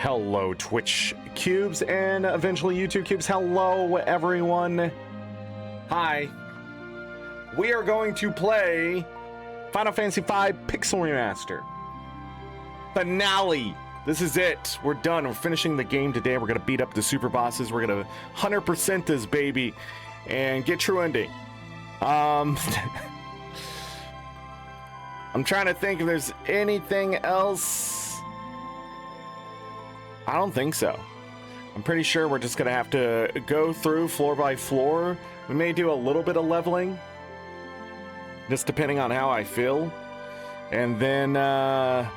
Hello, Twitch cubes and eventually YouTube cubes. Hello, everyone. Hi. We are going to play Final Fantasy V Pixel Remaster. Finale. This is it. We're done. We're finishing the game today. We're going to beat up the Superbosses. We're going to 100% this baby and get true ending. I'm trying to think if there's anything else. I don't think so. I'm pretty sure we're just gonna have to go through floor by floor. We may do a little bit of leveling, just depending on how I feel. And then, yeah.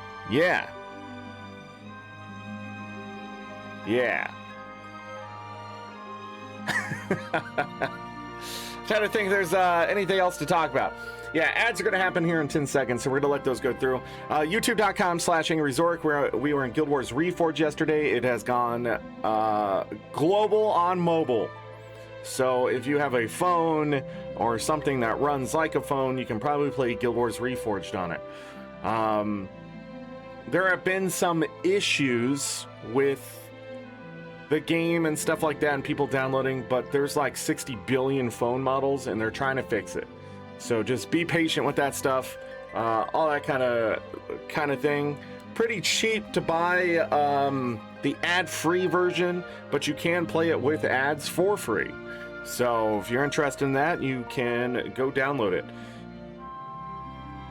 Trying to think if there's anything else to talk about. Yeah, ads are going to happen here in 10 seconds, so we're going to let those go through. YouTube.com/AngryZorric, where we were in Guild Wars Reforged yesterday. It has gone global on mobile. So if you have a phone or something that runs like a phone, you can probably play Guild Wars Reforged on it. There have been some issues with the game and stuff like that and people downloading, but there's like 60 billion phone models and they're trying to fix it. So just be patient with that stuff, all that kind of thing. Pretty cheap to buy the ad-free version, but you can play it with ads for free. So if you're interested in that, you can go download it.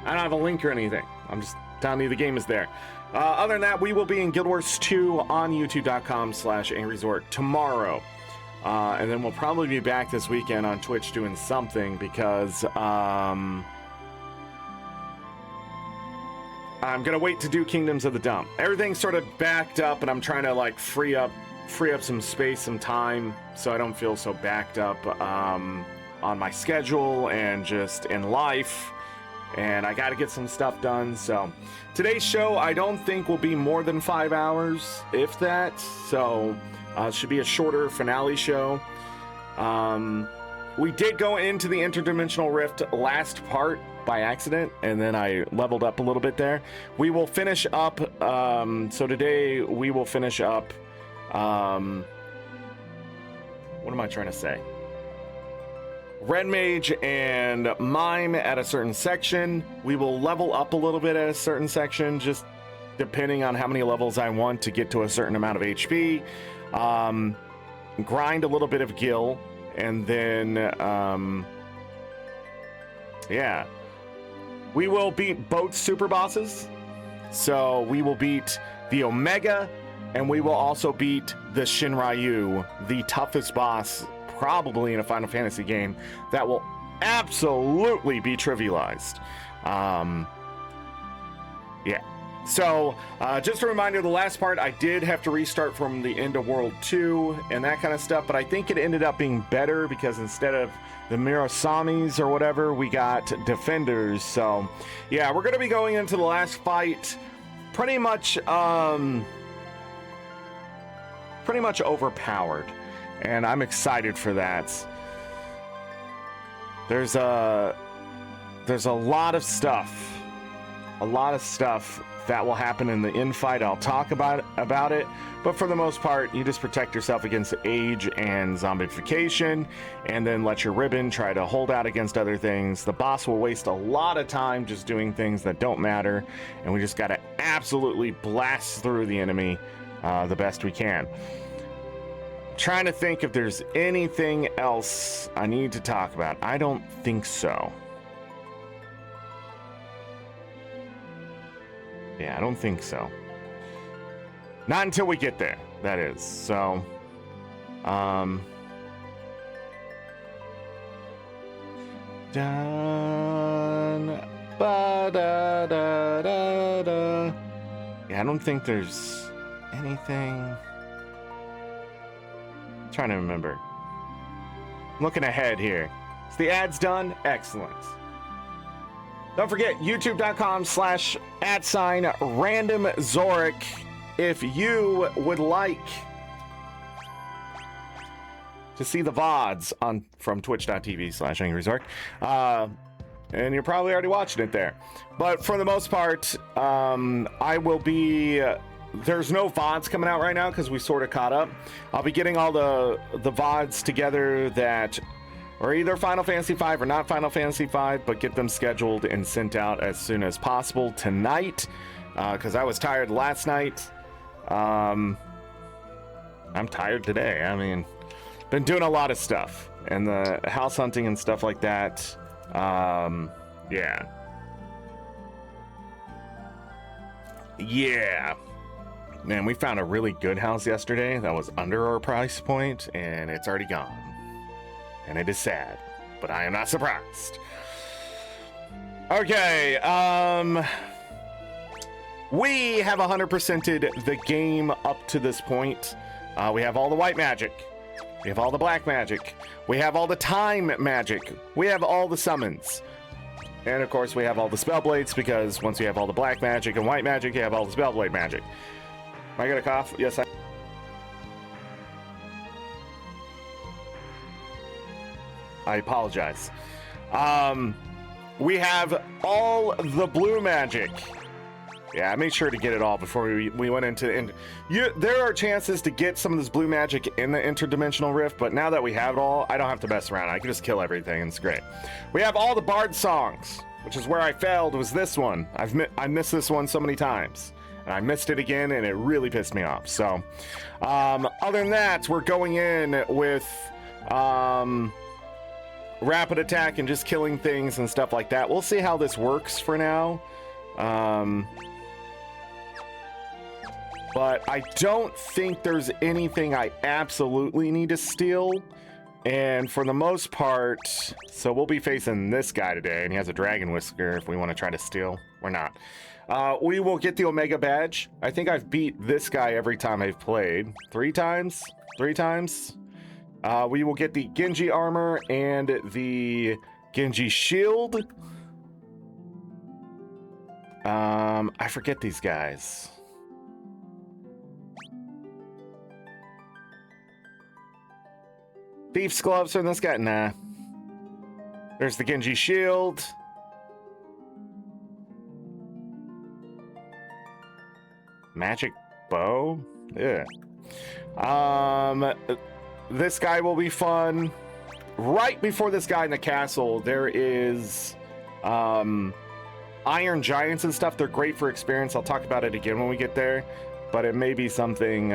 I don't have a link or anything. I'm just telling you the game is there. Other than that, we will be in Guild Wars 2 on youtube.com/AngryZorric tomorrow. And then we'll probably be back this weekend on Twitch doing something because I'm gonna wait to do Kingdoms of the Dump. Everything's sort of backed up, and I'm trying to like free up some space, some time, so I don't feel so backed up on my schedule and just in life. And I got to get some stuff done. So today's show, I don't think will be more than 5 hours, if that. So. It should be a shorter finale show. We did go into the interdimensional rift last part by accident, and then I leveled up a little bit there. We will finish up, so today we will finish up, what am I trying to say? Red Mage and Mime at a certain section. We will level up a little bit at a certain section, just depending on how many levels I want to get to a certain amount of HP. Grind a little bit of Gil, and then yeah, we will beat both super bosses. So we will beat the Omega, and we will also beat the Shinryu, the toughest boss probably in a Final Fantasy game that will absolutely be trivialized. Yeah. So, just a reminder, the last part, I did have to restart from the end of World 2 and that kind of stuff, but I think it ended up being better because instead of the Mirasamis or whatever, we got Defenders. So, yeah, we're going to be going into the last fight pretty much overpowered, and I'm excited for that. There's a lot of stuff that will happen in the infight. I'll talk about it, but for the most part, you just protect yourself against age and zombification, and then let your ribbon try to hold out against other things. The boss will waste a lot of time just doing things that don't matter, and we just gotta absolutely blast through the enemy the best we can. Trying to think if there's anything else I need to talk about. I don't think so. Yeah, I don't think so. Not until we get there, that is. So, done. Ba-da-da-da-da. Yeah, I don't think there's anything. I'm trying to remember. I'm looking ahead here. Is the ads done? Excellent. Don't forget, youtube.com/@randomzorric if you would like to see the VODs from twitch.tv/AngryZorric. And you're probably already watching it there. But for the most part, I will be there's no VODs coming out right now because we sort of caught up. I'll be getting all the VODs together that are either Final Fantasy V or not Final Fantasy V, but get them scheduled and sent out as soon as possible tonight because I was tired last night. I'm tired today. I mean, been doing a lot of stuff and the house hunting and stuff like that. Yeah. Man, we found a really good house yesterday that was under our price point, and it's already gone. And it is sad, but I am not surprised. Okay, we have 100%ed the game up to this point. We have all the white magic. We have all the black magic. We have all the time magic. We have all the summons. And of course, we have all the spell blades because once you have all the black magic and white magic, you have all the spell blade magic. Am I gonna cough? Yes, I apologize. We have all the blue magic. Yeah, I made sure to get it all before we went into... And there are chances to get some of this blue magic in the interdimensional rift, but now that we have it all, I don't have to mess around. I can just kill everything, and it's great. We have all the bard songs, which is where I failed, was this one. I missed this one so many times. And I missed it again, and it really pissed me off. So, other than that, we're going in with rapid attack and just killing things and stuff like that. We'll see how this works for now. But I don't think there's anything I absolutely need to steal. And for the most part, so we'll be facing this guy today, and he has a dragon whisker if we want to try to steal. We're not. We will get the Omega badge. I think I've beat this guy every time I've played. 3 times? 3 times? We will get the Genji armor and the Genji shield. I forget these guys. Thief's gloves from this guy? Nah. There's the Genji shield. Magic bow? Yeah. This guy will be fun. Right before this guy in the castle, there is iron giants and stuff. They're great for experience. I'll talk about it again when we get there, but it may be something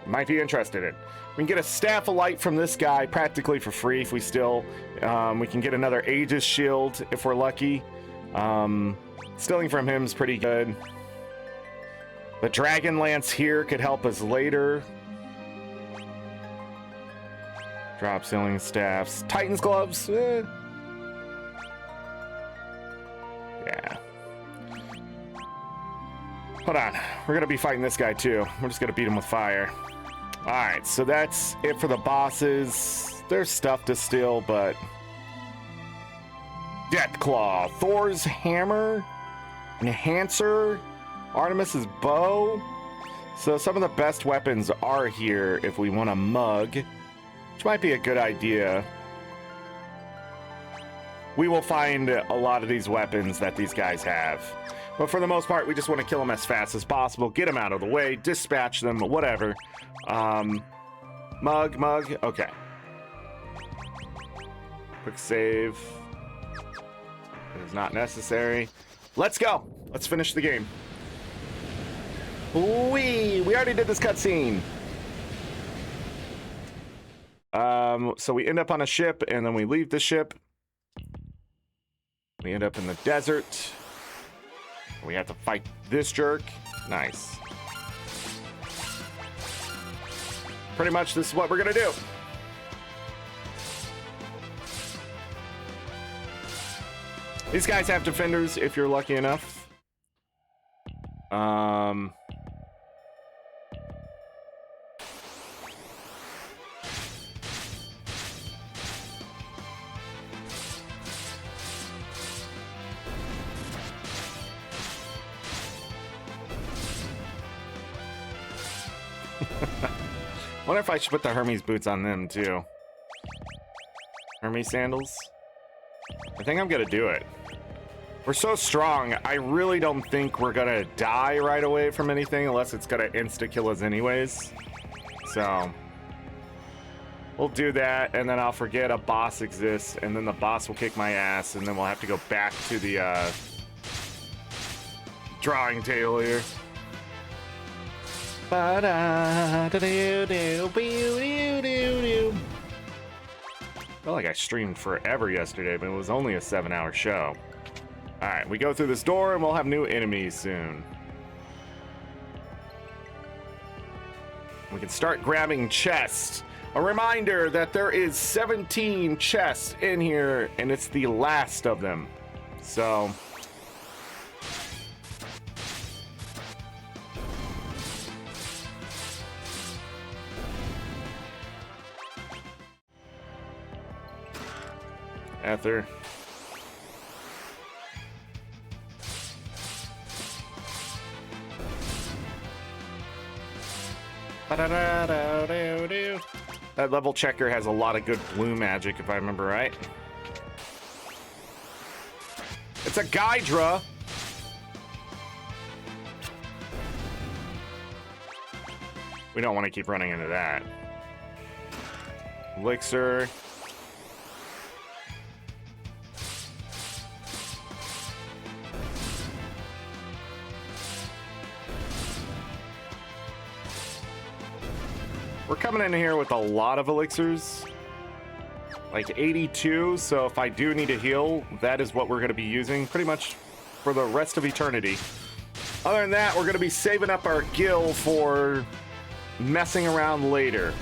might be interested in. We can get a staff of light from this guy practically for free if we still we can get another Aegis shield if we're lucky. Stealing from him is pretty good. The dragon lance here could help us later. Drop ceiling staffs. Titan's gloves. Yeah. Hold on. We're going to be fighting this guy too. We're just going to beat him with fire. Alright, so that's it for the bosses. There's stuff to steal, but... Deathclaw. Thor's hammer. Enhancer. Artemis's bow. So some of the best weapons are here if we want a mug, which might be a good idea. We will find a lot of these weapons that these guys have. But for the most part, we just want to kill them as fast as possible, get them out of the way, dispatch them, whatever. Mug, okay. Quick save. It is not necessary. Let's go. Let's finish the game. We already did this cutscene. So we end up on a ship, and then we leave the ship. We end up in the desert. We have to fight this jerk. Nice. Pretty much this is what we're gonna do. These guys have defenders if you're lucky enough. Wonder if I should put the Hermes boots on them too. Hermes sandals. I think I'm gonna do it. We're so strong, I really don't think we're gonna die right away from anything unless it's gonna insta-kill us anyways. So, we'll do that, and then I'll forget a boss exists, and then the boss will kick my ass, and then we'll have to go back to the drawing table here. Felt like I streamed forever yesterday, but it was only a 7-hour show. All right, we go through this door and we'll have new enemies soon. We can start grabbing chests. A reminder that there is 17 chests in here and it's the last of them. So Ether. That level checker has a lot of good blue magic, if I remember right. It's a Gydra. We don't want to keep running into that. Elixir. We're coming in here with a lot of elixirs, like 82, so if I do need to heal, that is what we're going to be using pretty much for the rest of eternity. Other than that, we're going to be saving up our gil for messing around later.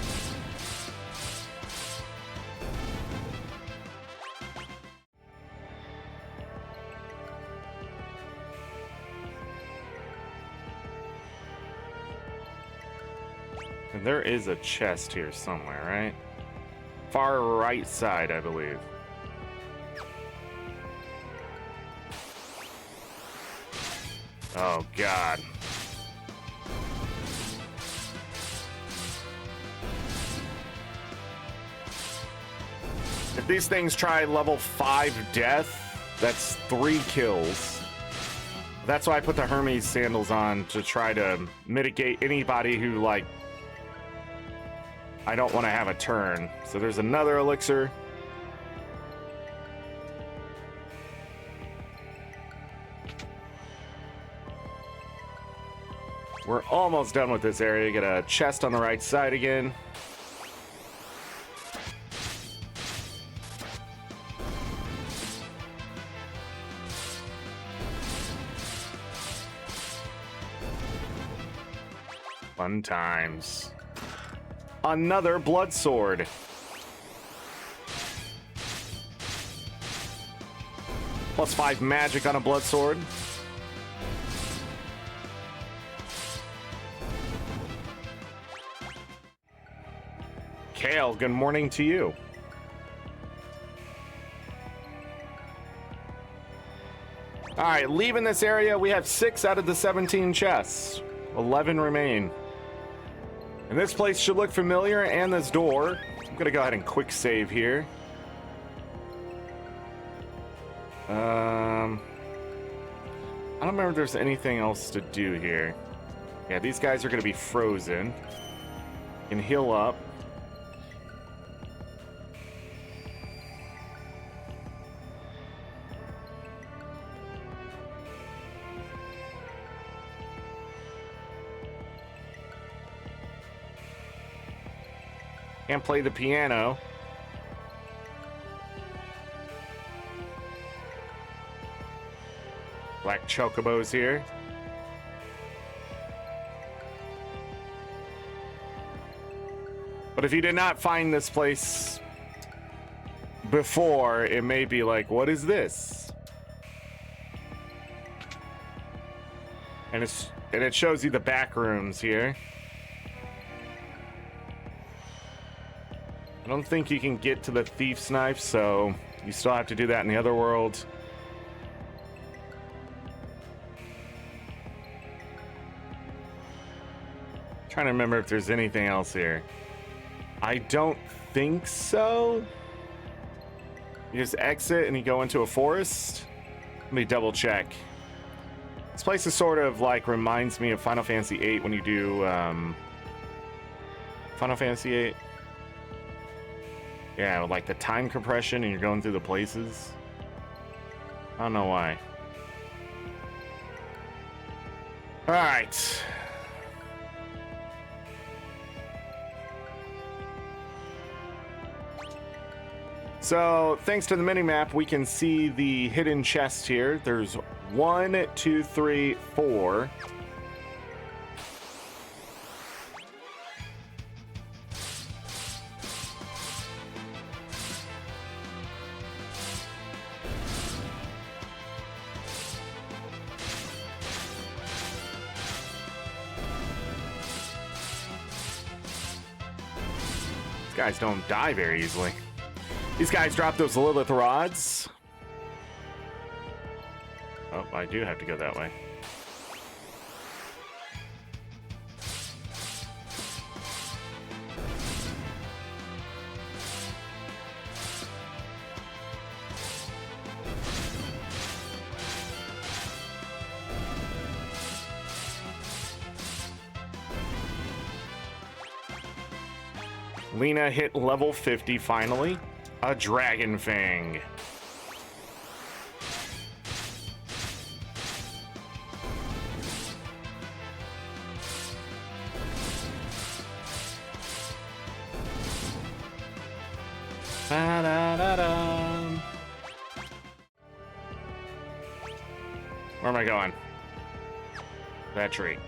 And there is a chest here somewhere, right? Far right side, I believe. Oh, God. If these things try level 5 death, that's 3 kills. That's why I put the Hermes sandals on, to try to mitigate anybody who, like, I don't want to have a turn. So there's another elixir. We're almost done with this area. Get a chest on the right side again. Fun times. Another blood sword. Plus 5 magic on a blood sword. Kale, good morning to you. All right, leaving this area, we have 6 out of the 17 chests. 11 remain. And this place should look familiar, and this door. I'm gonna go ahead and quick save here. I don't remember if there's anything else to do here. Yeah, these guys are gonna be frozen. You can heal up. Can't play the piano. Black chocobos here. But if you did not find this place before, it may be like, what is this? And it shows you the back rooms here. I don't think you can get to the thief's knife, so you still have to do that in the other world. Trying to remember if there's anything else here. I don't think so. You just exit and you go into a forest. Let me double check. This place is sort of like reminds me of Final Fantasy VIII when you do Final Fantasy VIII. Yeah, with like the time compression and you're going through the places. I don't know why. All right. So, thanks to the minimap, we can see the hidden chest here. There's 1, 2, 3, 4. These guys don't die very easily. These guys drop those Lilith rods. Oh, I do have to go that way. Lena hit level 50 finally. A dragon fang. Ba-da-da-da. Where am I going? That tree.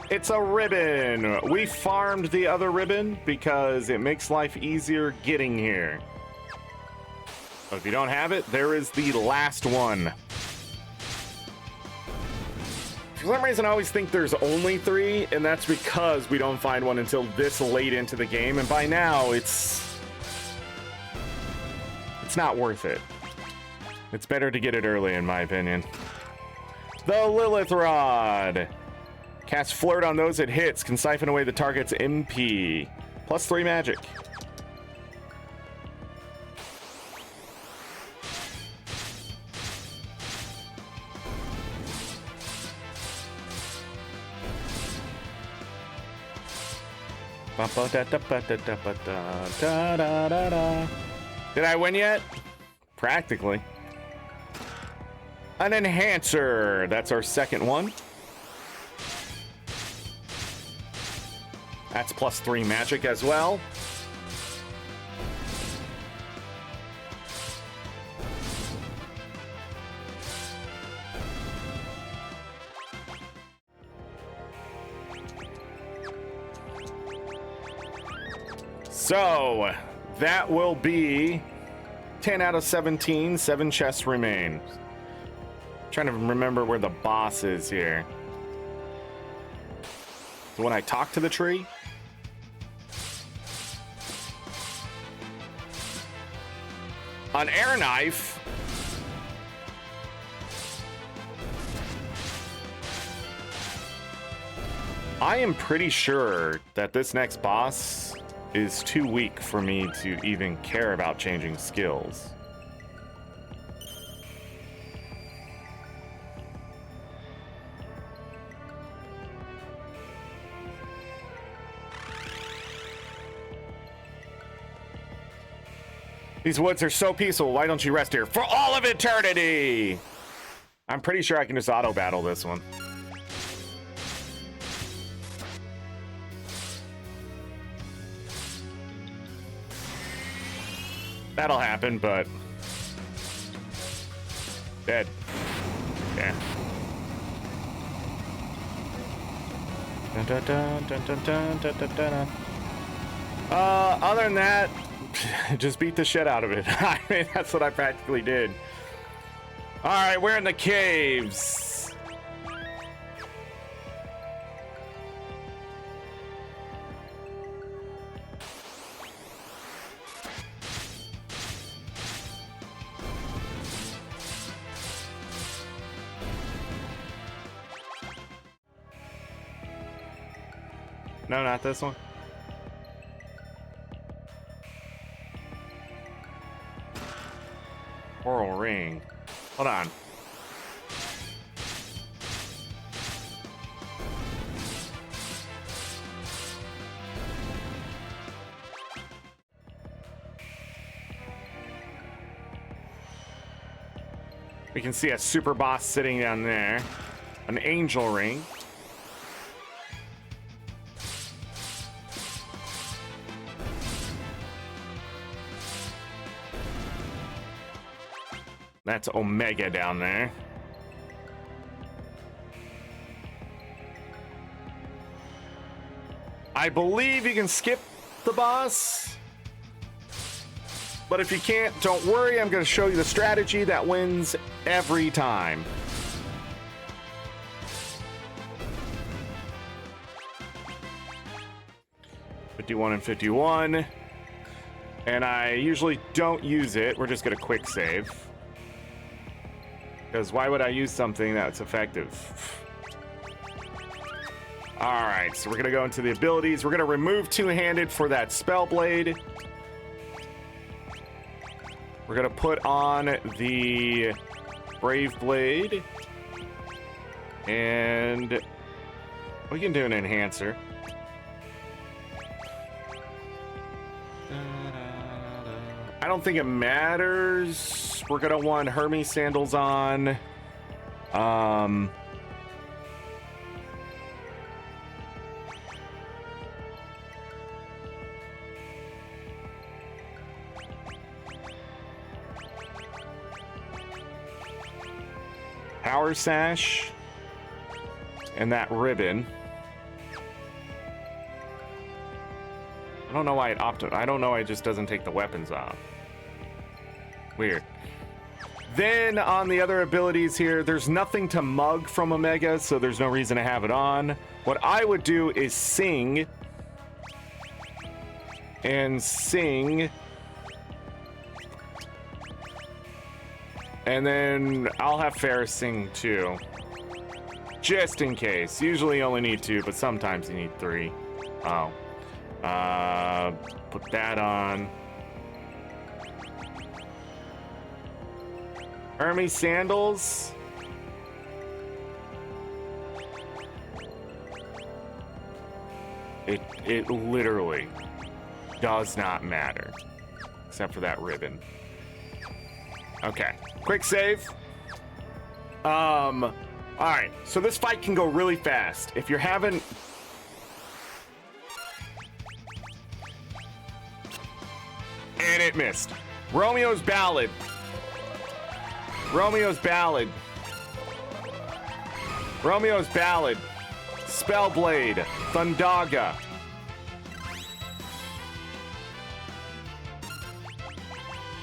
It's a ribbon. We farmed the other ribbon because it makes life easier getting here. But if you don't have it, there is the last one. For some reason, I always think there's only 3, and that's because we don't find one until this late into the game, and by now, it's not worth it. It's better to get it early, in my opinion. The Lilith Rod. Cast Flirt on those it hits. Can siphon away the target's MP. Plus 3 magic. Did I win yet? Practically. An Enhancer. That's our second one. That's plus 3 magic as well. So, that will be 10 out of 17. 7 chests remain. Trying to remember where the boss is here. So when I talk to the tree? An air knife? I am pretty sure that this next boss is too weak for me to even care about changing skills. These woods are so peaceful. Why don't you rest here for all of eternity? I'm pretty sure I can just auto battle this one. That'll happen, but dead. Yeah. Dun, dun, dun, dun, dun, dun, dun, dun, dun. Other than that, just beat the shit out of it. I mean, that's what I practically did. All right, we're in the caves. No, not this one. Coral ring. Hold on. We can see a super boss sitting down there. An angel ring. That's Omega down there. I believe you can skip the boss. But if you can't, don't worry. I'm going to show you the strategy that wins every time. $51 and $51. And I usually don't use it. We're just going to quick save. Because why would I use something that's effective? Alright, so we're going to go into the abilities. We're going to remove two-handed for that spell blade. We're going to put on the Brave Blade. And we can do an enhancer. I don't think it matters. We're going to want Hermes sandals on. Power sash. And that ribbon. I don't know why it opted. I don't know why it just doesn't take the weapons off. Weird. Then on the other abilities here, there's nothing to mug from Omega, so there's no reason to have it on. What I would do is sing. And sing. And then I'll have Ferris sing too. Just in case. Usually you only need 2, but sometimes you need 3. Oh. Put that on. Hermes sandals. It literally does not matter. Except for that ribbon. Okay. Quick save. Alright, so this fight can go really fast. If you're having... And it missed. Romeo's Ballad. Romeo's Ballad. Romeo's Ballad. Spellblade. Thundaga.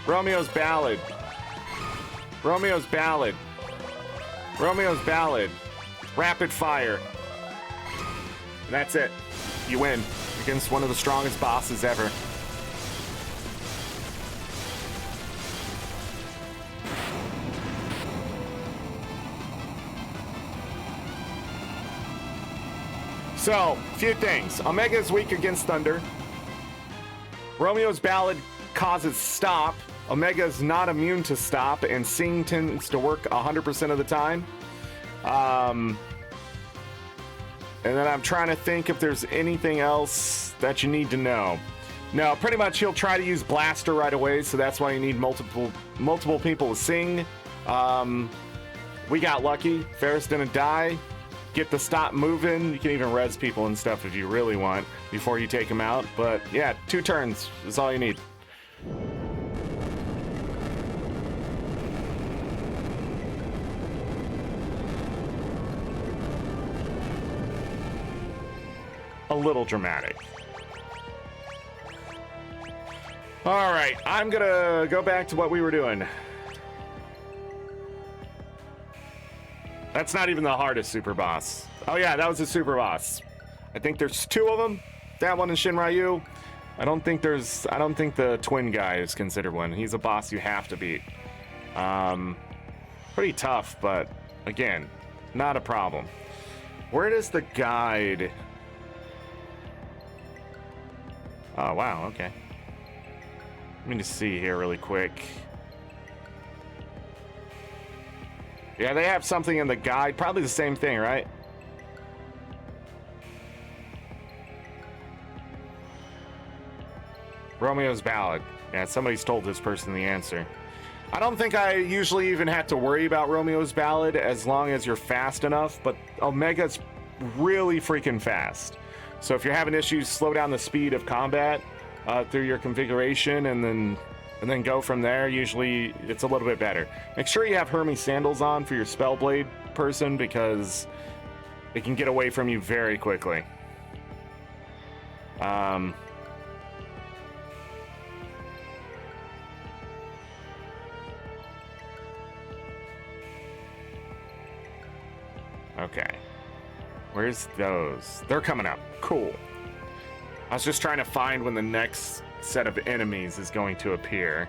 Romeo's Ballad. Romeo's Ballad. Romeo's Ballad. Rapid fire. And that's it. You win against one of the strongest bosses ever. So, few things. Omega is weak against thunder. Romeo's Ballad causes stop. Omega is not immune to stop, and Sing tends to work 100% of the time. And then I'm trying to think if there's anything else that you need to know. No, pretty much he'll try to use Blaster right away, so that's why you need multiple people to Sing. We got lucky. Ferris didn't die. Get the stop moving. You can even res people and stuff if you really want before you take them out. But yeah, 2 turns is all you need. A little dramatic. All right, I'm gonna go back to what we were doing. That's not even the hardest super boss. Oh yeah, that was a super boss. I think there's 2 of them. That one in Shinryu. I don't think the twin guy is considered one. He's a boss you have to beat. Pretty tough, but again, not a problem. Where does the guide? Oh, wow, okay. Let me just see here really quick. Yeah, they have something in the guide. Probably the same thing, right? Romeo's Ballad. Yeah, somebody's told this person the answer. I don't think I usually even have to worry about Romeo's Ballad as long as you're fast enough, but Omega's really freaking fast. So if you're having issues, slow down the speed of combat through your configuration and then go from there. Usually it's a little bit better. Make sure you have Hermes sandals on for your Spellblade person because it can get away from you very quickly. Okay. Where's those? They're coming up. Cool. I was just trying to find when the next set of enemies is going to appear.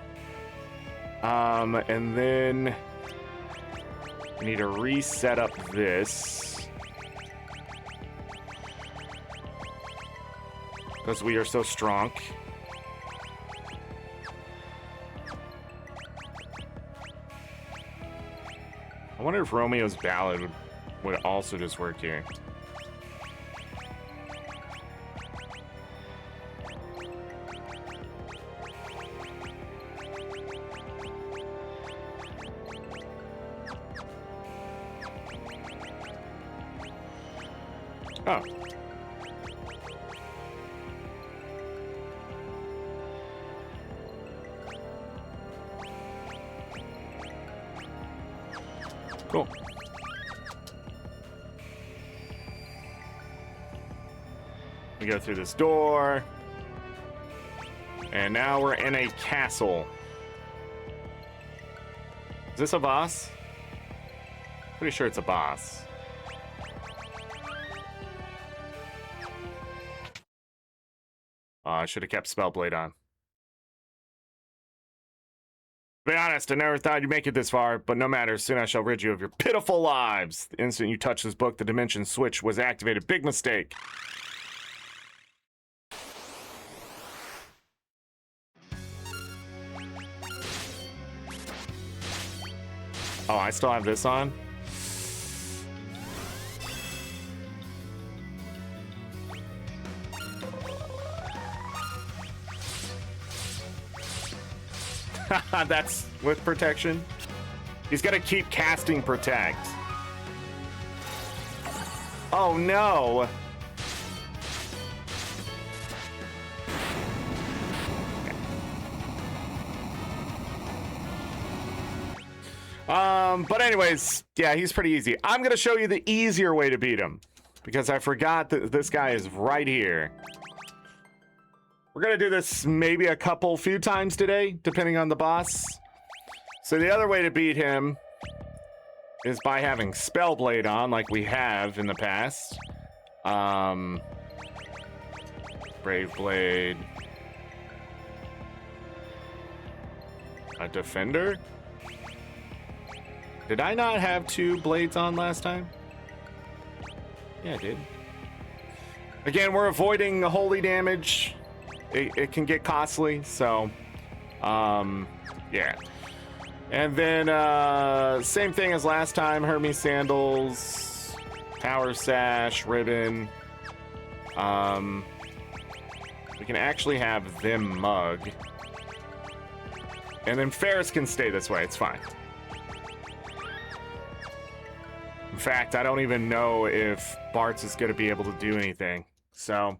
And then we need to reset up this because we are so strong. I wonder if Romeo's Ballad would also just work here. Oh. Cool. We go through this door. And now we're in a castle. Is this a boss? Pretty sure it's a boss. Oh, I should have kept Spellblade on. To be honest, I never thought you'd make it this far, but no matter, soon I shall rid you of your pitiful lives. The instant you touch this book, the dimension switch was activated. Big mistake. Oh, I still have this on? That's with protection. He's gonna keep casting protect. Oh no. But anyways, yeah, he's pretty easy. I'm gonna show you the easier way to beat him because I forgot that this guy is right here. We're gonna do this maybe a few times today, depending on the boss. So the other way to beat him is by having Spellblade on, like we have in the past. Brave Blade. A Defender? Did I not have 2 blades on last time? Yeah, I did. Again, we're avoiding holy damage. It can get costly, so yeah. And then same thing as last time, Hermes sandals, power sash, ribbon. We can actually have them mug. And then Ferris can stay this way, it's fine. In fact, I don't even know if Bartz is going to be able to do anything. So.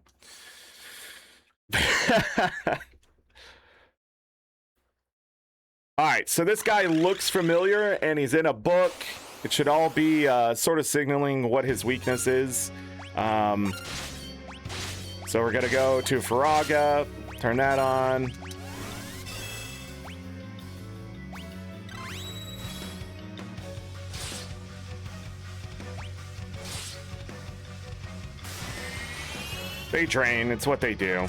Alright, so this guy looks familiar and he's in a book. It should all be sort of signaling what his weakness is. So we're going to go to Faraga, turn that on. They drain, it's what they do.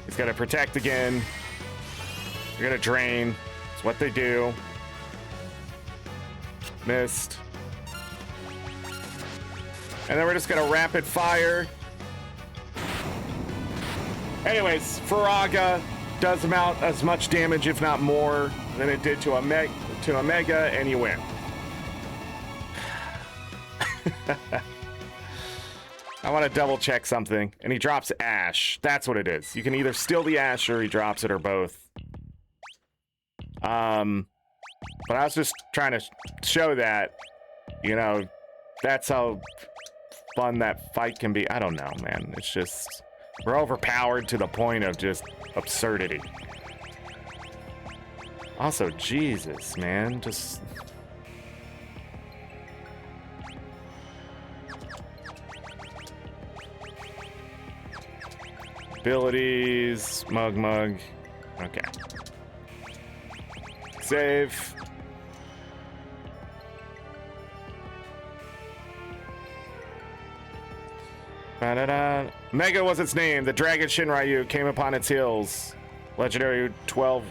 He's gotta protect again. You're gonna drain. It's what they do. Missed. And then we're just gonna rapid fire. Anyways, Faraga does amount as much damage, if not more, than it did to a Mega, and you win. I want to double check something, and he drops Ash. That's what it is. You can either steal the Ash or he drops it, or both. But I was just trying to show that, you know, that's how fun that fight can be. I don't know, man. It's just, we're overpowered to the point of just absurdity. Also, Jesus, man, just... Abilities, Mug. Okay. Save. Ba-da-da. Mega was its name. The dragon Shinryu came upon its heels. Legendary 12.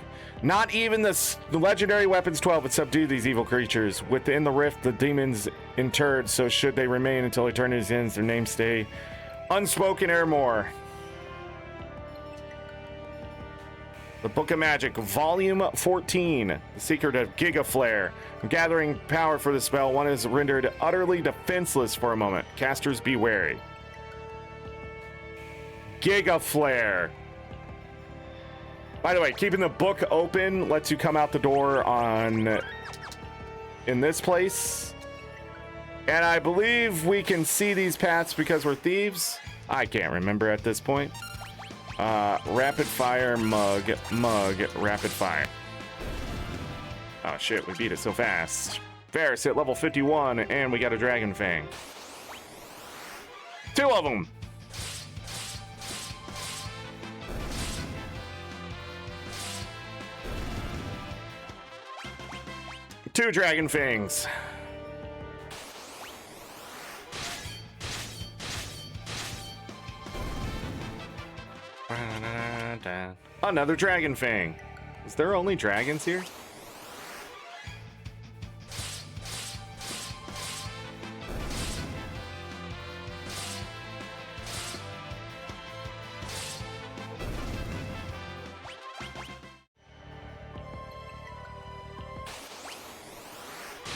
Not even the legendary weapons 12 would subdue these evil creatures. Within the rift, the demons interred, so should they remain until eternity's ends, their names stay unspoken evermore. The Book of Magic, Volume 14, The Secret of Giga Flare. Gathering power for the spell, one is rendered utterly defenseless for a moment. Casters be wary. Giga Flare. By the way, keeping the book open lets you come out the door in this place. And I believe we can see these paths because we're thieves. I can't remember at this point. Rapid fire, mug, rapid fire. Oh shit, we beat it so fast. Ferris hit level 51, and we got a Dragon Fang. 2 of them! Two Dragon Fangs. Another Dragon Fang. Is there only dragons here?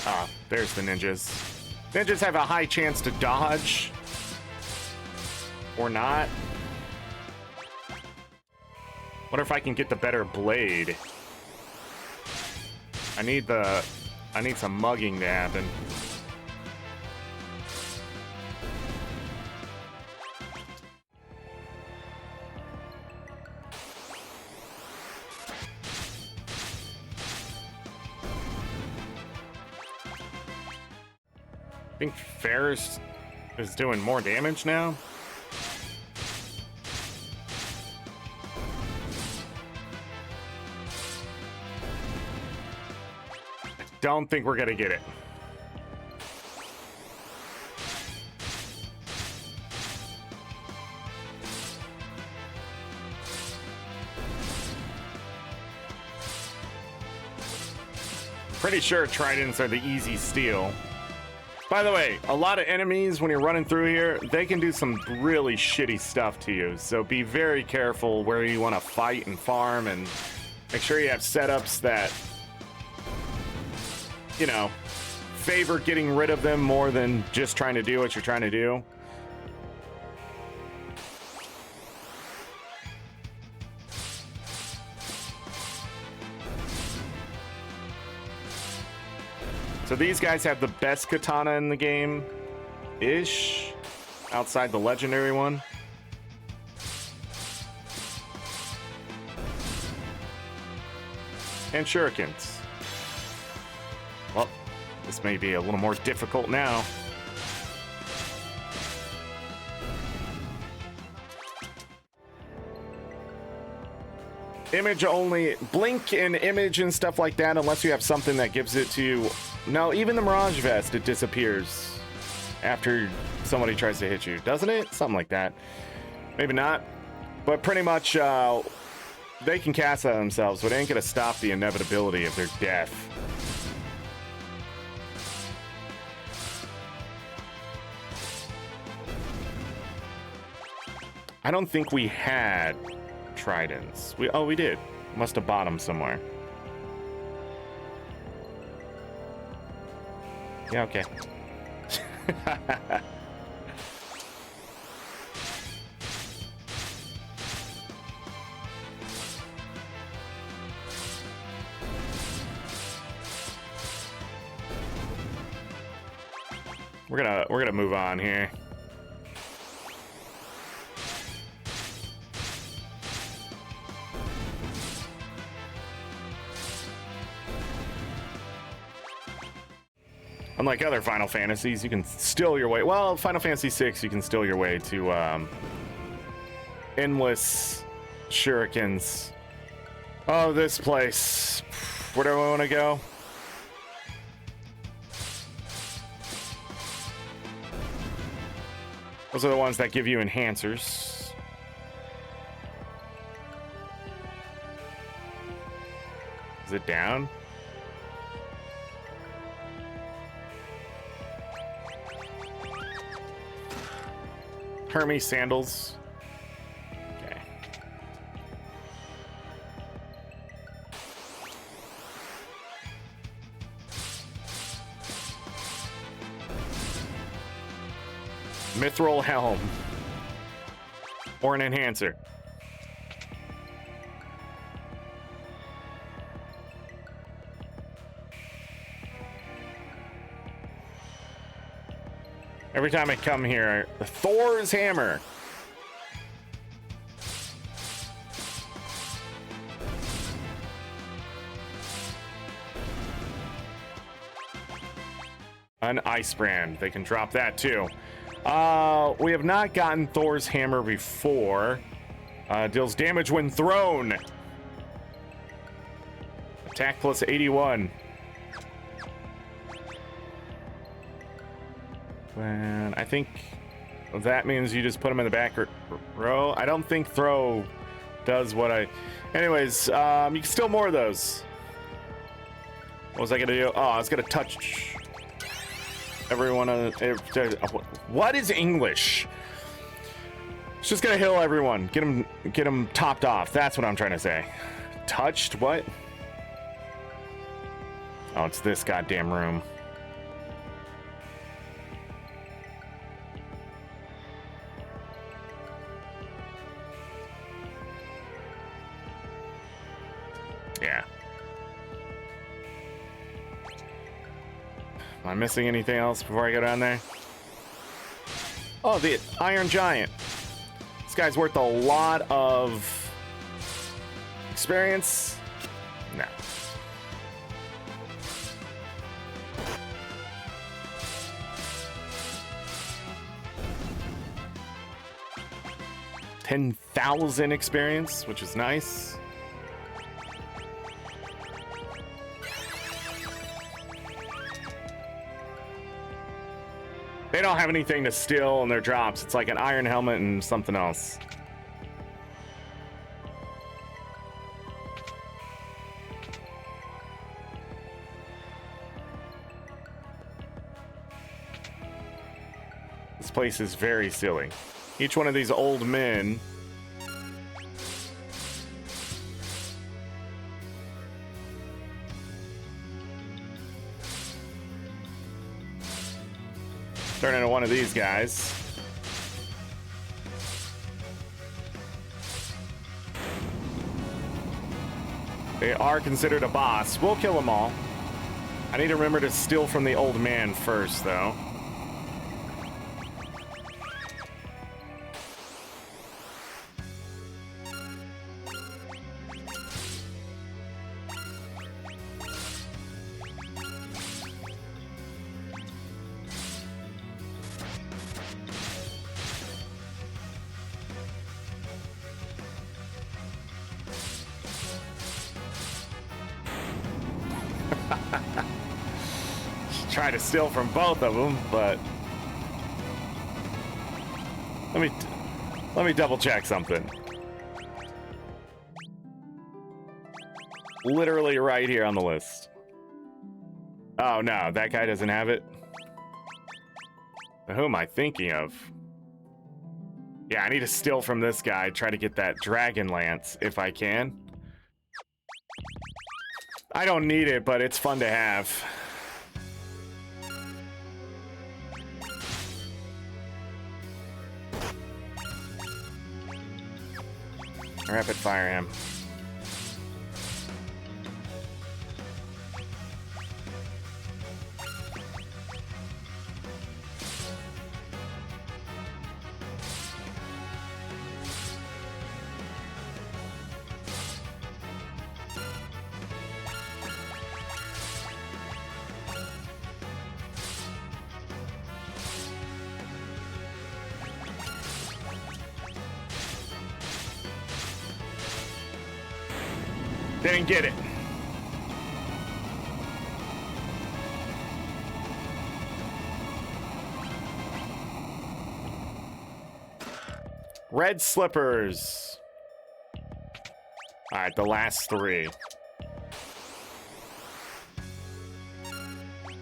Ah, there's the ninjas. Ninjas have a high chance to dodge. Or not. Wonder if I can get the better blade. I need some mugging to happen. I think Ferris is doing more damage now. Don't think we're gonna get it. Pretty sure tridents are the easy steal. By the way, a lot of enemies when you're running through here, they can do some really shitty stuff to you. So be very careful where you want to fight and farm, and make sure you have setups that, you know, favor getting rid of them more than just trying to do what you're trying to do. So these guys have the best katana in the game-ish, outside the legendary one. And shurikens. Well, this may be a little more difficult now. Image only, blink and image and stuff like that, unless you have something that gives it to you. No, even the Mirage Vest, it disappears after somebody tries to hit you, doesn't it? Something like that. Maybe not. But pretty much, they can cast that themselves, but it ain't gonna stop the inevitability of their death. I don't think we had tridents. Oh, we did. Must have bought them somewhere. Yeah, okay. We're gonna move on here. Unlike other Final Fantasies, you can steal your way. Well, Final Fantasy VI, you can steal your way to endless shurikens. Oh, this place. Where do I want to go? Those are the ones that give you enhancers. Is it down? Hermes sandals. Okay. Mithril helm. Or an enhancer. Every time I come here, Thor's hammer. An ice brand. They can drop that too. We have not gotten Thor's hammer before. Deals damage when thrown. Attack plus 81. And I think that means you just put them in the back row. I don't think throw does what I... Anyways, you can steal more of those. What was I gonna do? Oh, I was gonna touch everyone on... What is English? It's just gonna heal everyone. Get them topped off. That's what I'm trying to say. Touched? What? Oh, it's this goddamn room. Yeah. Am I missing anything else before I go down there? Oh, the Iron Giant. This guy's worth a lot of experience. No. $10,000 experience, which is nice. They don't have anything to steal in their drops. It's like an iron helmet and something else. This place is very silly. Each one of these old men turn into one of these guys. They are considered a boss. We'll kill them all. I need to remember to steal from the old man first, though. Try to steal from both of them, but let me double check something. Literally right here on the list. Oh no, that guy doesn't have it. Who am I thinking of? Yeah, I need to steal from this guy, try to get that dragon lance if I can. I don't need it, but it's fun to have. Rapid fire him. Didn't get it. Red slippers. All right, the last three.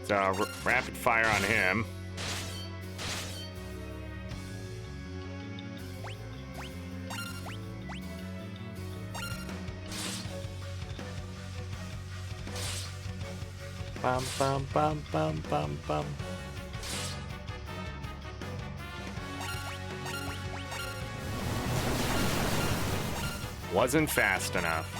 So rapid fire on him. Bum, bum, bum, bum, bum, bum. Wasn't fast enough.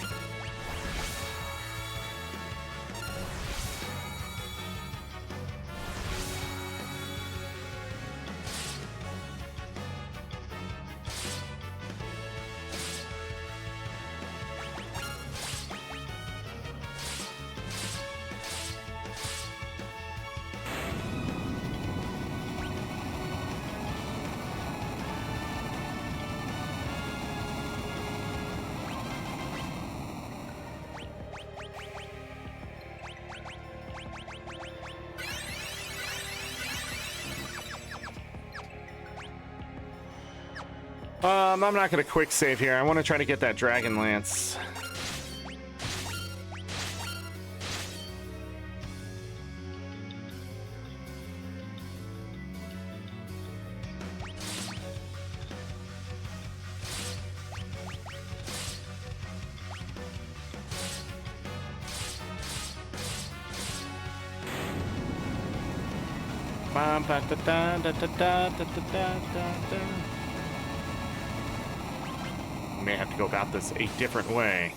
I'm not gonna quick save here. I want to try to get that dragon lance. May have to go about this a different way.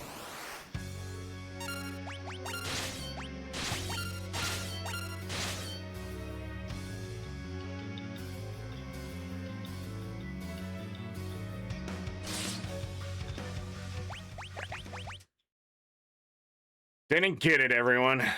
Didn't get it, everyone.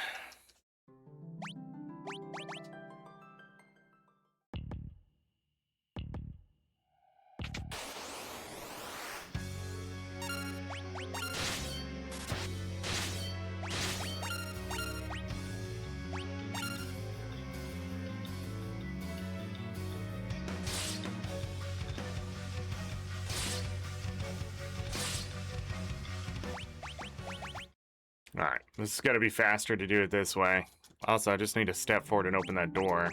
All right, this is gonna be faster to do it this way. Also, I just need to step forward and open that door.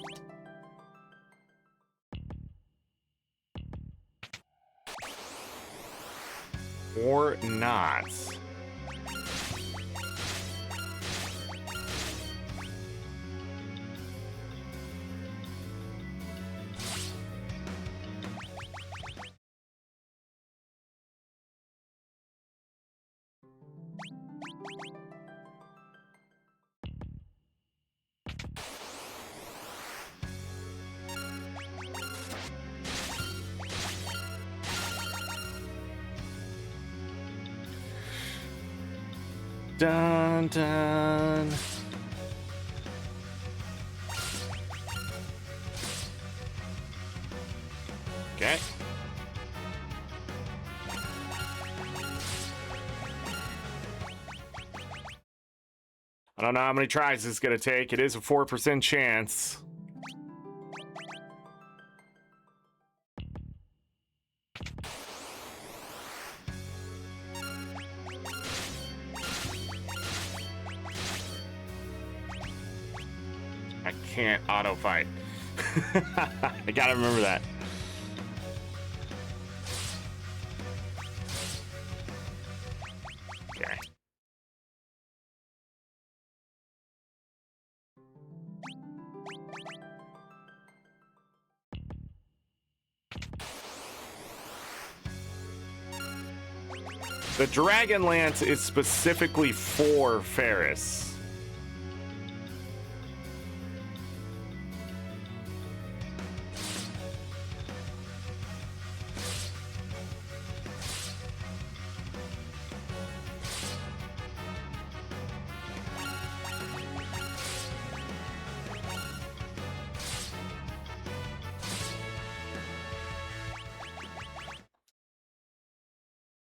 Or not. Dun dun. Okay. I don't know how many tries this is gonna take. It is a 4% chance. I can't auto fight. I gotta remember that. The Dragon Lance is specifically for Ferris.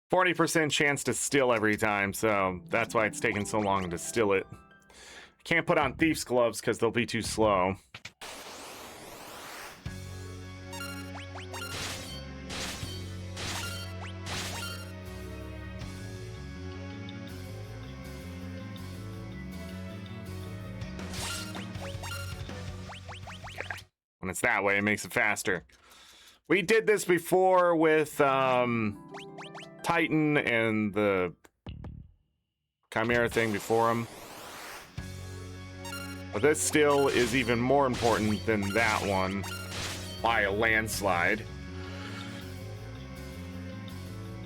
%40 chance to still every time, so that's why it's taking so long to still it. Can't put on Thief's Gloves because they'll be too slow. When it's that way, it makes it faster. We did this before with Titan and the Chimera thing before him. But this still is even more important than that one by a landslide.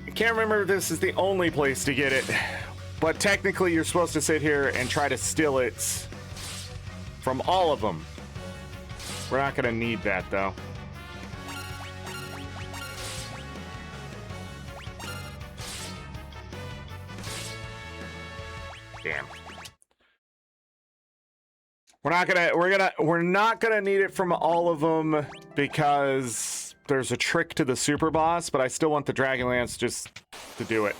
I can't remember if this is the only place to get it, but technically you're supposed to sit here and try to steal it from all of them. We're not going to need that, though. Damn. We're not gonna need it from all of them because there's a trick to the super boss, but I still want the Dragon Lance just to do it.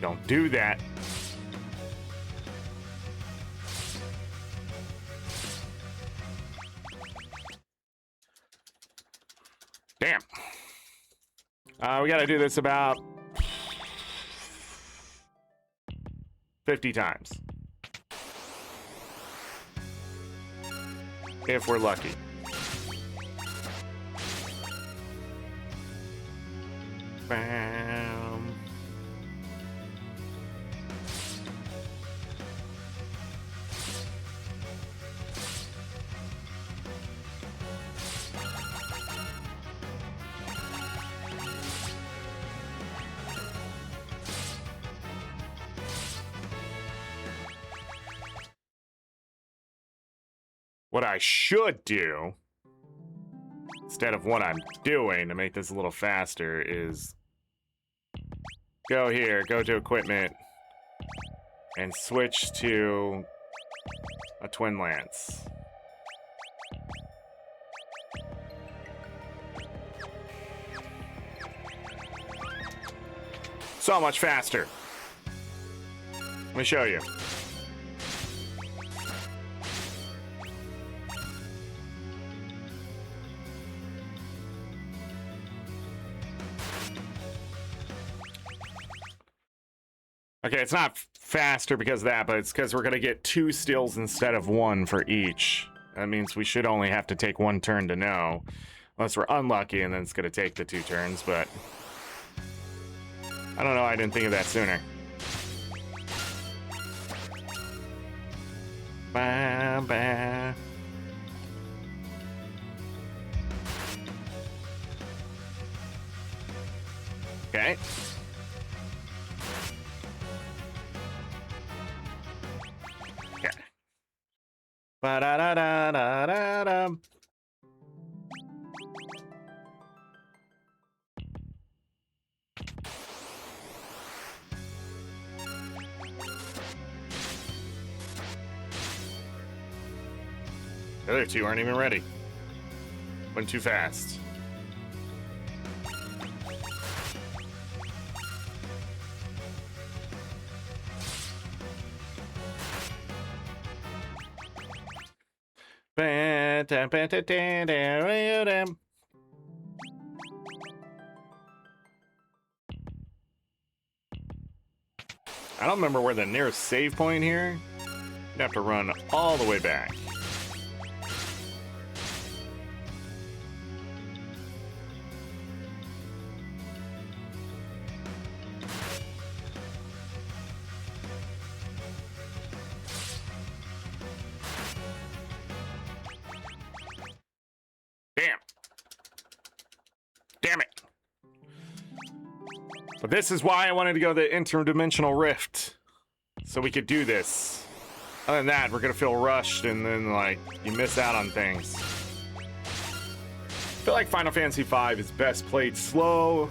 Don't do that. Damn. We gotta do this about 50 times. If we're lucky. Bam. What I should do, instead of what I'm doing to make this a little faster, is go here, go to equipment, and switch to a twin lance. So much faster. Let me show you. Okay, it's not faster because of that, but it's because we're going to get 2 stills instead of 1 for each. That means we should only have to take 1 turn to know. Unless we're unlucky, and then it's going to take the 2 turns, but... I don't know, I didn't think of that sooner. Ba, ba. Okay. Ba-da-da-da-da-da-da. The other 2 aren't even ready. Went too fast. I don't remember where the nearest save point here. You'd have to run all the way back. But this is why I wanted to go the interdimensional rift, so we could do this. Other than that, we're gonna feel rushed, and then like you miss out on things. I feel like Final Fantasy V is best played slow.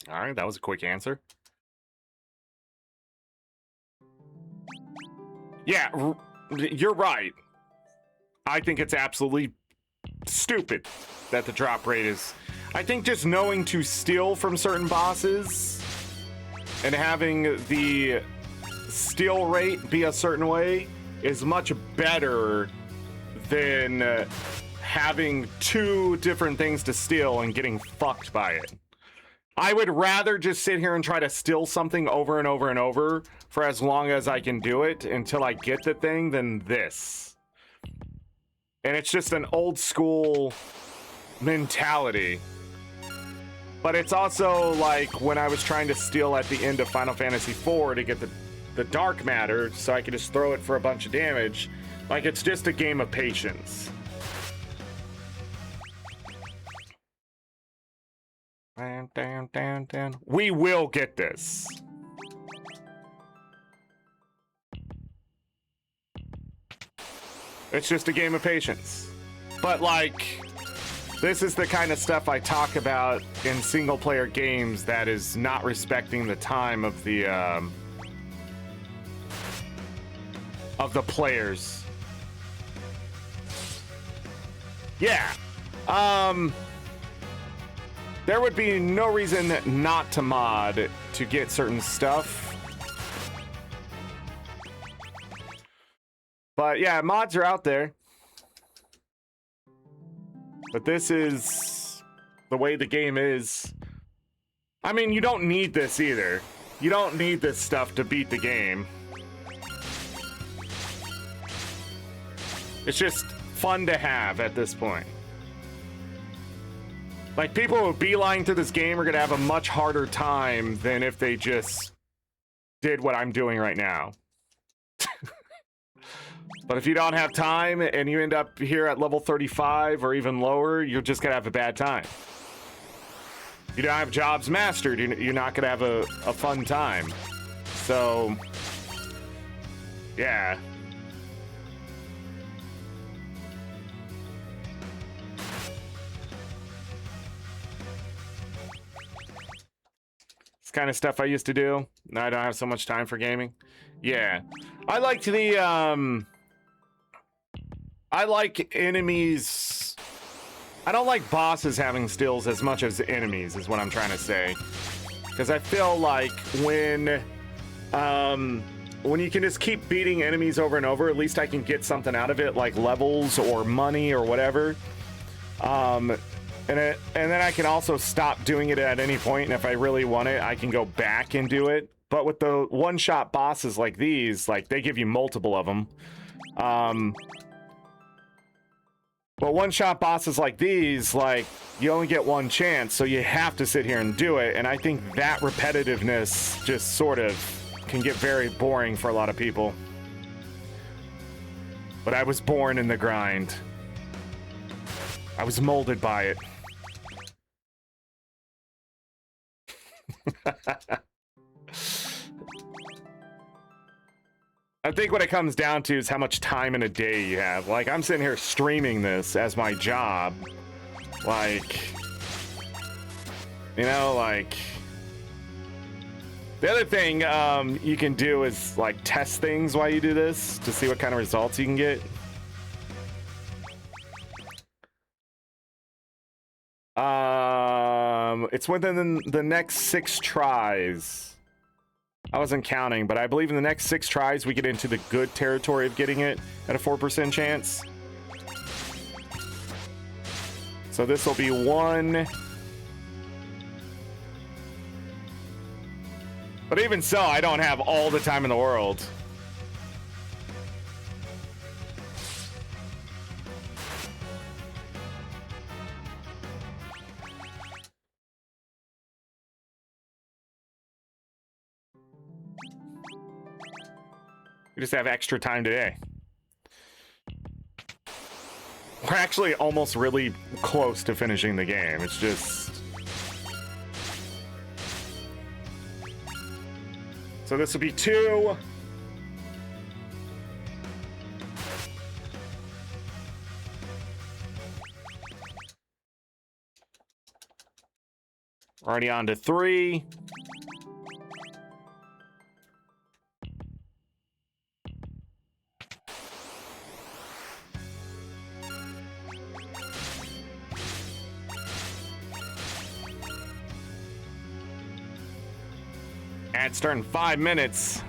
All right, that was a quick answer. Yeah, you're right. I think it's absolutely stupid that the drop rate is... I think just knowing to steal from certain bosses and having the steal rate be a certain way is much better than having two different things to steal and getting fucked by it. I would rather just sit here and try to steal something over and over and over for as long as I can do it until I get the thing than this. And it's just an old school mentality. But it's also like when I was trying to steal at the end of Final Fantasy IV to get the dark matter so I could just throw it for a bunch of damage. Like, it's just a game of patience. Down. We will get this. It's just a game of patience. But like, this is the kind of stuff I talk about in single player games that is not respecting the time of the players. Yeah. There would be no reason not to mod to get certain stuff. But yeah, mods are out there. But this is the way the game is. I mean, you don't need this either. You don't need this stuff to beat the game. It's just fun to have at this point. Like, people who beeline to this game are gonna have a much harder time than if they just did what I'm doing right now. But if you don't have time and you end up here at level 35 or even lower, you're just gonna have a bad time. You don't have jobs mastered, you're not gonna have a fun time. So, yeah. Kind of stuff I used to do. Now I don't have so much time for gaming. Yeah. I liked the I like enemies. I don't like bosses having stills as much as enemies is what I'm trying to say. Because I feel like when you can just keep beating enemies over and over, at least I can get something out of it, like levels or money or whatever. And then I can also stop doing it at any point, and if I really want it, I can go back and do it. But with the one-shot bosses like these, like, they give you multiple of them. But one-shot bosses like these, like, you only get one chance, so you have to sit here and do it. And I think that repetitiveness just sort of can get very boring for a lot of people. But I was born in the grind. I was molded by it. I think what it comes down to is how much time in a day you have. Like, I'm sitting here streaming this as my job. Like, you know, like... The other thing you can do is, like, test things while you do this to see what kind of results you can get. It's within the next 6 tries. I wasn't counting, but I believe in the next 6 tries we get into the good territory of getting it at a 4% chance. So this will be 1. But even so, I don't have all the time in the world. We just have extra time today. We're actually almost really close to finishing the game. It's just... So this will be 2. We're already on to 3. Ad start in 5 minutes.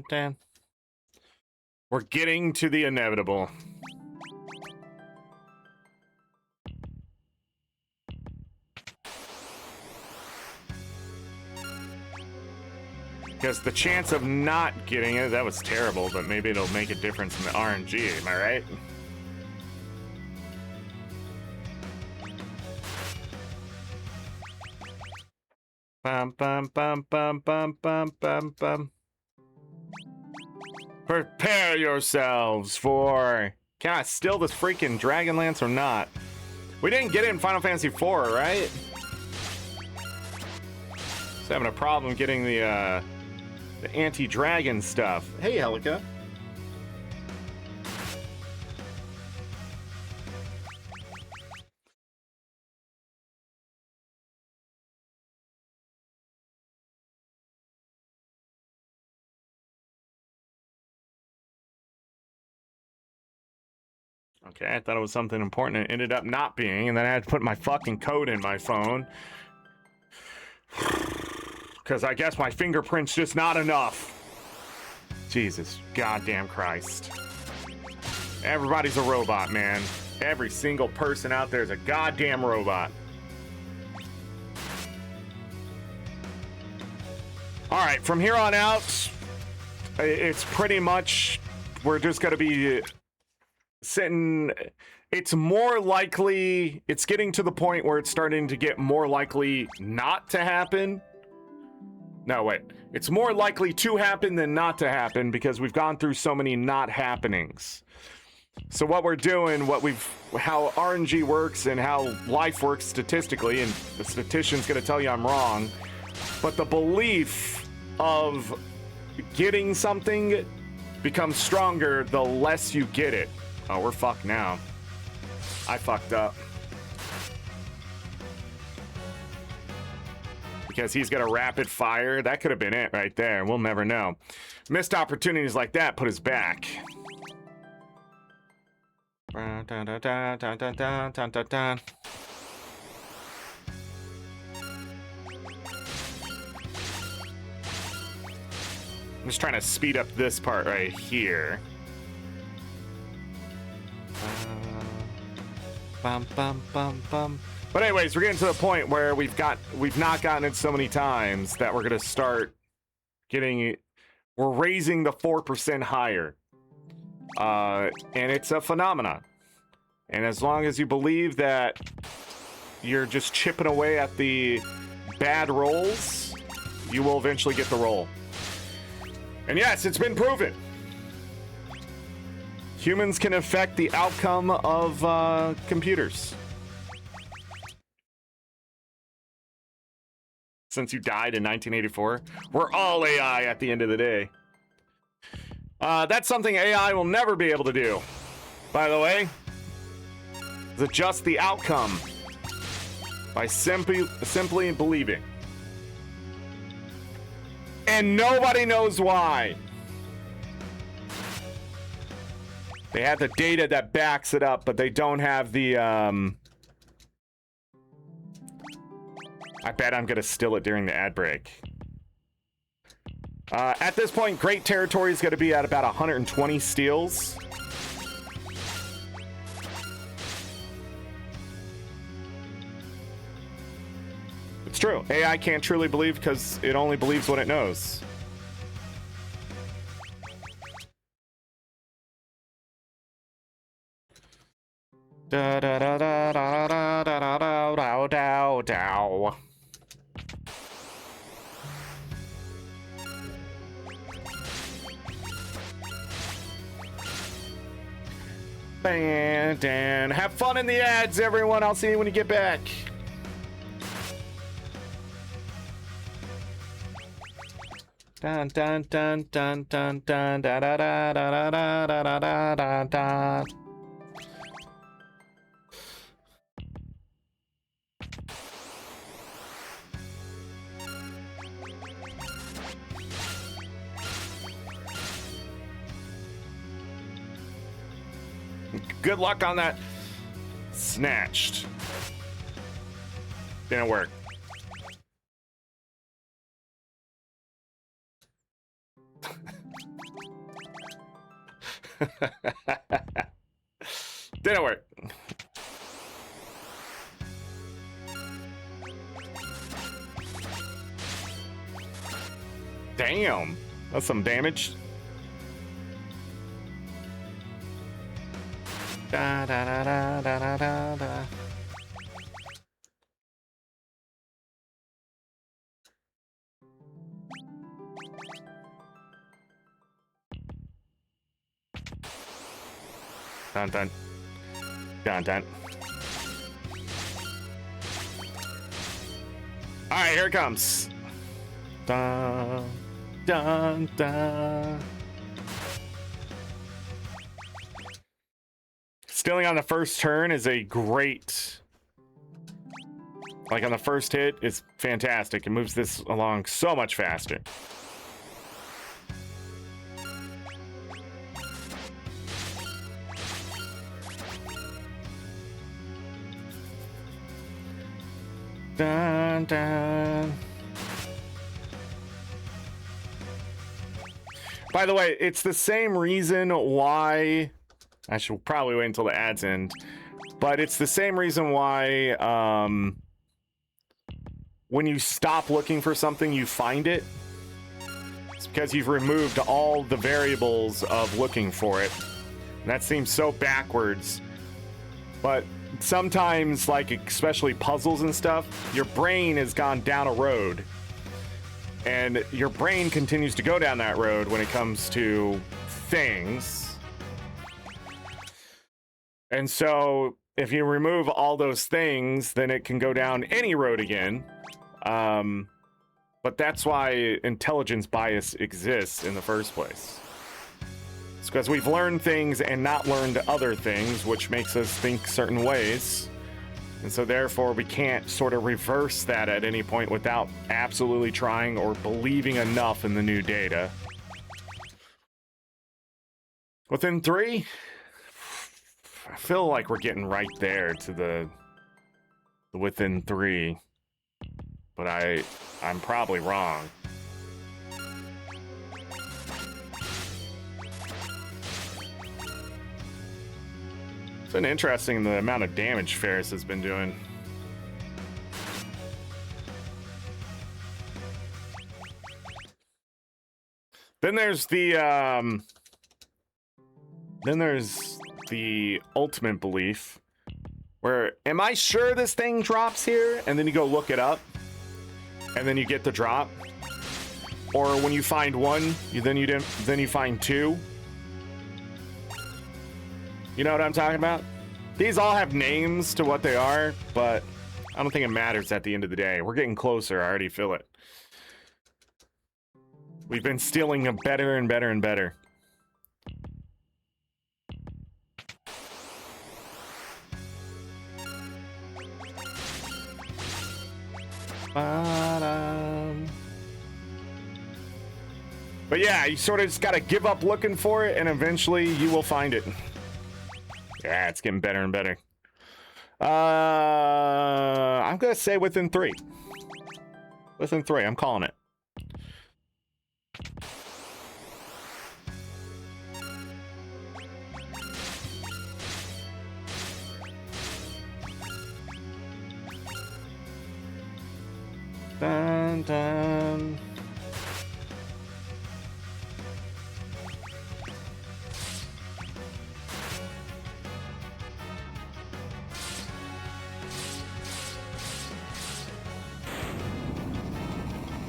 Dan. We're getting to the inevitable. Because the chance of not getting it, that was terrible, but maybe it'll make a difference in the RNG, am I right? Bum, bum, bum, bum, bum, bum, bum, bum. Prepare yourselves for... Can I steal this freaking Dragonlance or not? We didn't get it in Final Fantasy IV, right? Just having a problem getting the anti-dragon stuff. Hey, Helica. Okay, I thought it was something important. It ended up not being, and then I had to put my fucking code in my phone. Because I guess my fingerprint's just not enough. Jesus goddamn Christ. Everybody's a robot, man. Every single person out there is a goddamn robot. Alright, from here on out, it's pretty much... We're just gonna be... sitting, it's more likely, it's getting to the point where it's starting to get more likely not to happen. No, wait. It's more likely to happen than not to happen because we've gone through so many not happenings. So what we're doing, how RNG works and how life works statistically, and the statistician's gonna tell you I'm wrong, but the belief of getting something becomes stronger the less you get it. Oh, we're fucked now. I fucked up. Because he's got a rapid fire. That could have been it right there. We'll never know. Missed opportunities like that put us back. I'm just trying to speed up this part right here. Bum, bum, bum, bum. But anyways, we're getting to the point where we've not gotten it so many times that we're gonna start getting it. We're raising the 4% higher, and it's a phenomenon. And as long as you believe that you're just chipping away at the bad rolls, you will eventually get the roll. And yes, it's been proven. Humans can affect the outcome of computers. Since you died in 1984, we're all AI at the end of the day. That's something AI will never be able to do, by the way, is adjust the outcome by simply believing. And nobody knows why. They have the data that backs it up, but they don't have the, I bet I'm gonna steal it during the ad break. At this point, Great Territory is gonna be at about 120 steals. It's true. AI can't truly believe because it only believes what it knows. Da da da da da da da da da da da. And have fun in the ads, everyone. I'll see you when you get back. Dun dun dun dun dun dun da da da da da da da da da da. Good luck on that. Snatched. Didn't work. Didn't work. Damn. That's some damage. Da da da da da da da. Dun dun. Dun dun. Alright, here it comes. Dun dun dun. Stealing on the first turn is a great, like on the first hit, it's fantastic. It moves this along so much faster. Dun, dun. By the way, it's the same reason why I should probably wait until the ads end, but it's the same reason why when you stop looking for something, you find it. It's because you've removed all the variables of looking for it. And that seems so backwards, but sometimes, like especially puzzles and stuff, your brain has gone down a road, and your brain continues to go down that road when it comes to things. And so if you remove all those things, then it can go down any road again. But that's why intelligence bias exists in the first place. It's because we've learned things and not learned other things, which makes us think certain ways. And so therefore we can't sort of reverse that at any point without absolutely trying or believing enough in the new data. Within 3? I feel like we're getting right there to the within 3, but I'm probably wrong. It's been interesting the amount of damage Ferris has been doing. Then there's the ultimate belief, where am I sure this thing drops here? And then you go look it up, and then you get the drop. Or when you find one, then you find 2. You know what I'm talking about? These all have names to what they are, but I don't think it matters at the end of the day. We're getting closer. I already feel it. We've been stealing them better and better and better. But yeah, you sort of just gotta give up looking for it, and eventually you will find it. Yeah, it's getting better and better. I'm gonna say within 3. Within 3, I'm calling it. Dun, dun.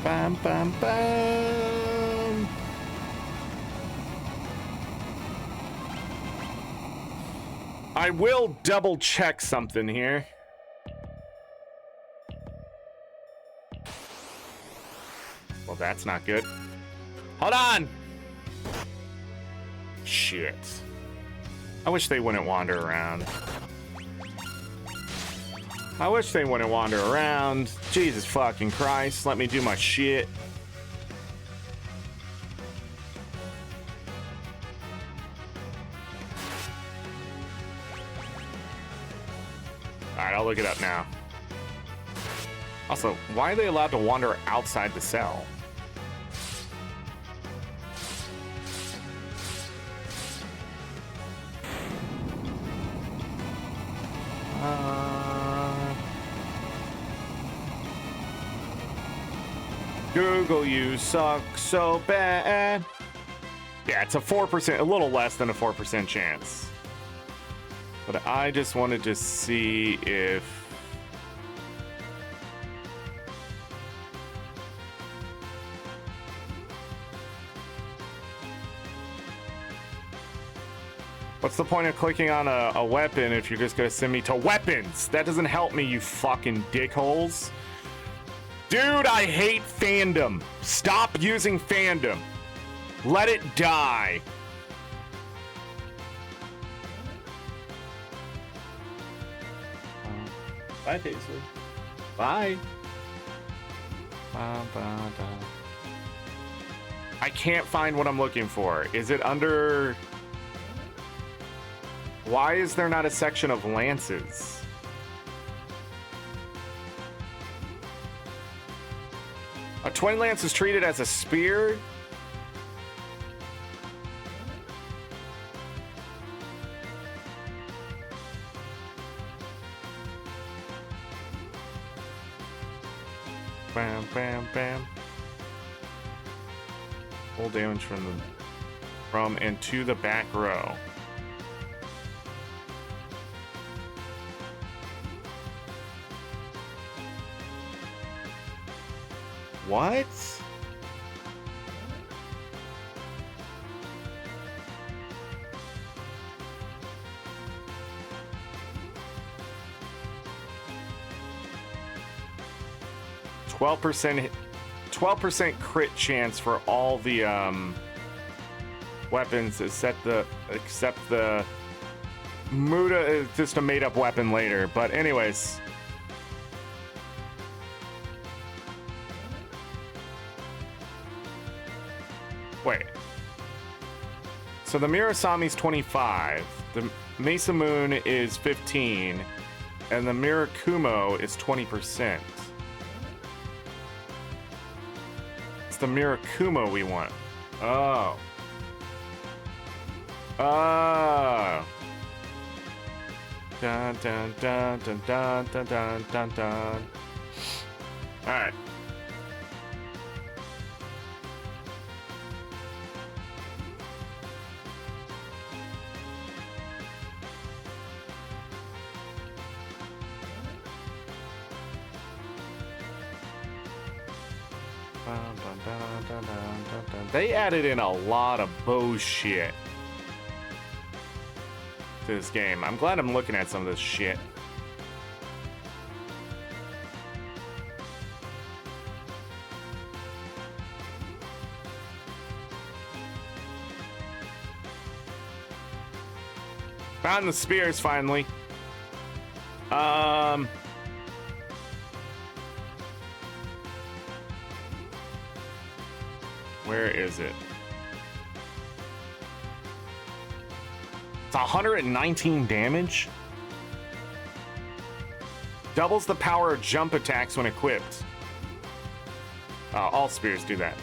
Bam, bam, bam. I will double check something here. Well, that's not good. Hold on. Shit. I wish they wouldn't wander around. I wish they wouldn't wander around. Jesus fucking Christ. Let me do my shit. Alright, I'll look it up now. Also, why are they allowed to wander outside the cell? Google, you suck so bad. Yeah, it's a 4%, a little less than a 4% chance. But I just wanted to see if... What's the point of clicking on a weapon if you're just gonna send me to weapons? That doesn't help me, you fucking dickholes. Dude, I hate fandom. Stop using fandom. Let it die. Bye, Paisley. Bye. I can't find what I'm looking for. Is it under... Why is there not a section of lances? A twin lance is treated as a spear? Bam, bam, bam. Full damage from and to the back row. What? $12% crit chance for all the weapons except the Muda is just a made up weapon later. But anyways. Wait. So the Mirasami's 25, the Mesa Moon is 15, and the Mirakumo is 20%. It's the Mirakumo we want. Oh. Oh. Dun dun dun dun dun dun dun dun dun. Alright. They added in a lot of bullshit to this game. I'm glad I'm looking at some of this shit. Found the spears finally. Where is it? It's 119 damage. Doubles the power of jump attacks when equipped. All spears do that.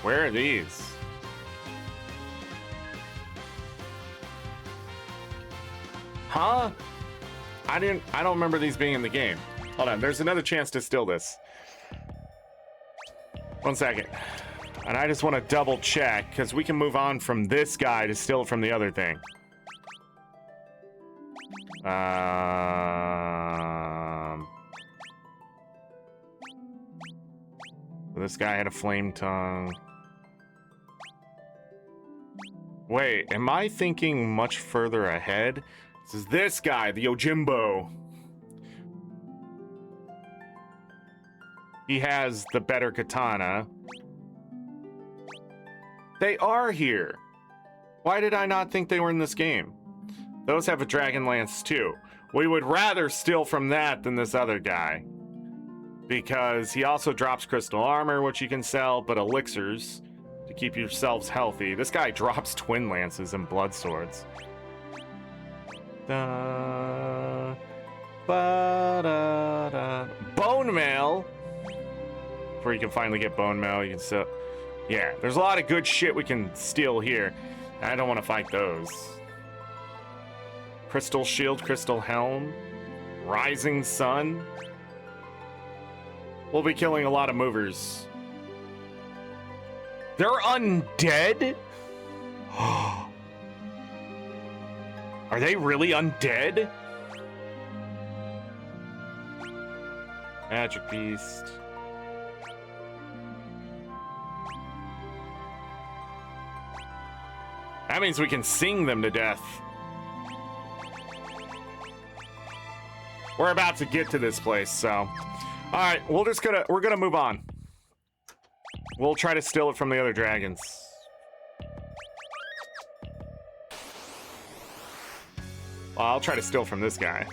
Where are these? Huh? I don't remember these being in the game. Hold on, there's another chance to steal this. 1 second. And I just want to double check, because we can move on from this guy to steal it from the other thing. This guy had a flame tongue. Wait, am I thinking much further ahead? This is this guy, the Yojimbo. He has the better katana. They are here. Why did I not think they were in this game? Those have a dragon lance too. We would rather steal from that than this other guy, because he also drops crystal armor, which you can sell, but elixirs to keep yourselves healthy. This guy drops twin lances and blood swords. Bone mail. Before you can finally get bone mail, you can sell. Yeah, there's a lot of good shit we can steal here. I don't want to fight those. Crystal shield, crystal helm, rising sun. We'll be killing a lot of movers. They're undead? Are they really undead? Magic beast. That means we can sing them to death. We're about to get to this place, so. All right, we're gonna move on. We'll try to steal it from the other dragons. Well, I'll try to steal from this guy.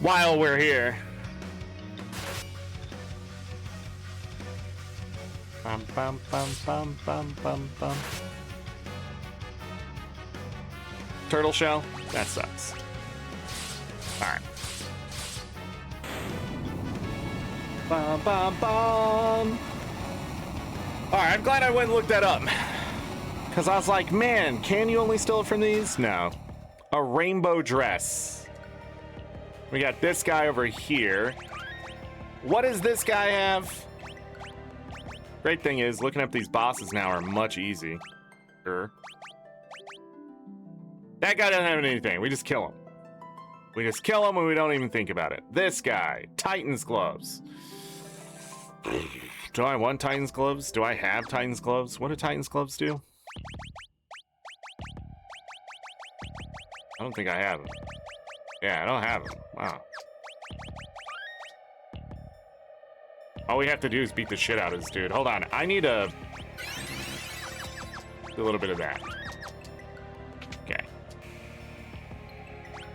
While we're here. Bum, bum, bum, bum, bum, bum, bum. Turtle shell? That sucks. Alright. Bum, bum, bum. Alright, I'm glad I went and looked that up. Because I was like, man, can you only steal it from these? No. A rainbow dress. We got this guy over here. What does this guy have? Great thing is, looking up these bosses now are much easier. That guy doesn't have anything. We just kill him. We just kill him and we don't even think about it. This guy, Titan's gloves. Do I want Titan's gloves? Do I have Titan's gloves? What do Titan's gloves do? I don't think I have them. Yeah, I don't have them. Wow. All we have to do is beat the shit out of this dude. Hold on, I need to do a little bit of that. Okay.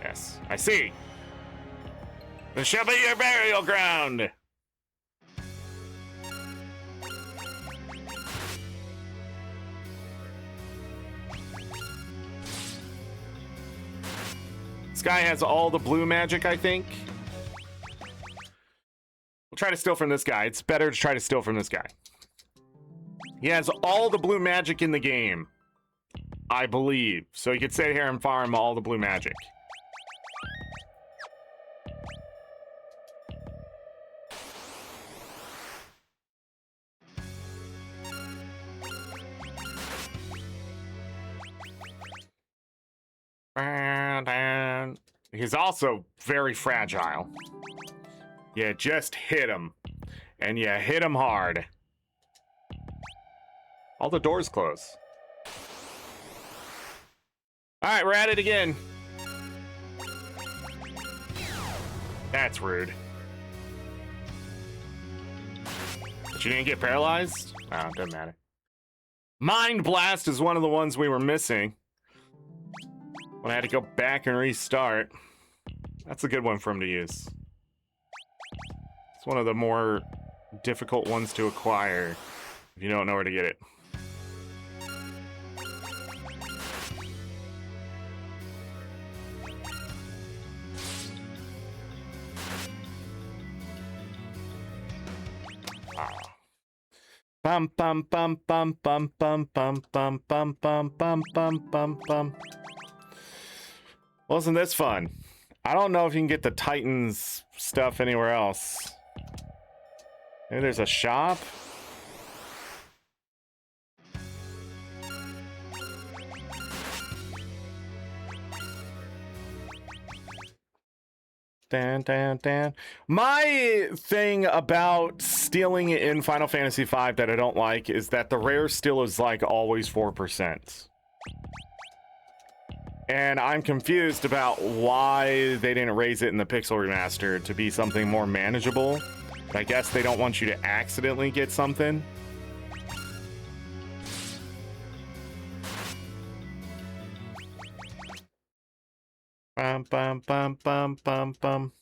Yes, I see. This shall be your burial ground. This guy has all the blue magic, I think. We'll try to steal from this guy. It's better to try to steal from this guy. He has all the blue magic in the game, I believe. So he could sit here and farm all the blue magic. He's also very fragile. You just hit him. And you hit him hard. All the doors close. Alright, we're at it again. That's rude. But you didn't get paralyzed? Oh, doesn't matter. Mind Blast is one of the ones we were missing. When I had to go back and restart. That's a good one for him to use. It's one of the more difficult ones to acquire if you don't know where to get it. Bum bum bum bum bum bum bum bum bum bum bum bum bum bum. Wasn't this fun? I don't know if you can get the Titans stuff anywhere else. Maybe there's a shop. Dan, dan, dan. My thing about stealing in Final Fantasy V that I don't like is that the rare still is like always 4%. And I'm confused about why they didn't raise it in the Pixel Remaster to be something more manageable. I guess they don't want you to accidentally get something. Bum, bum, bum, bum, bum, bum.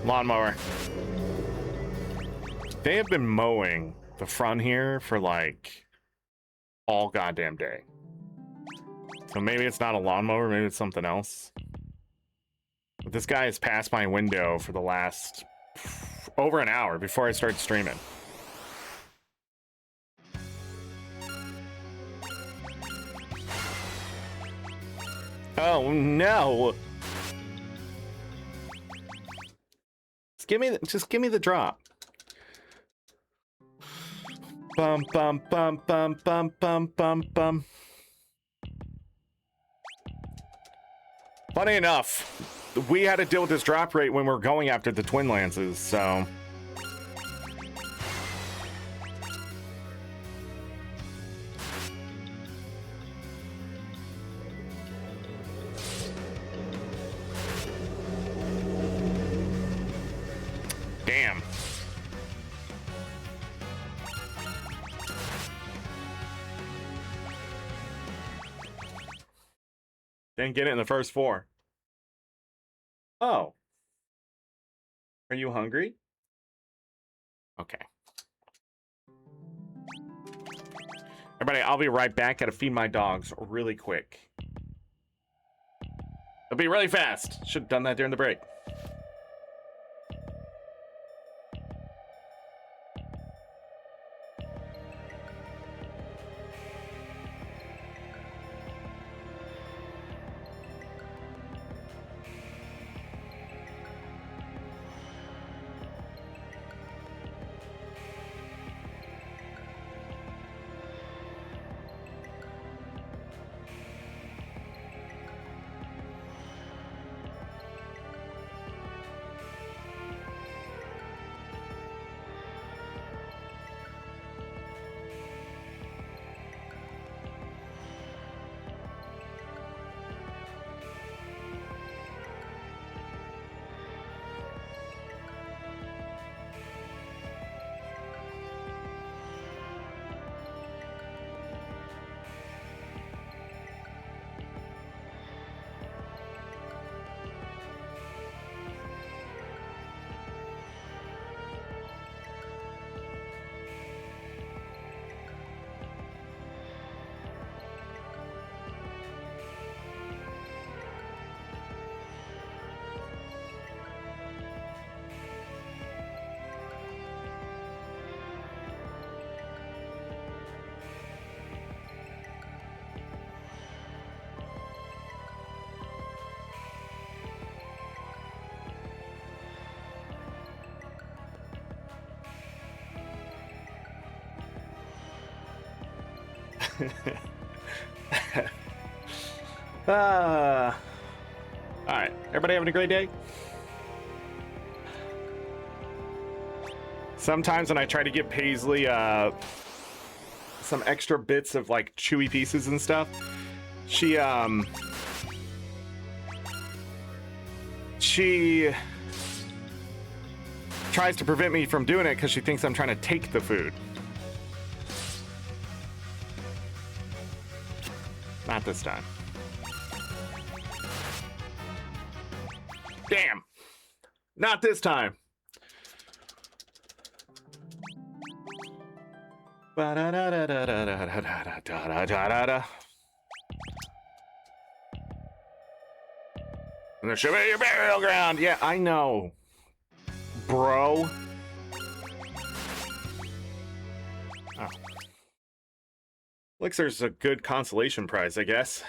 Lawnmower. They have been mowing the front here for like all goddamn day. So maybe it's not a lawnmower, maybe it's something else. But this guy has passed my window for the last over an hour before I started streaming. Oh no! Just give me the drop. Bum bum bum bum bum bum bum bum. Funny enough, we had to deal with this drop rate when we were going after the Twin Lances, so. Damn. Didn't get it in the first 4. Oh. Are you hungry? Okay. Everybody, I'll be right back. Gotta feed my dogs really quick. It'll be really fast. Should have done that during the break. All right, everybody having a great day? Sometimes when I try to give Paisley some extra bits of like chewy pieces and stuff, she tries to prevent me from doing it because she thinks I'm trying to take the food. Not this time. Damn. Not this time. Ba-da-da-da-da-da-da-da-da-da-da-da. And there should be your burial ground. Yeah, I know, bro. Oh. Looks there's a good consolation prize, I guess.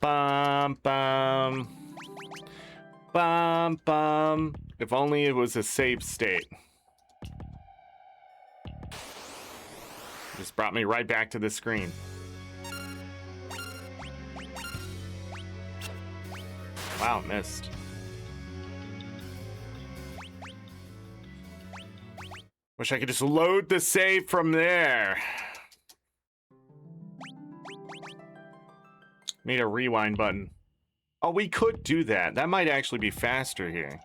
Bum, bum. Bum, bum. If only it was a safe state. Just brought me right back to the screen. Wow, missed. Wish I could just load the save from there. Need a rewind button. Oh, we could do that. That might actually be faster here.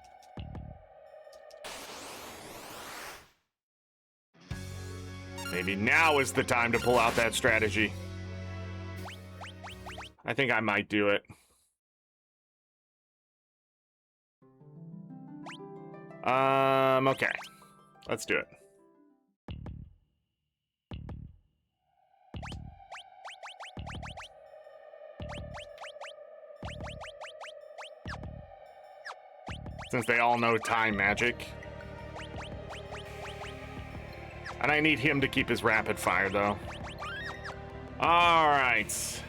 Maybe now is the time to pull out that strategy. I think I might do it. Okay. Let's do it. Since they all know time magic. And I need him to keep his rapid fire, though. All right. This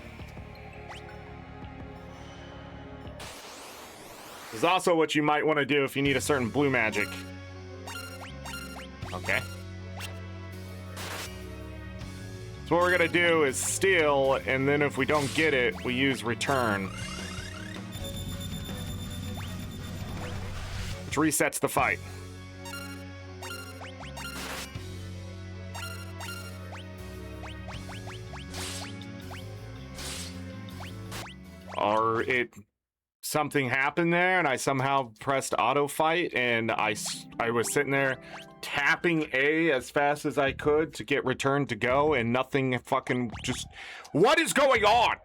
is also what you might want to do if you need a certain blue magic. Okay. So what we're gonna do is steal, and then if we don't get it, we use return. Which resets the fight. Or something happened there and I somehow pressed auto fight and I was sitting there tapping A as fast as I could to get return to go and nothing fucking just... What is going on?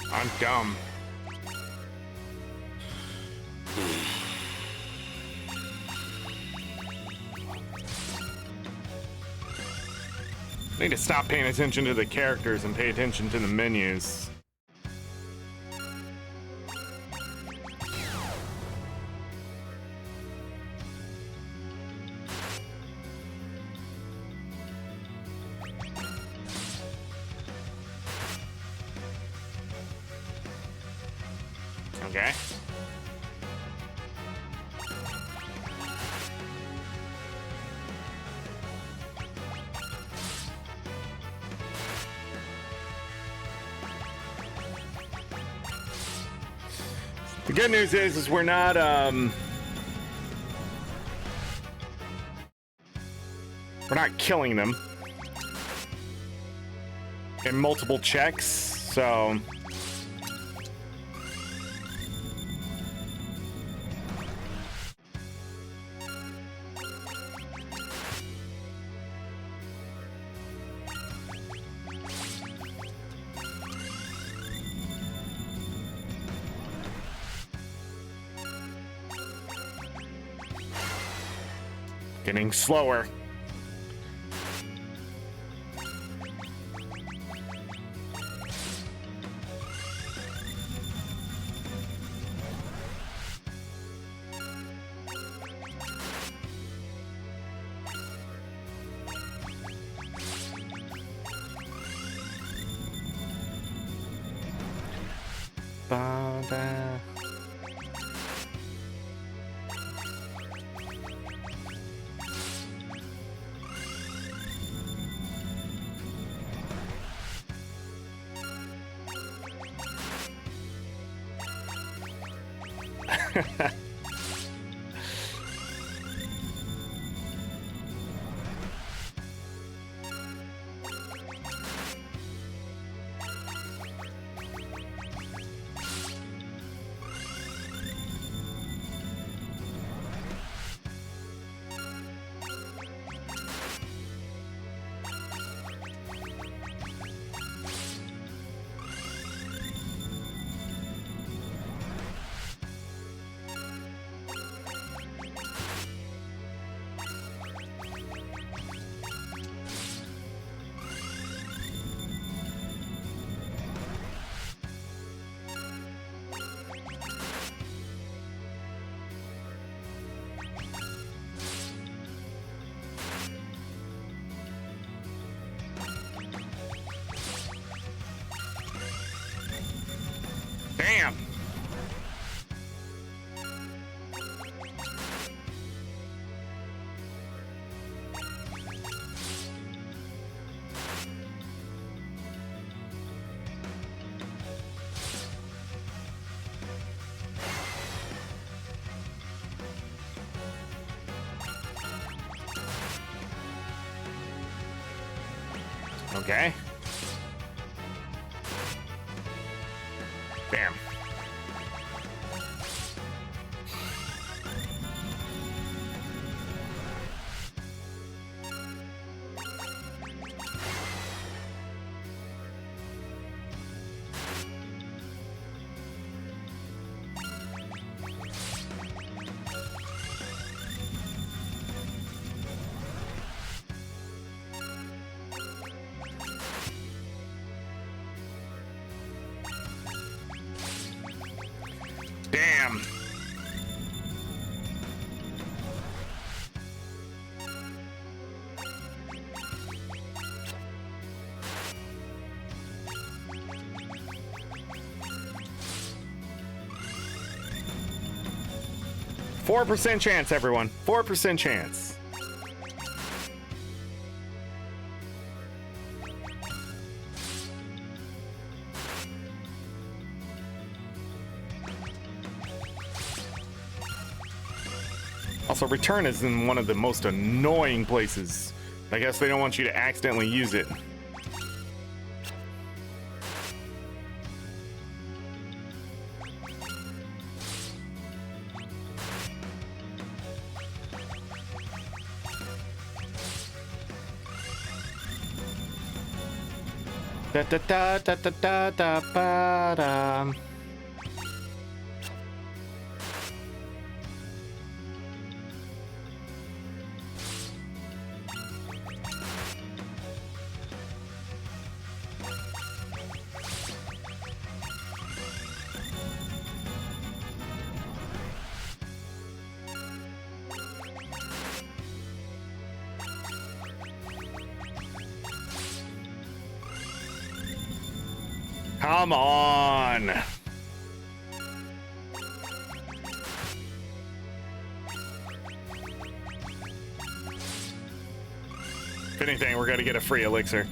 I'm dumb. I need to stop paying attention to the characters and pay attention to the menus. Okay. The good news is we're not killing them in multiple checks, so Getting slower. Ba-da. Damn. Okay. Damn. Damn. Four percent chance, everyone. 4% chance. Also, return is in one of the most annoying places. I guess they don't want you to accidentally use it. Da da da da da da da ba da. Come on. If anything, we're gonna get a free elixir.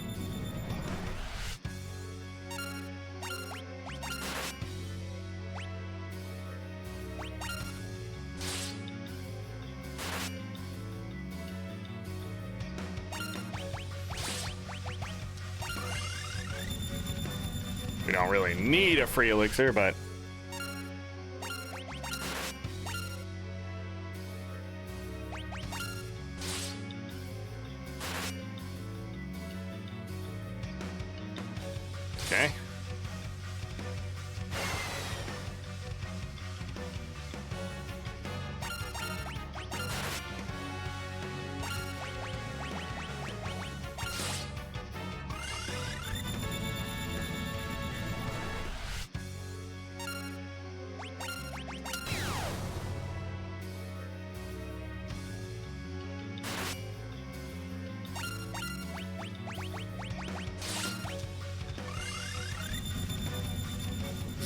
We don't really need a free elixir, but okay.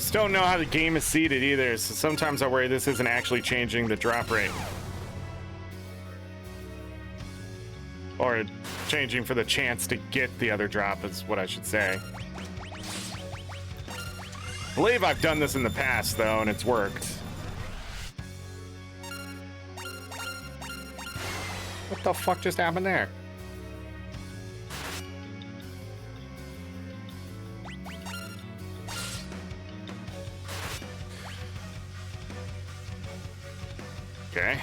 just don't know how the game is seeded either, so sometimes I worry this isn't actually changing the drop rate. Or changing for the chance to get the other drop is what I should say. I believe I've done this in the past, though, and it's worked. What the fuck just happened there? Okay.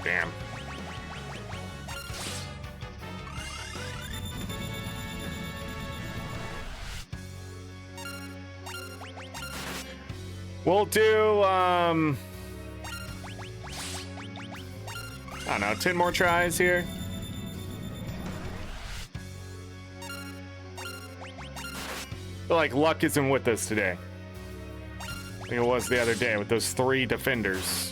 Damn. We'll do, I don't know, 10 more tries here. I feel like luck isn't with us today. I think it was the other day with those 3 defenders.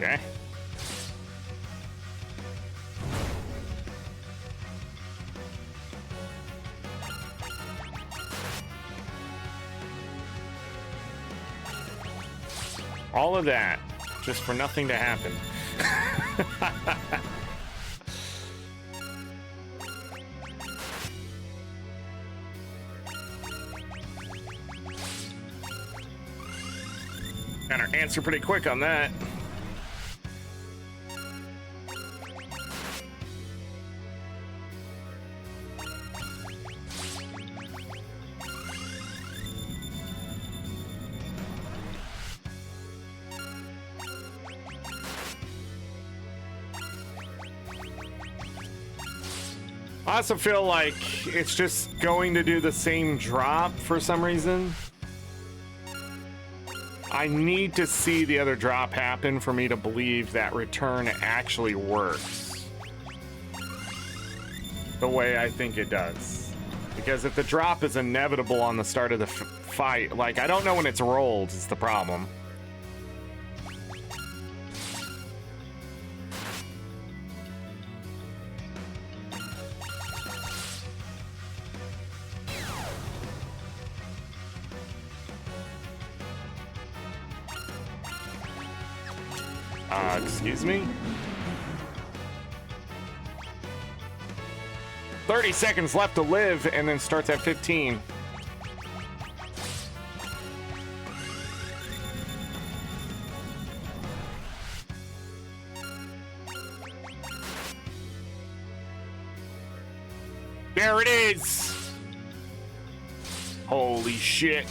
Okay. All of that just for nothing to happen. Got our answer pretty quick on that. I also feel like it's just going to do the same drop for some reason. I need to see the other drop happen for me to believe that return actually works the way I think it does. Because if the drop is inevitable on the start of the fight, like, I don't know when it's rolled is the problem. Excuse me? 30 seconds left to live, and then starts at 15. There it is! Holy shit.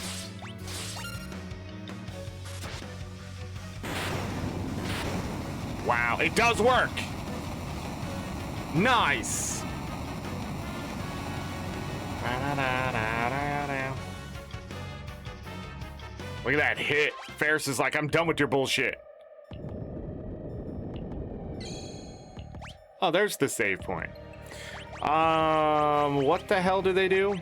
Wow, it does work. Nice. Look at that hit. Ferris is like, I'm done with your bullshit. Oh, there's the save point. What the hell do they do?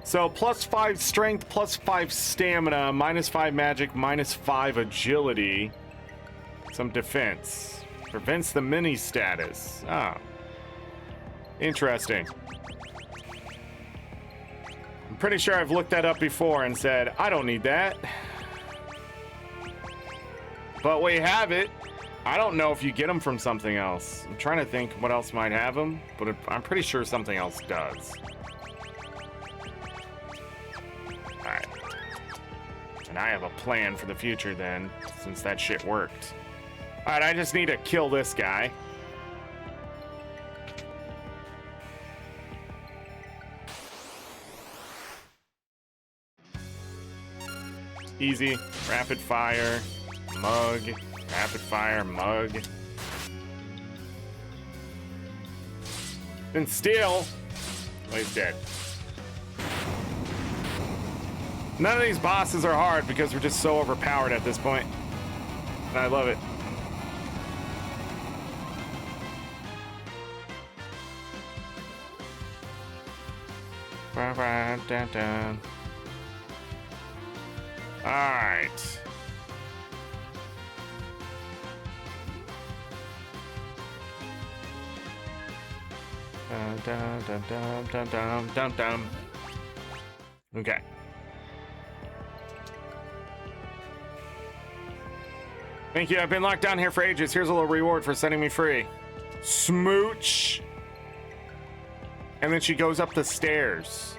So +5 strength, +5 stamina, -5 magic, -5 agility. Some defense. Prevents the mini status. Oh. Interesting. I'm pretty sure I've looked that up before and said, I don't need that. But we have it. I don't know if you get them from something else. I'm trying to think what else might have them, but I'm pretty sure something else does. Alright. And I have a plan for the future then, since that shit worked. Alright, I just need to kill this guy. Easy. Rapid fire. Mug. Rapid fire. Mug. And steal. Oh, he's dead. None of these bosses are hard because we're just so overpowered at this point. And I love it. Alright. Okay. Thank you. I've been locked down here for ages. Here's a little reward for setting me free. Smooch. And then she goes up the stairs.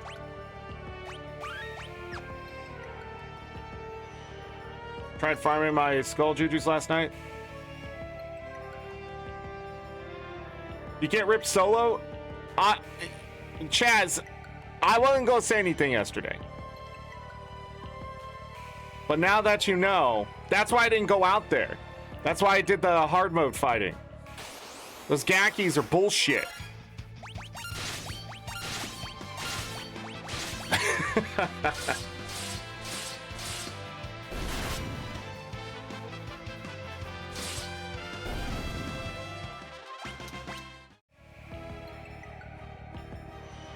Tried farming my skull jujus last night. You can't rip solo? Chaz, I wasn't gonna say anything yesterday. But now that you know, that's why I didn't go out there. That's why I did the hard mode fighting. Those Gakis are bullshit.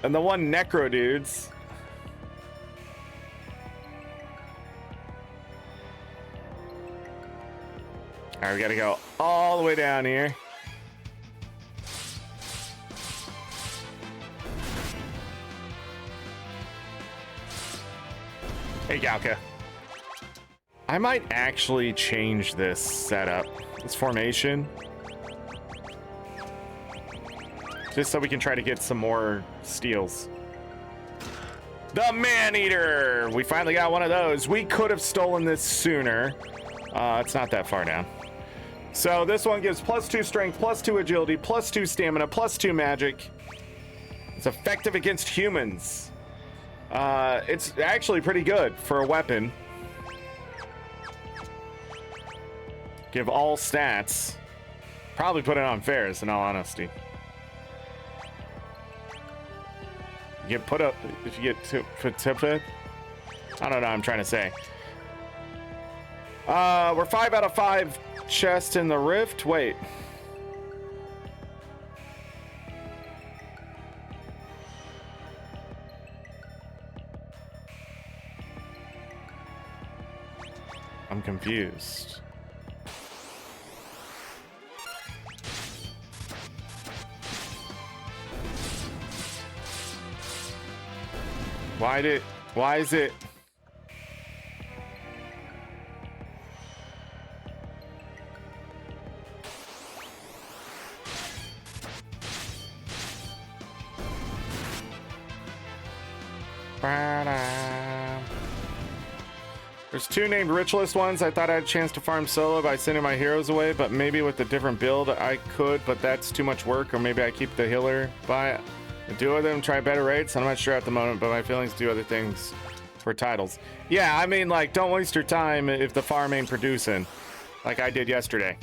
And the one necro dudes. All right, we gotta go all the way down here. Hey, Galka. I might actually change this setup, this formation. Just so we can try to get some more steals. The Man-Eater! We finally got one of those. We could have stolen this sooner. It's not that far down. So this one gives +2 strength, +2 agility, +2 stamina, +2 magic. It's effective against humans. It's actually pretty good for a weapon. Give all stats. Probably put it on fairs, in all honesty. You get put up if you get to I don't know what I'm trying to say. We're 5 out of 5 chests in the rift. Wait. I'm confused. Why is it? There's 2 named Ritualist ones. I thought I had a chance to farm solo by sending my heroes away, but maybe with a different build I could, but that's too much work, or maybe I keep the healer by do with them, try better rates. I'm not sure at the moment, but my feelings do other things for titles. Yeah, I mean, like, don't waste your time if the farm ain't producing, like I did yesterday.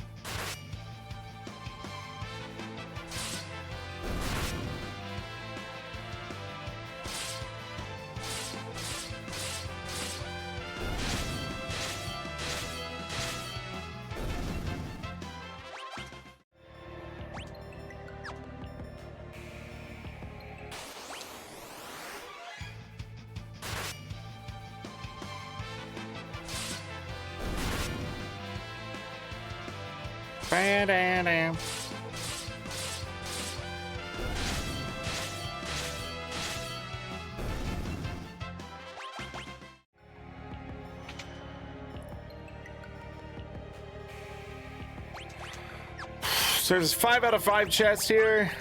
So there's 5 out of 5 chests here.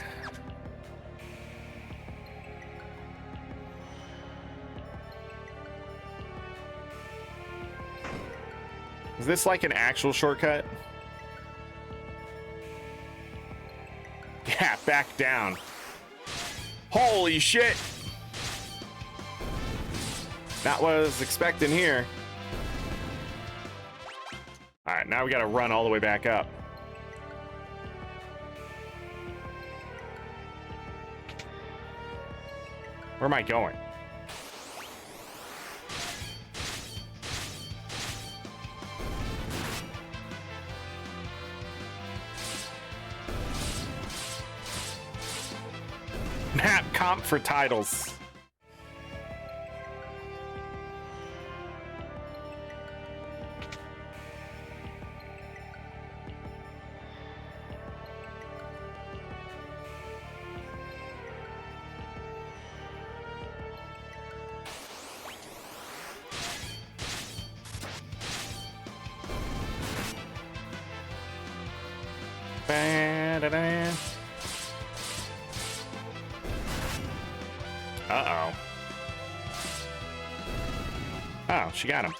Is this like an actual shortcut? Yeah, back down. Holy shit! Not what I was expecting here. that. Now we gotta run all the way back up. Where am I going? Map comp for titles. Uh-oh. Oh, she got him.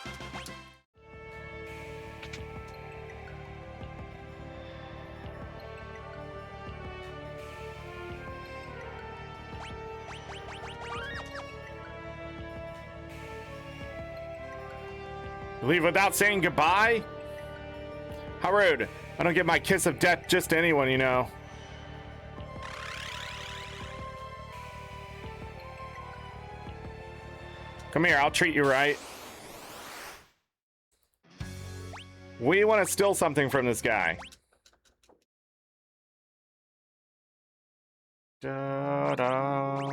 Leave without saying goodbye? How rude. I don't give my kiss of death just to anyone, you know. Come here, I'll treat you right. We want to steal something from this guy. Da-da.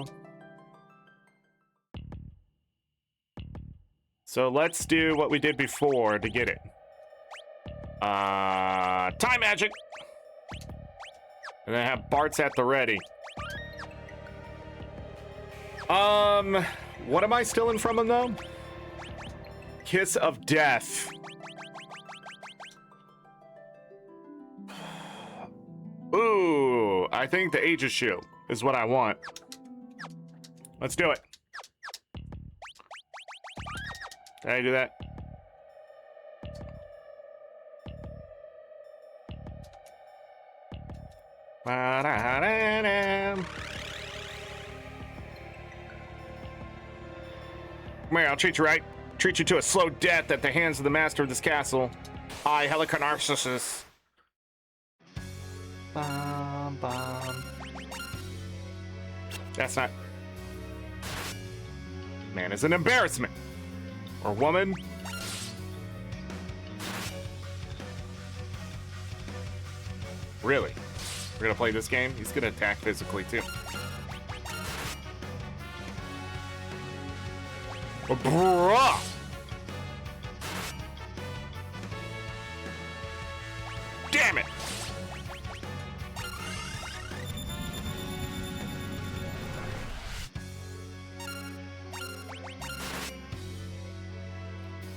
So let's do what we did before to get it. Time magic! And then have Bart's at the ready. What am I stealing from him, though? Kiss of death. Ooh, I think the Aegis Shield is what I want. Let's do it. Did I do that? Come here, I'll treat you right. Treat you to a slow death at the hands of the master of this castle. I, Helicarnarcissus. Bum, bum. That's not... Man is an embarrassment. Or woman. Really? We're gonna play this game? He's gonna attack physically too. Oh, bruh! Damn it!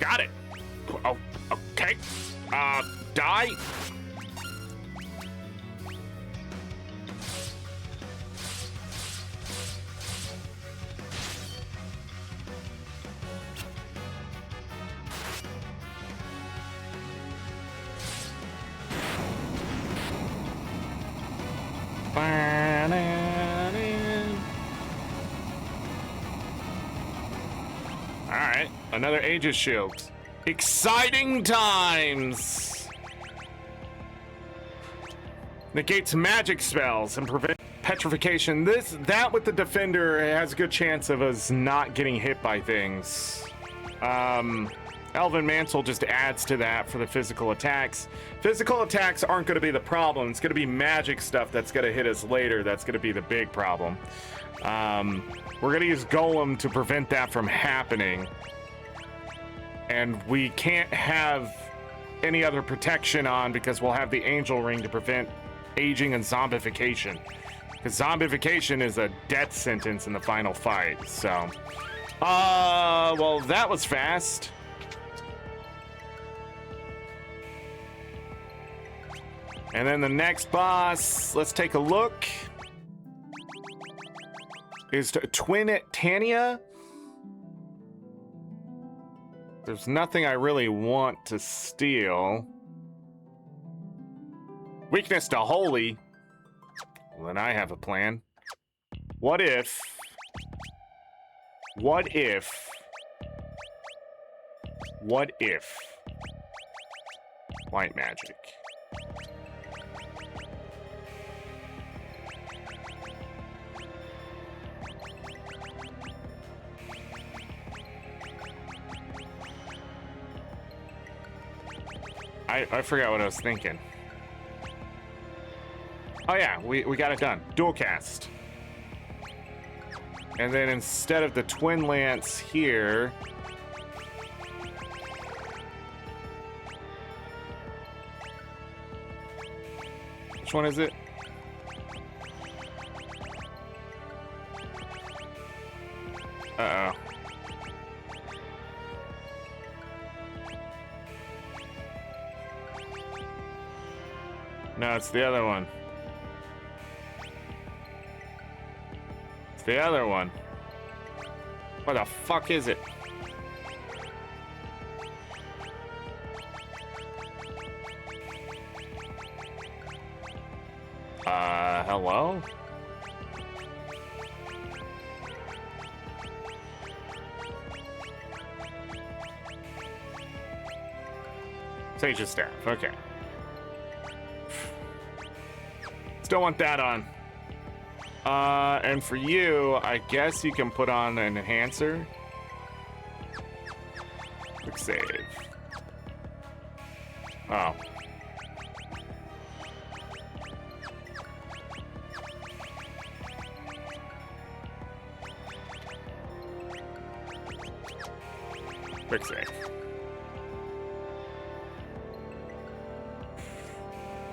Got it. Oh, okay. Die. Alright, another Aegis Shield. Exciting times! Negates magic spells and prevent petrification. That with the defender has a good chance of us not getting hit by things. Elven Mantle just adds to that for the physical attacks. Physical attacks aren't going to be the problem. It's going to be magic stuff that's going to hit us later. That's going to be the big problem. We're going to use Golem to prevent that from happening. And we can't have any other protection on because we'll have the Angel Ring to prevent aging and zombification. Because zombification is a death sentence in the final fight. So, well, that was fast. And then the next boss, let's take a look, is Twin Tania. There's nothing I really want to steal. Weakness to Holy. Well, then I have a plan. What if White magic. I forgot what I was thinking. Oh yeah, we got it done. Dual cast. And then instead of the twin lance here, which one is it? Uh-oh. No, it's the other one. It's the other one. What the fuck is it? Hello? Sage's staff, okay. Still want that on. And for you, I guess you can put on an enhancer. Quick save. Oh. Quick save.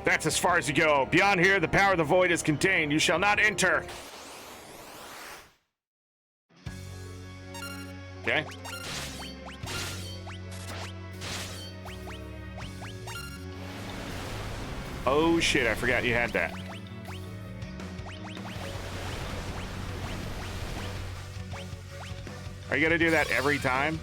That's as far as you go. Beyond here, the power of the void is contained. You shall not enter. Okay. Oh shit, I forgot you had that. Are you gonna do that every time?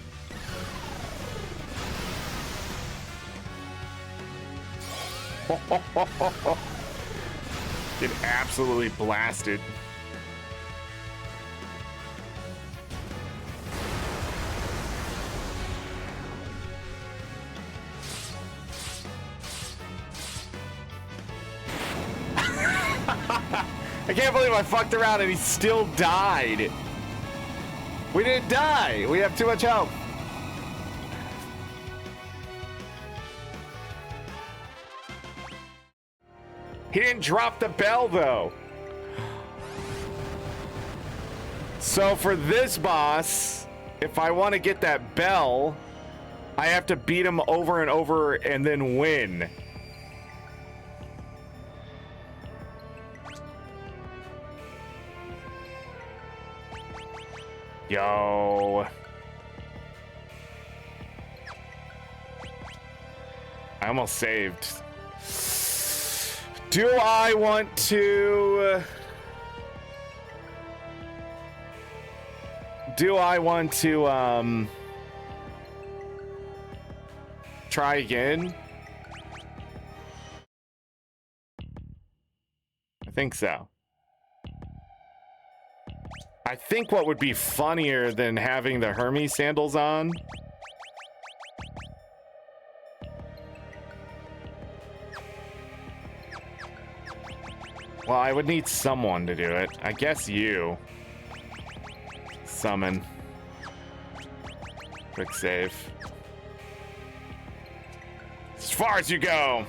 Get absolutely blasted. I can't believe I fucked around and he still died. We didn't die. We have too much health. He didn't drop the bell, though. So for this boss, if I want to get that bell, I have to beat him over and over and then win. Yo. I almost saved. Do I want to... try again? I think so. I think what would be funnier than having the Hermes sandals on well, I would need someone to do it. I guess you. Summon. Quick save. As far as you go.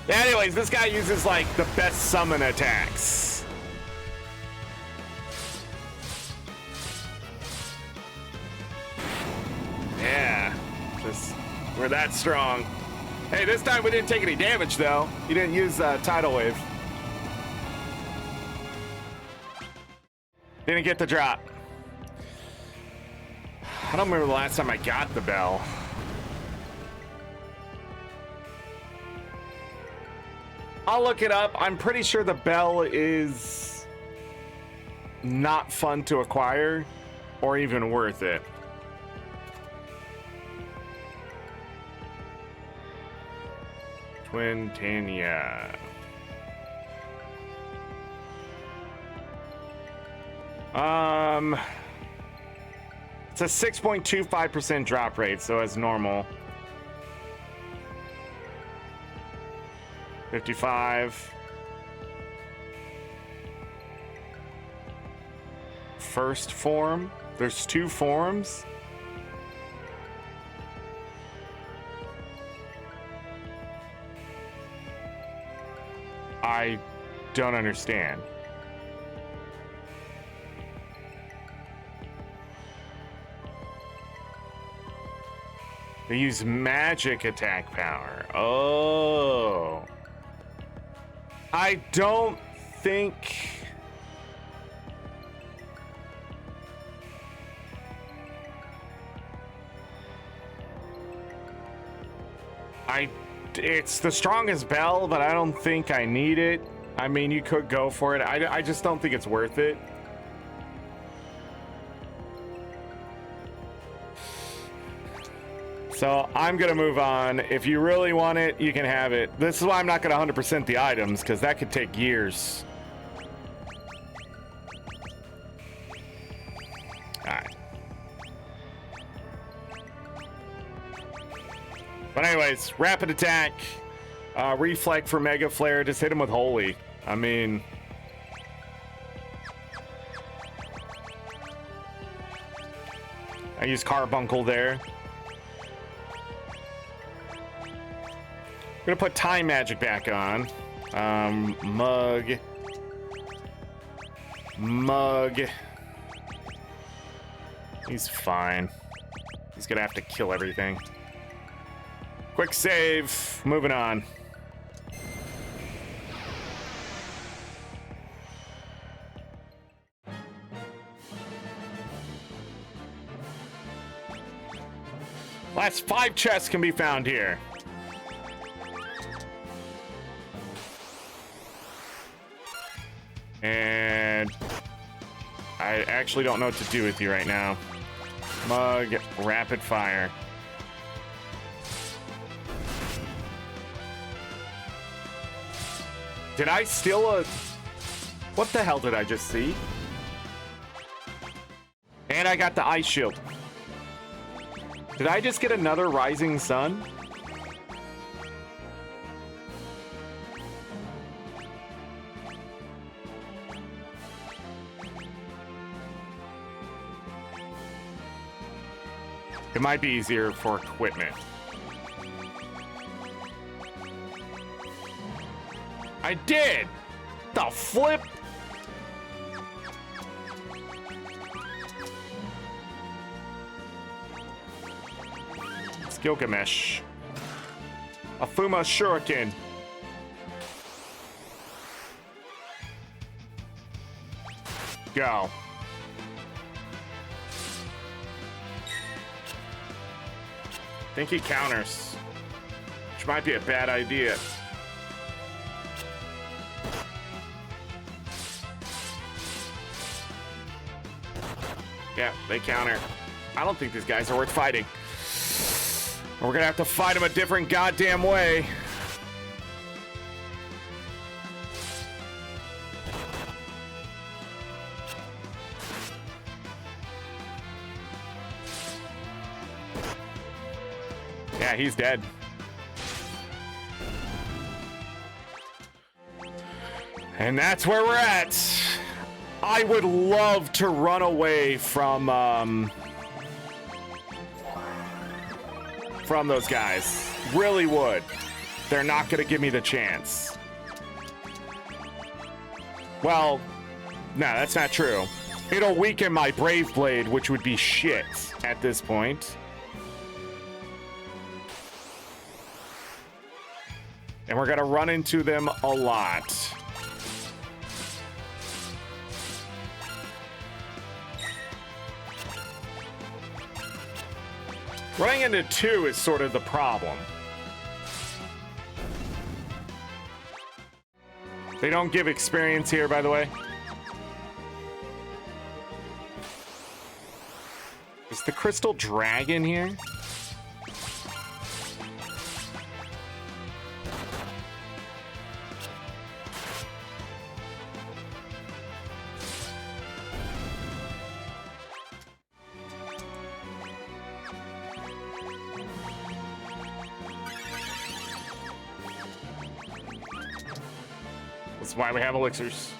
Anyways, this guy uses like the best summon attacks. Yeah, we're that strong. Hey, this time we didn't take any damage though. You didn't use tidal wave. Didn't get the drop. I don't remember the last time I got the bell. I'll look it up. I'm pretty sure the bell is not fun to acquire or even worth it. Twintania. It's a 6.25% drop rate, so as normal. 55. First form. There's 2 forms. I don't understand. They use magic attack power. Oh. I don't think... It's the strongest bell, but I don't think I need it. I mean, you could go for it. I just don't think it's worth it. So I'm gonna move on. If you really want it, you can have it. This is why I'm not gonna 100% the items, because that could take years. Alright. But anyways, rapid attack, reflect for mega flare. Just hit him with holy. I mean, I use carbuncle there. I'm gonna put time magic back on. Mug. He's fine. He's gonna have to kill everything. Quick save. Moving on. Last 5 chests can be found here. And I actually don't know what to do with you right now. Mug, rapid fire. Did I steal a... What the hell did I just see? And I got the ice shield. Did I just get another rising sun? It might be easier for equipment. I did! The flip! Gilgamesh. Afuma Shuriken. Go. Think he counters, which might be a bad idea. Yeah, they counter. I don't think these guys are worth fighting. We're gonna have to fight them a different goddamn way. Yeah, he's dead. And that's where we're at. I would love to run away from those guys. Really would. They're not gonna give me the chance. Well, no, that's not true. It'll weaken my Brave Blade, which would be shit at this point. And we're gonna run into them a lot. Running into 2 is sort of the problem. They don't give experience here, by the way. Is the crystal dragon here? That's why we have elixirs.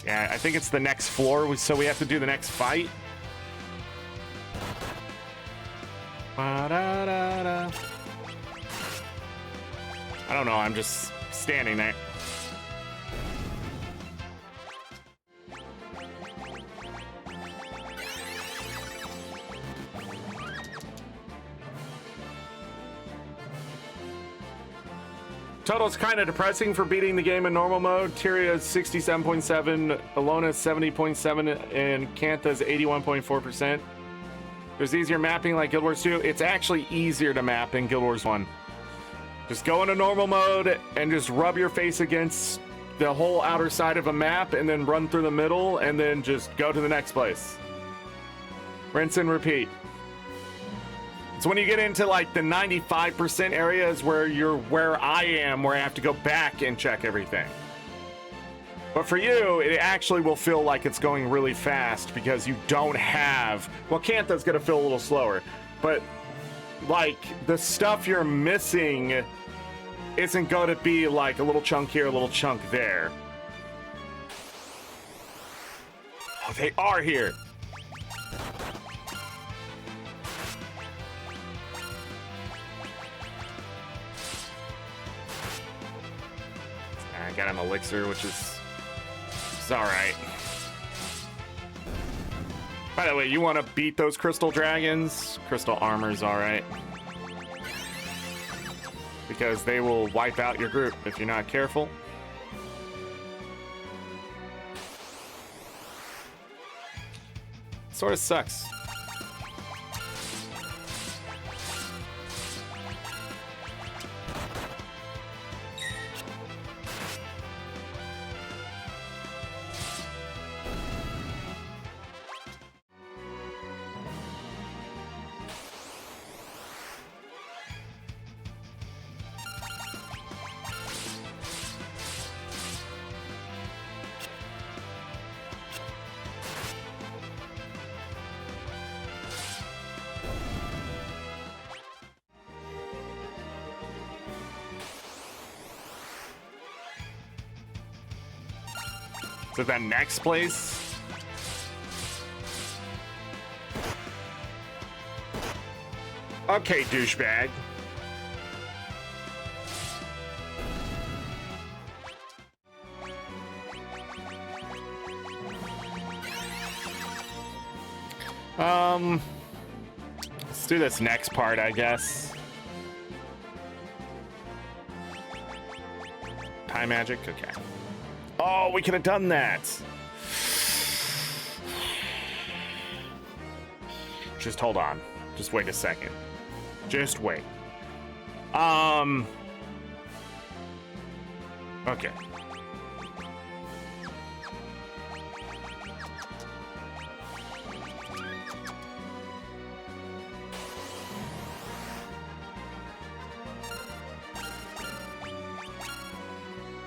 Yeah, I think it's the next floor, so we have to do the next fight. Ba-da-da-da. I don't know, I'm just standing there. Total's kind of depressing for beating the game in normal mode. Tyria's 67.7, Alona's 70.7, and Kantha's 81.4%. There's easier mapping like Guild Wars 2. It's actually easier to map in Guild Wars 1. Just go into normal mode and just rub your face against the whole outer side of a map and then run through the middle and then just go to the next place. Rinse and repeat. So when you get into like the 95% areas where I am, where I have to go back and check everything. But for you, it actually will feel like it's going really fast because you don't have, well, Kantha's gonna feel a little slower, but like the stuff you're missing isn't gonna be like a little chunk here, a little chunk there. Oh, they are here. I got him elixir, which is all right. By the way, you want to beat those crystal dragons? Crystal armor's all right. Because they will wipe out your group if you're not careful. Sort of sucks. So that next place. Okay, douchebag. Let's do this next part, I guess. Time magic, okay. Oh, we could have done that. Just hold on. Just wait a second. Just wait. Okay.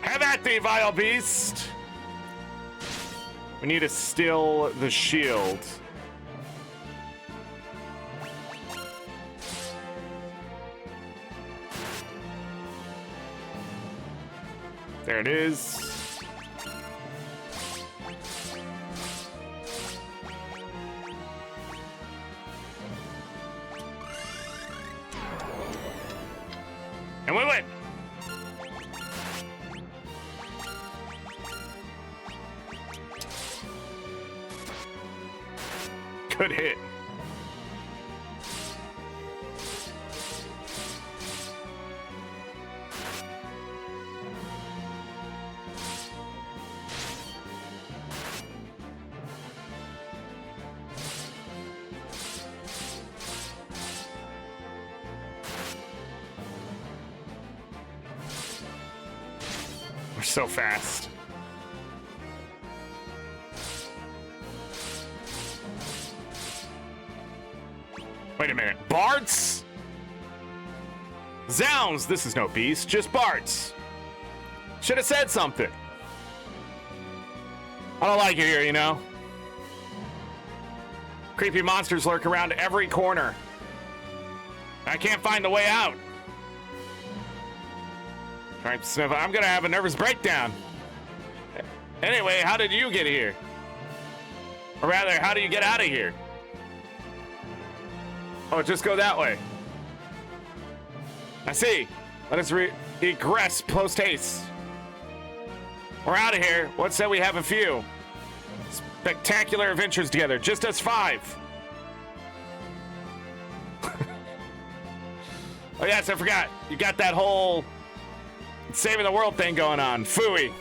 Have at thee, vile beast! We need to steal the shield. There it is. And we win! Good hit. so fast. Wait a minute. Barts? Zounds, this is no beast, just Barts. Should have said something. I don't like it here, you know? Creepy monsters lurk around every corner. I can't find the way out. Trying to sniff. I'm gonna have a nervous breakdown. Anyway, how did you get here? Or rather, how do you get out of here? Oh, just go that way. I see. Let us regress post haste. We're out of here. What said we have a few spectacular adventures together? Just us 5. Oh yes, I forgot. You got that whole saving the world thing going on. Phooey.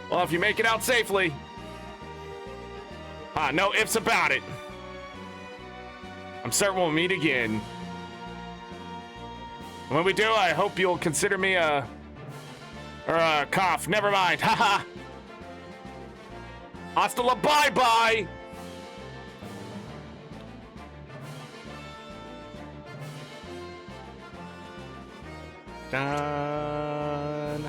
Well, if you make it out safely. No ifs about it. I'm certain we'll meet again. When we do, I hope you'll consider me a cough. Never mind. Haha. Hasta la bye-bye. Done.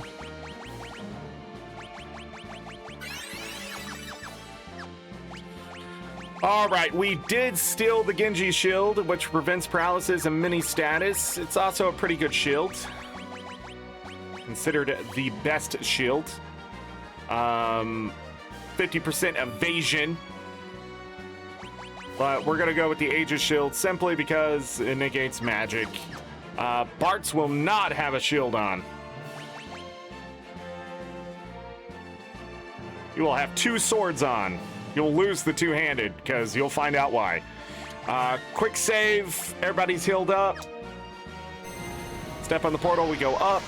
All right, we did steal the Genji shield, which prevents paralysis and mini status. It's also a pretty good shield. Considered the best shield. 50% evasion. But we're gonna go with the Aegis shield simply because it negates magic. Bart's will not have a shield on. You will have 2 swords on. You'll lose the two-handed, because you'll find out why. Quick save. Everybody's healed up. Step on the portal, we go up.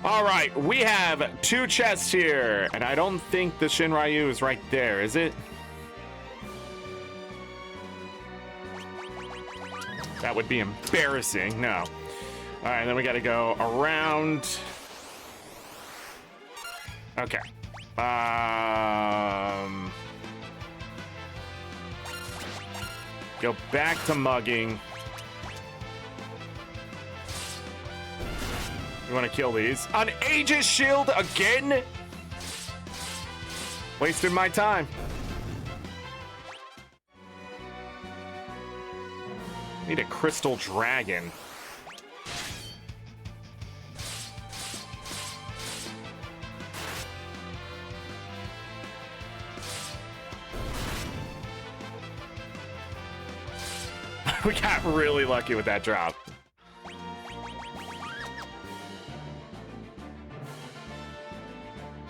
All right, we have 2 chests here, and I don't think the Shinryu is right there, is it? That would be embarrassing. No. All right, then we got to go around. Okay. Go back to mugging. We want to kill these. An Aegis shield again? Wasted my time. Need a crystal dragon. We got really lucky with that drop.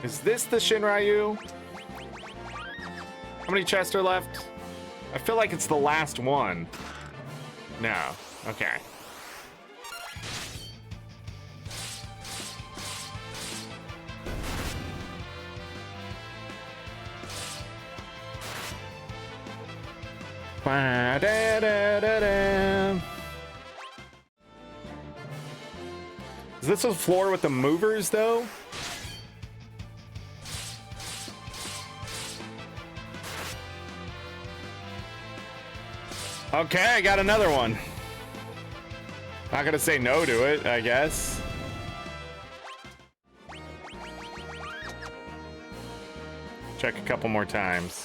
Is this the Shinryu? How many chests are left? I feel like it's the last one. No. Okay. Is this a floor with the movers, though? Okay, I got another one. Not gonna say no to it, I guess. Check a couple more times.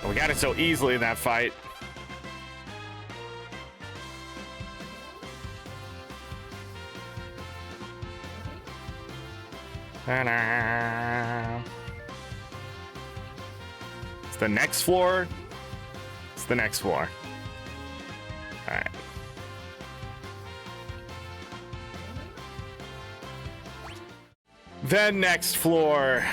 We got it so easily in that fight. It's the next floor. It's the next floor. Then next floor.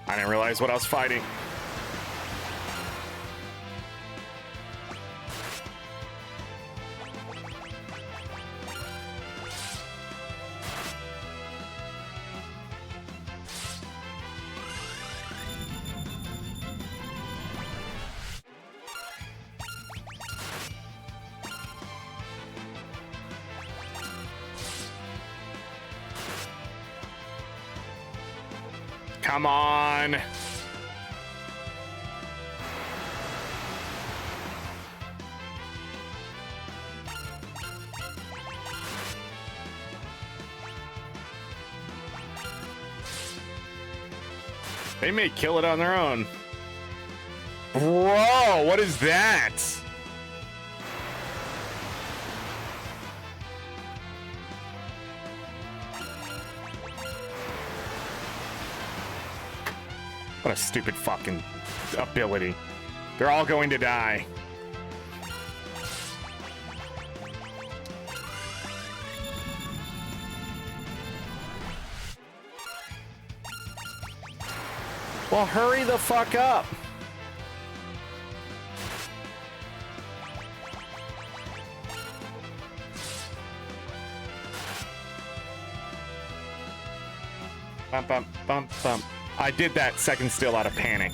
I didn't realize what I was fighting. Come on. They may kill it on their own. Bro, what is that? What a stupid fucking ability. They're all going to die. Well, hurry the fuck up. Bump, bump, bump, bump. I did that second still out of panic.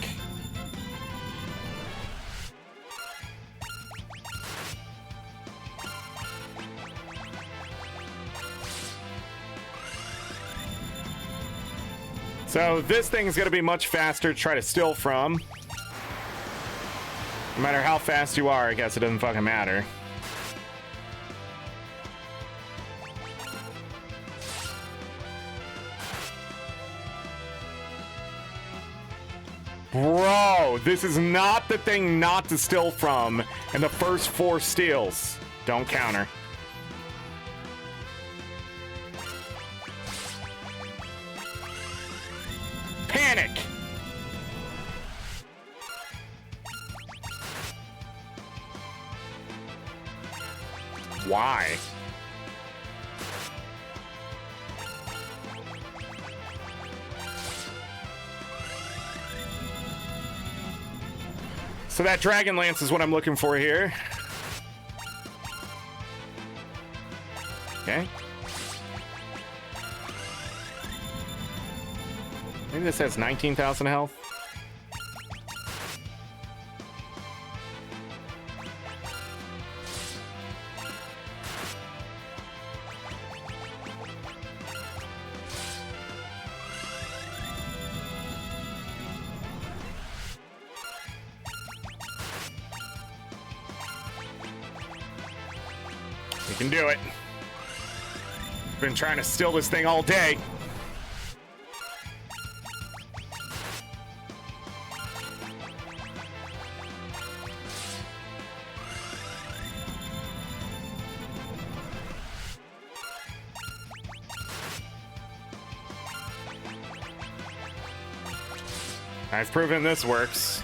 So this thing's gonna be much faster to try to steal from. No matter how fast you are, I guess it doesn't fucking matter. Bro, this is not the thing not to steal from in the first 4 steals. Don't counter. Panic! Why? So that Dragon Lance is what I'm looking for here. Okay. Maybe this has 19,000 health. We can do it. Been trying to steal this thing all day. I've proven this works.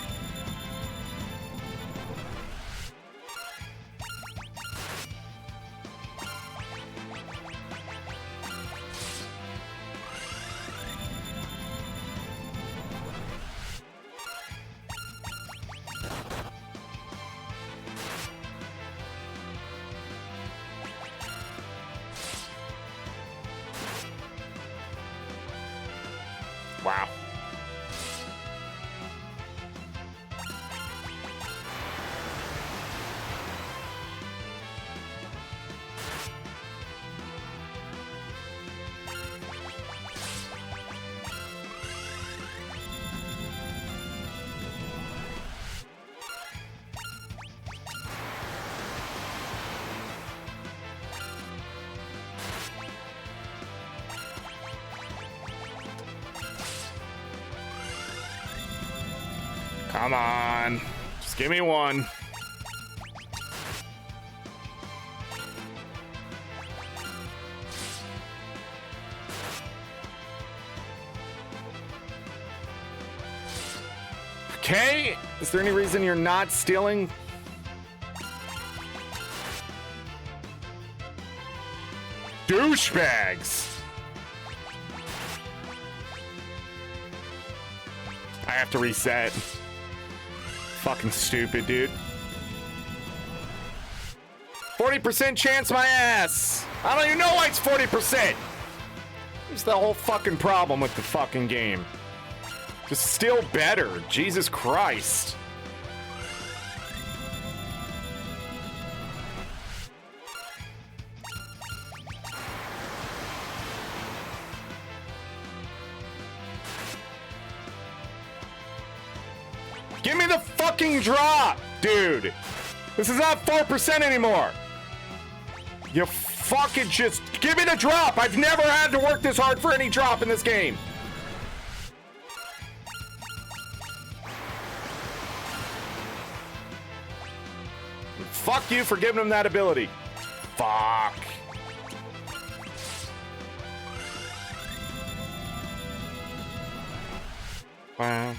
Wow. Come on. Just give me one. Okay. Is there any reason you're not stealing? Douchebags. I have to reset. Fucking stupid, dude. 40% chance my ass. I don't even know why it's 40%. It's the whole fucking problem with the fucking game. Just steal better. Jesus Christ. Give me the fucking drop, dude. This is not 4% anymore. You fucking just give me the drop. I've never had to work this hard for any drop in this game. Fuck you for giving him that ability. Fuck. Wow.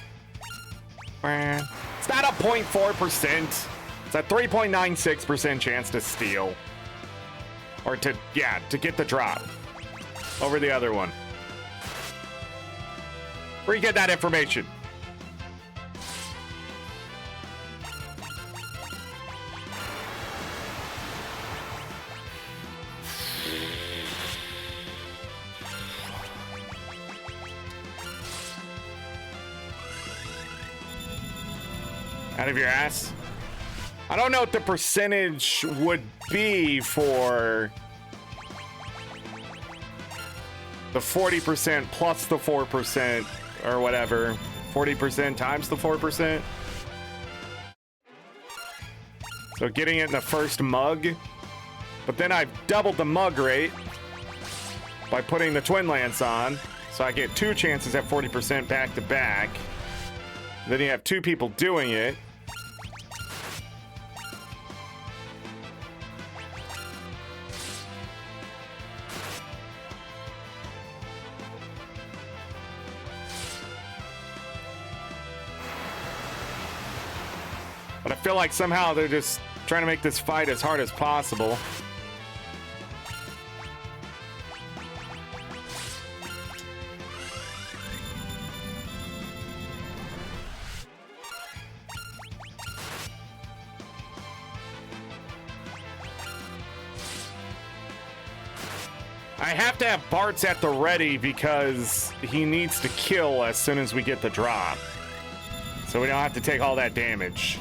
It's not a 0.4%. It's a 3.96% chance to steal. Or to get the drop. Over the other one. Where you get that information? Out of your ass? I don't know what the percentage would be for the 40% plus the 4% or whatever. 40% times the 4%. So getting it in the first mug. But then I've doubled the mug rate by putting the Twin Lance on. So I get 2 chances at 40% back to back. Then you have 2 people doing it. But I feel like somehow they're just trying to make this fight as hard as possible. I have to have Bart's at the ready because he needs to kill as soon as we get the drop. So we don't have to take all that damage.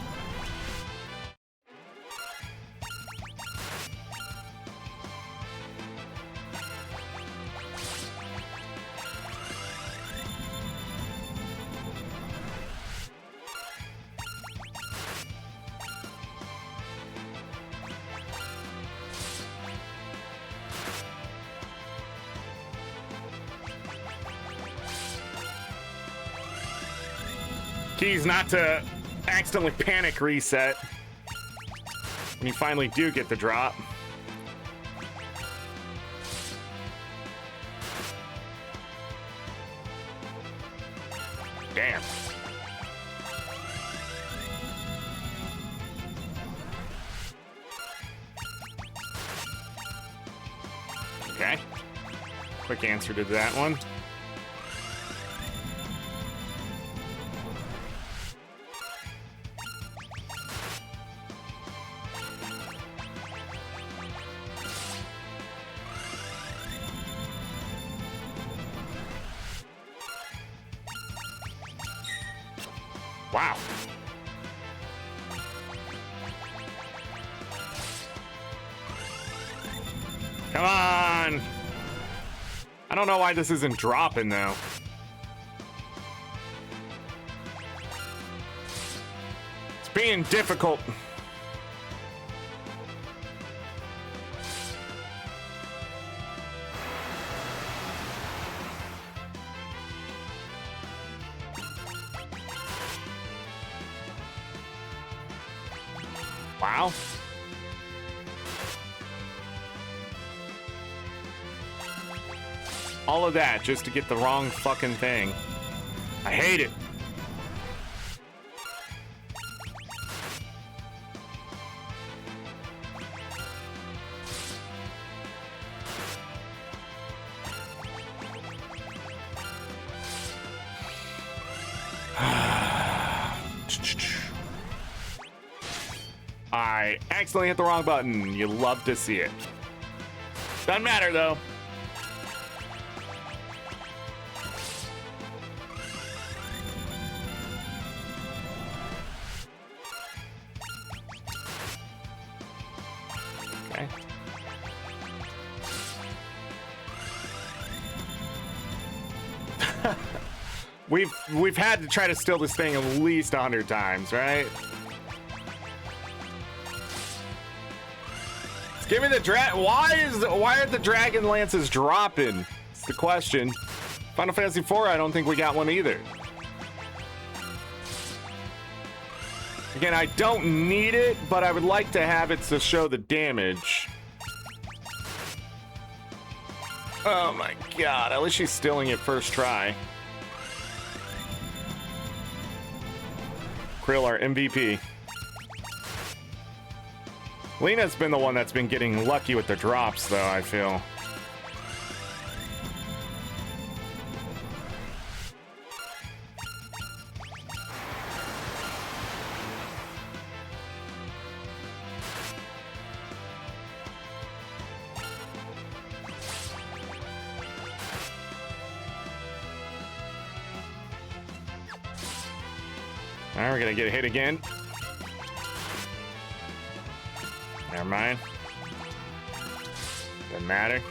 Keys not to accidentally panic reset when you finally do get the drop. Damn. Okay. Quick answer to that one. Wow. Come on. I don't know why this isn't dropping though. It's being difficult. Wow. All of that just to get the wrong fucking thing. I hate it. I accidentally hit the wrong button. You love to see it. Doesn't matter though. Okay. We've had to try to steal this thing at least 100 times, right? Give me the why are the dragon lances dropping? It's the question. Final Fantasy IV, I don't think we got one either. Again, I don't need it, but I would like to have it to show the damage. Oh my god, at least she's stealing it first try. Krill, our MVP. Lena's been the one that's been getting lucky with the drops, though, I feel. All right, we're gonna get hit again. Never mind. Doesn't matter.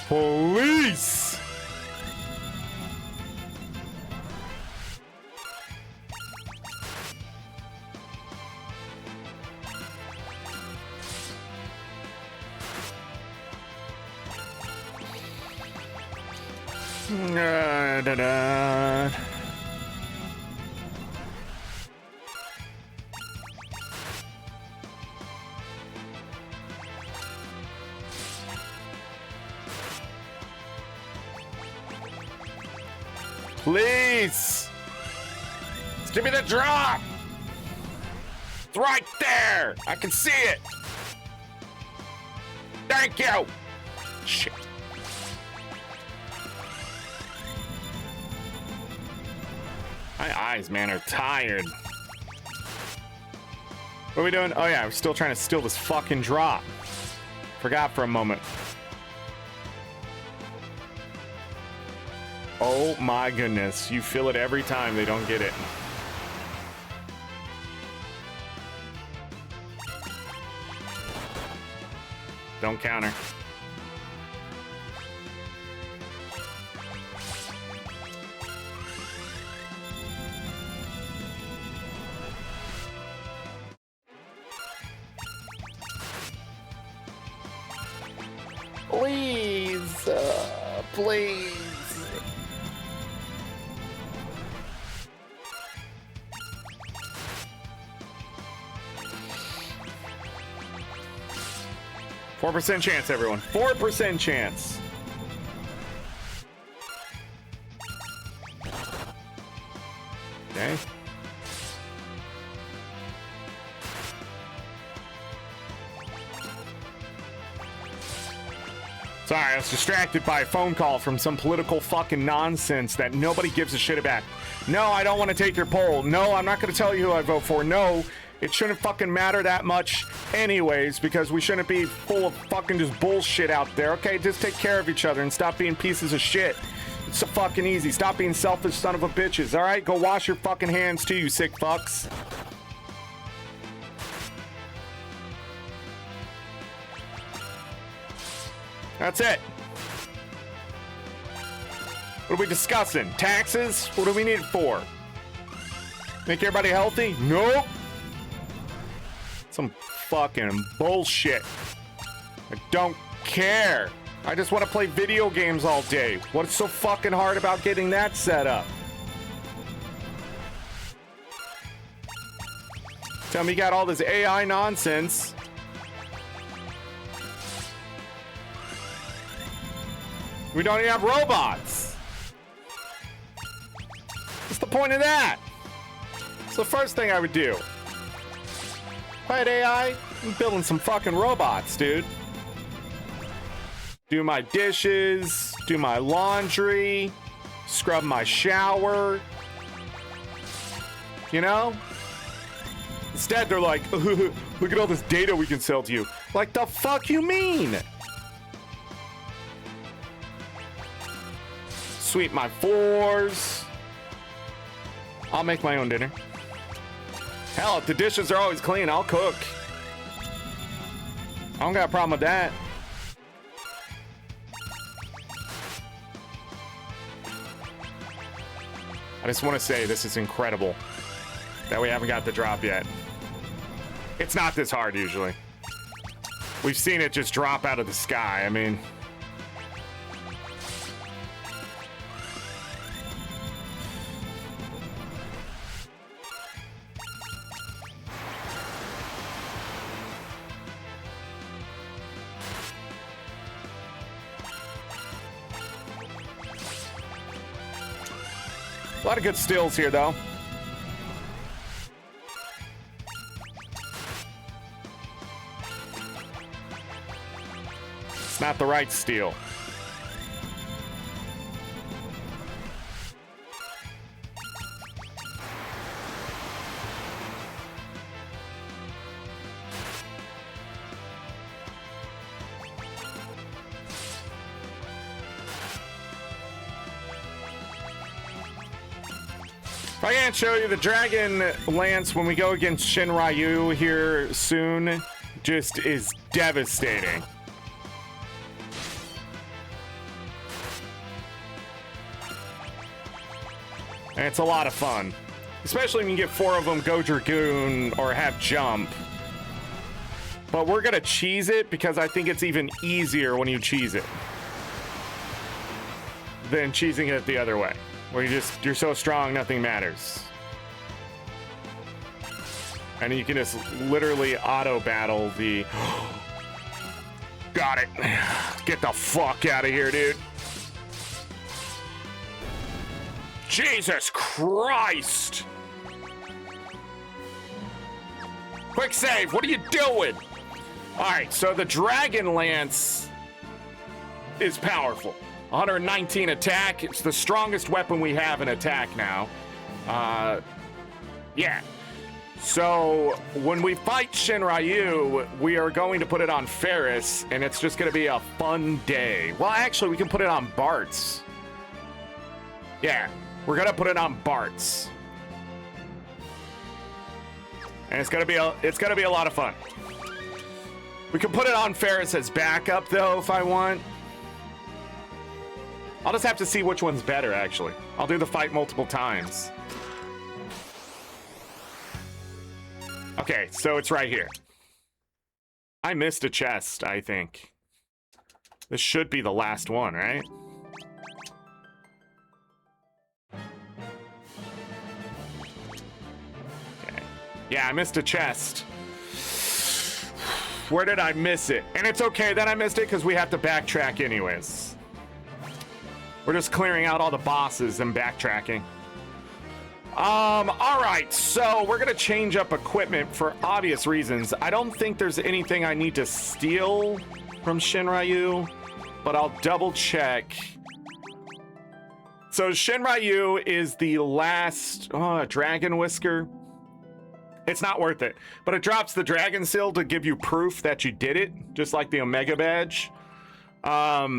Police! Please! Just give me the drop! It's right there! I can see it! Thank you! Shit. My eyes, man, are tired. What are we doing? Oh yeah, we're still trying to steal this fucking drop. Forgot for a moment. Oh my goodness, you feel it every time they don't get it. Don't counter. Please, please. 4% chance, everyone. 4% chance. Okay. Sorry, I was distracted by a phone call from some political fucking nonsense that nobody gives a shit about. No, I don't want to take your poll. No, I'm not going to tell you who I vote for. No, it shouldn't fucking matter that much anyways, because we shouldn't be full of fucking just bullshit out there. Okay, just take care of each other and stop being pieces of shit. It's so fucking easy. Stop being selfish son of a bitches, all right? Go wash your fucking hands too, you sick fucks. That's it. What are we discussing? Taxes? What do we need it for? Make everybody healthy? Nope. Some fucking bullshit. I don't care. I just want to play video games all day. What's so fucking hard about getting that set up? Tell me you got all this AI nonsense. We don't even have robots. What's the point of that? It's the first thing I would do. If I had AI, I'm building some fucking robots, dude. Do my dishes, do my laundry, scrub my shower. You know? Instead, they're like, look at all this data we can sell to you. Like, the fuck you mean? Sweep my floors. I'll make my own dinner. Hell, if the dishes are always clean, I'll cook. I don't got a problem with that. I just want to say this is incredible that we haven't got the drop yet. It's not this hard usually. We've seen it just drop out of the sky. I mean... a lot of good stills here, though. It's not the right steel. I can't show you the Dragon Lance when we go against Shinryu here soon. Just is devastating. And it's a lot of fun. Especially when you get 4 of them go Dragoon or have jump. But we're gonna cheese it because I think it's even easier when you cheese it than cheesing it the other way. Where you're so strong, nothing matters. And you can just literally auto battle the... Got it. Get the fuck out of here, dude. Jesus Christ. Quick save, what are you doing? All right, so the Dragon Lance is powerful. 119 attack. It's the strongest weapon we have in attack now. Yeah. So when we fight Shinryu, we are going to put it on Ferris, and it's just going to be a fun day. Well, actually, we can put it on Bart's. Yeah, we're going to put it on Bart's. And it's going to be a lot of fun. We can put it on Ferris as backup, though, if I want. I'll just have to see which one's better, actually. I'll do the fight multiple times. Okay, so it's right here. I missed a chest, I think. This should be the last one, right? Okay. Yeah, I missed a chest. Where did I miss it? And it's okay that I missed it, because we have to backtrack anyways. We're just clearing out all the bosses and backtracking. All right, so we're gonna change up equipment for obvious reasons. I don't think there's anything I need to steal from Shinryu, but I'll double check. So Shinryu is the last Dragon Whisker. It's not worth it, but it drops the Dragon Seal to give you proof that you did it, just like the Omega Badge. Let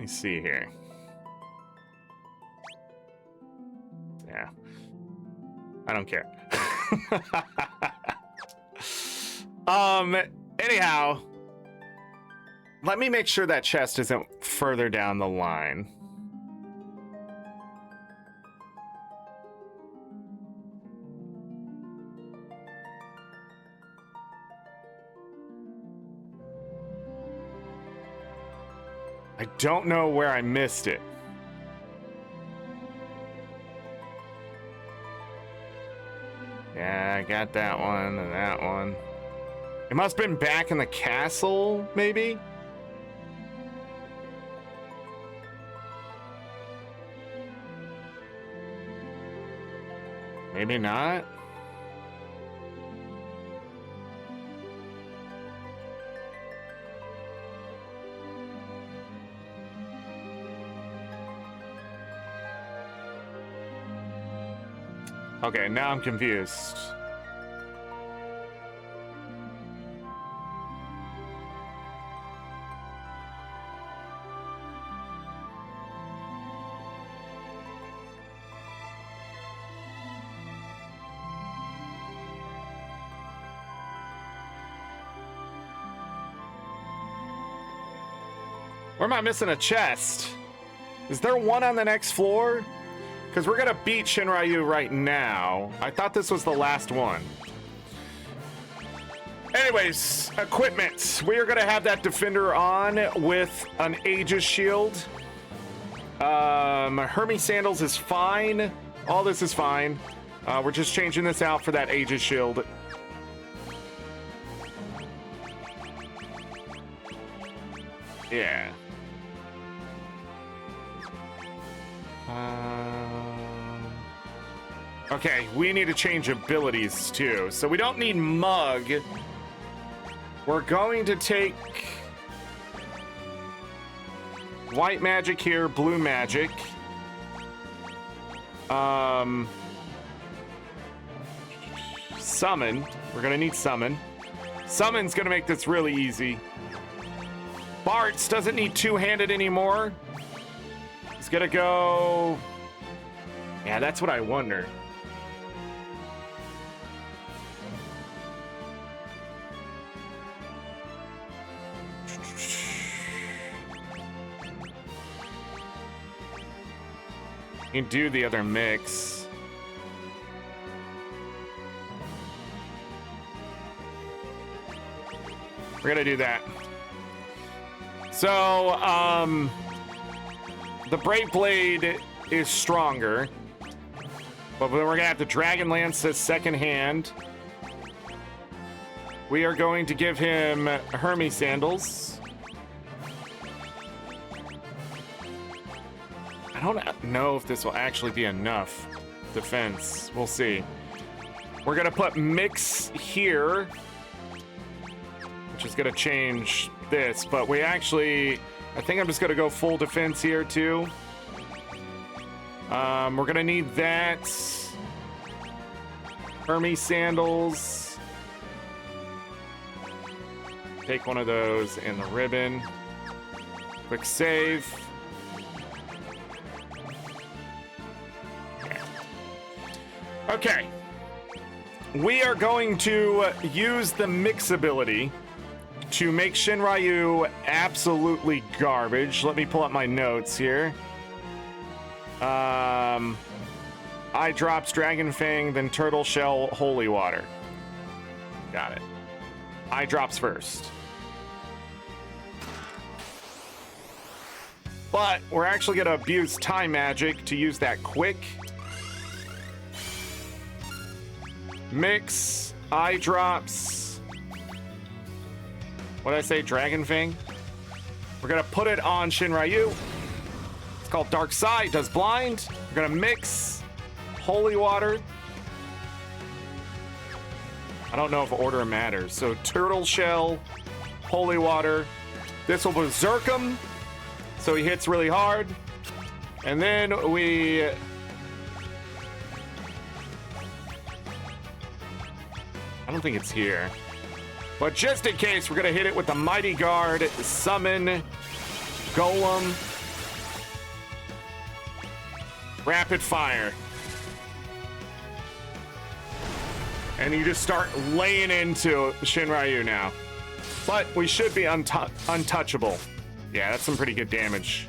me see here. Yeah. I don't care. Anyhow, Let me make sure that chest isn't further down the line. I don't know where I missed it. Yeah, I got that one and that one. It must have been back in the castle, maybe? Maybe not. Okay, now I'm confused. Or am I missing a chest? Is there one on the next floor? Because we're gonna beat Shinryu right now. I thought this was the last one. Anyways, equipment. We are gonna have that defender on with an Aegis shield. Hermes sandals is fine. All this is fine. We're just changing this out for that Aegis shield. Yeah. Okay, we need to change abilities too. So we don't need Mug. We're going to take white magic here, blue magic. Summon. We're gonna need summon. Summon's gonna make this really easy. Bart's doesn't need two-handed anymore. He's gonna go... Yeah, that's what I wonder. You can do the other mix. We're gonna do that. So, the Brave Blade is stronger, but then we're gonna have the Dragon Lance as second hand. We are going to give him Hermes sandals. I don't know if this will actually be enough defense. We'll see. We're gonna put mix here, which is gonna change this, but we actually, I think I'm just gonna go full defense here too. We're gonna need that. Hermes sandals. Take one of those and the ribbon. Quick save. Okay. We are going to use the mix ability to make Shinryu absolutely garbage. Let me pull up my notes here. Eye drops, Dragon Fang, then Turtle Shell, Holy Water. Got it. Eye drops first. But we're actually going to abuse Time Magic to use that quick. Mix, eye drops. What did I say? Dragon Fang. We're gonna put it on Shinryu. It's called Dark Side. Does blind. We're gonna mix Holy Water. I don't know if order matters. So Turtle Shell, Holy Water. This will berserk him, so he hits really hard. And then we... I don't think it's here. But just in case, we're going to hit it with the Mighty Guard, Summon, Golem, Rapid Fire. And you just start laying into Shinryu now. But we should be untouchable. Yeah, that's some pretty good damage.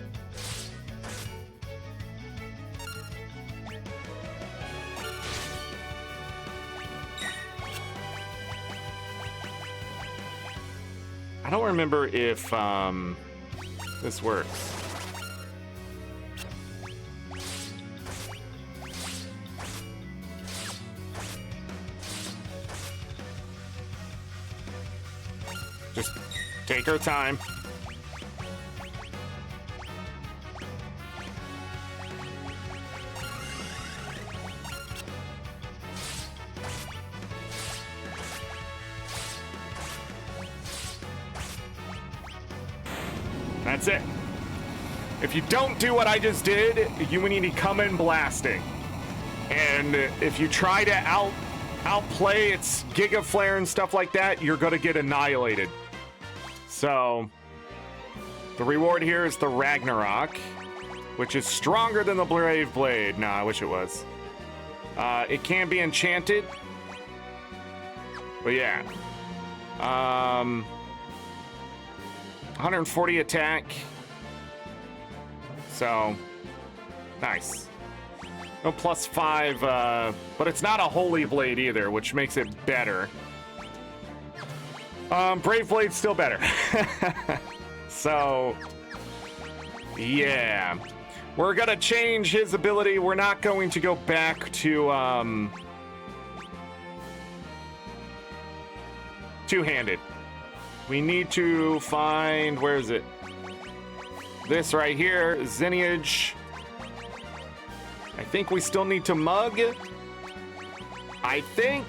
I don't remember if this works. Just take our time. That's it. If you don't do what I just did, you need to come in blasting. And if you try to outplay its Giga Flare and stuff like that, you're gonna get annihilated. So the reward here is the Ragnarok, which is stronger than the Brave Blade. No, I wish it was. It can be enchanted, but yeah. 140 attack. So nice. No +5, but it's not a Holy Blade either, which makes it better. Brave Blade's still better. So yeah, we're gonna change his ability. We're not going to go back to two-handed. We need to find, where is it? This right here, Zenage. I think we still need to mug. I think.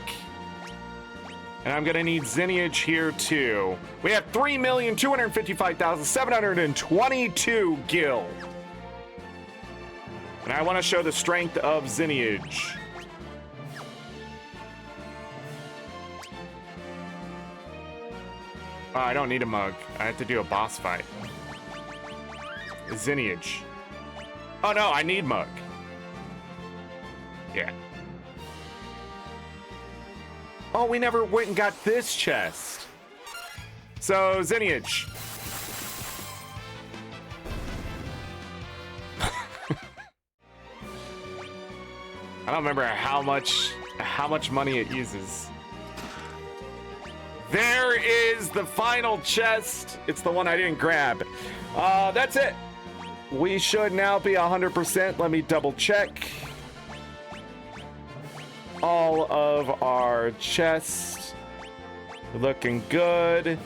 And I'm gonna need Zenage here too. We have 3,255,722 gil. And I want to show the strength of Zenage. Oh, I don't need a mug. I have to do a boss fight. Zenage. Oh no, I need mug. Yeah. Oh, we never went and got this chest. So, Zenage. I don't remember how much money it uses. There is the final chest. It's the one I didn't grab. That's it. We should now be 100%. Let me double check. All of our chests looking good.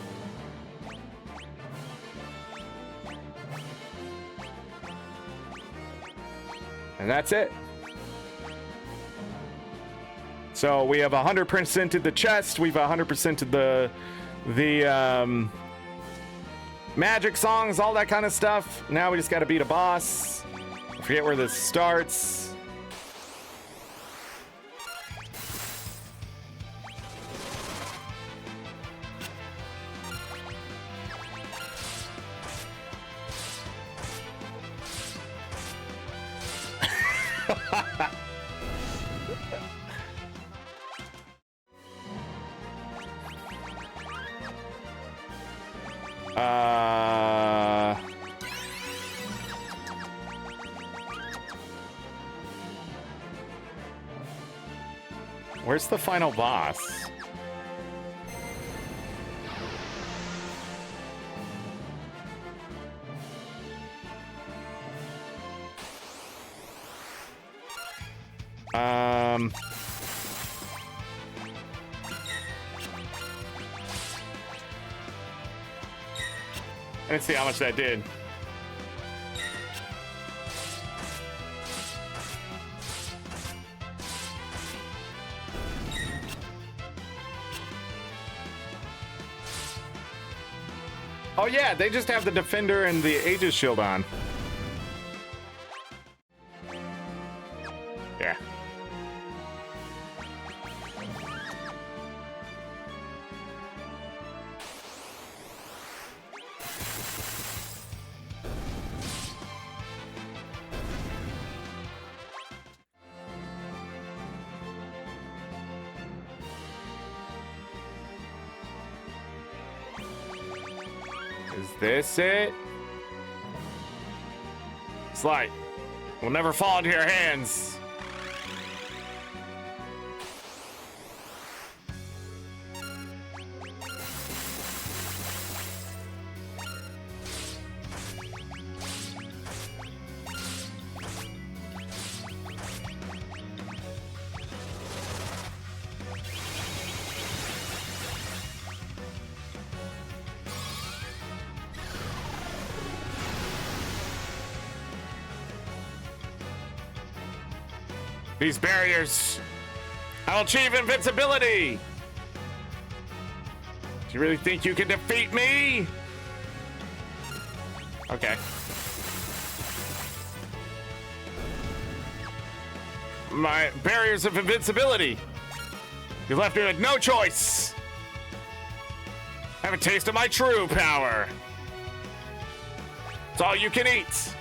And that's it. So we have 100%ed the chest. We've 100%ed the magic songs, all that kind of stuff. Now we just got to beat a boss. I forget where this starts. Where's the final boss? I didn't see how much that did. Oh yeah, they just have the Defender and the Aegis Shield on. Yeah. Is this it? It's like, we'll never fall into your hands. These barriers. I'll achieve invincibility. Do you really think you can defeat me? Okay. My barriers of invincibility. You left me with no choice. Have a taste of my true power. It's all you can eat.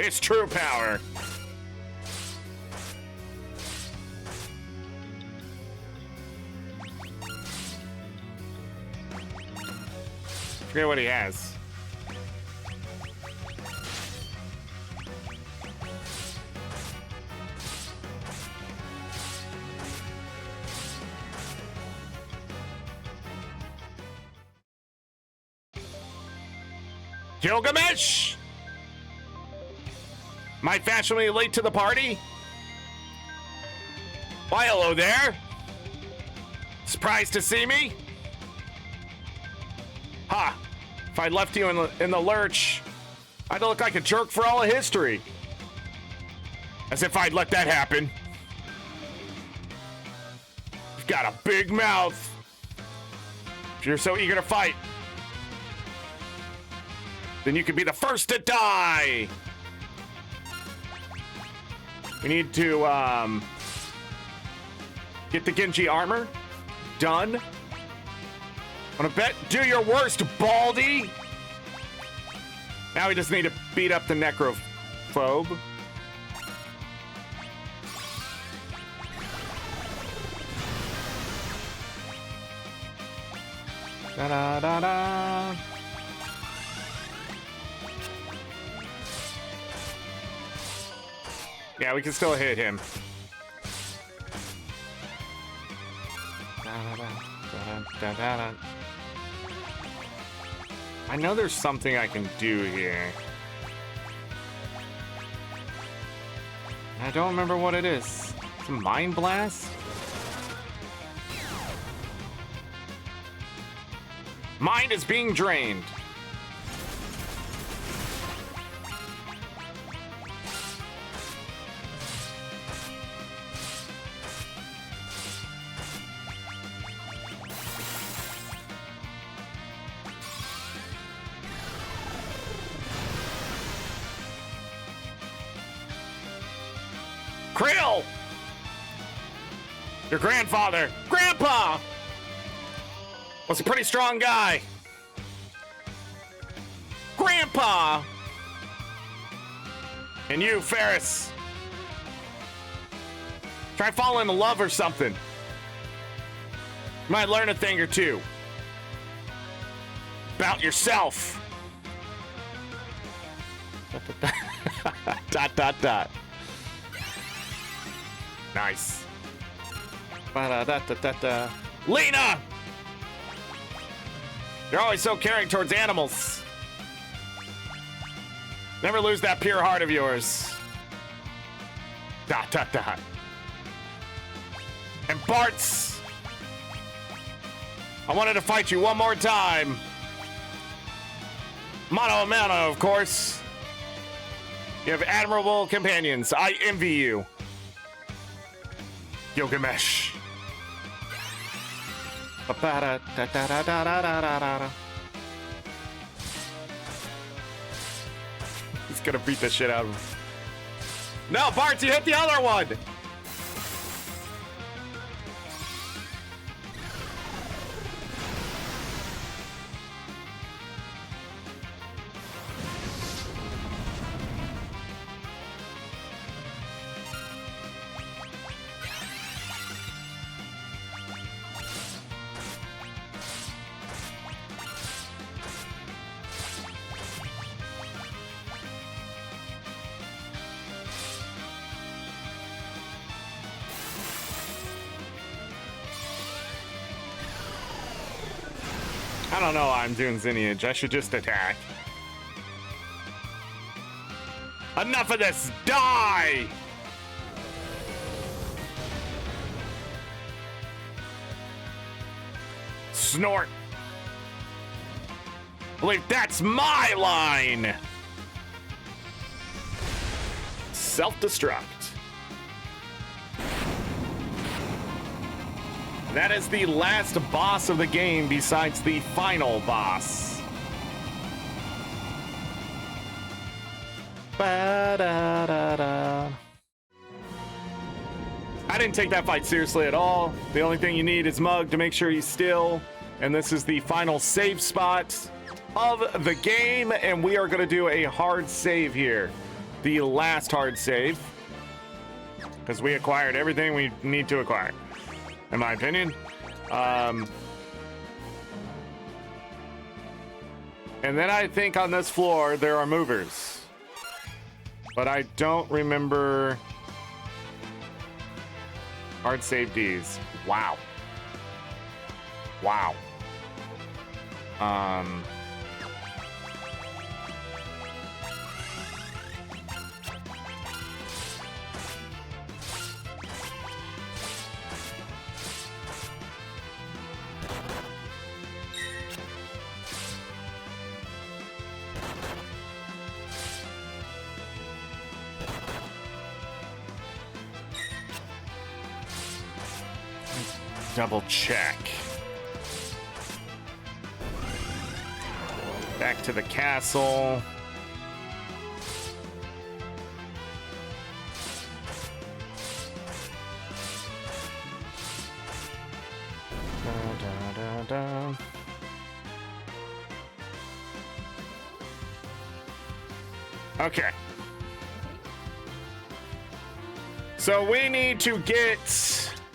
It's true power. Forget what he has. Gilgamesh! Am I fashionably late to the party? Why, hello there. Surprised to see me? Ha! If I left you in the lurch, I'd look like a jerk for all of history. As if I'd let that happen. You've got a big mouth. If you're so eager to fight, then you can be the first to die. We need to get the Genji armor. Done. Wanna bet? Do your worst, Baldy! Now we just need to beat up the Necrophobe. Da-da-da-da. Yeah, we can still hit him. I know there's something I can do here. I don't remember what it is. It's a Mind Blast? Mind is being drained. Krill! Your grandfather, Grandpa, was a pretty strong guy. Grandpa! And you, Ferris. Try falling in love or something. You might learn a thing or two. About yourself. Dot, dot, dot. Nice. Ba-da-da-da-da-da. Lena! You're always so caring towards animals. Never lose that pure heart of yours. Dot, dot, dot. And Bart's. I wanted to fight you one more time. Mano a mano, of course. You have admirable companions. I envy you. Gilgamesh. He's gonna beat the shit out of him. No, Bart, you hit the other one! I don't know why I'm doing Lineage. I should just attack. Enough of this! Die! Snort. I believe that's my line! Self-destruct. That is the last boss of the game besides the final boss. Ba-da-da-da. I didn't take that fight seriously at all. The only thing you need is Mug to make sure he's still. And this is the final save spot of the game. And we are going to do a hard save here. The last hard save. Because we acquired everything we need to acquire, in my opinion. And then I think on this floor there are movers. But I don't remember hard save Ds. Wow. Wow. Double check. Back to the castle. Da, da, da, da. Okay. So we need to get...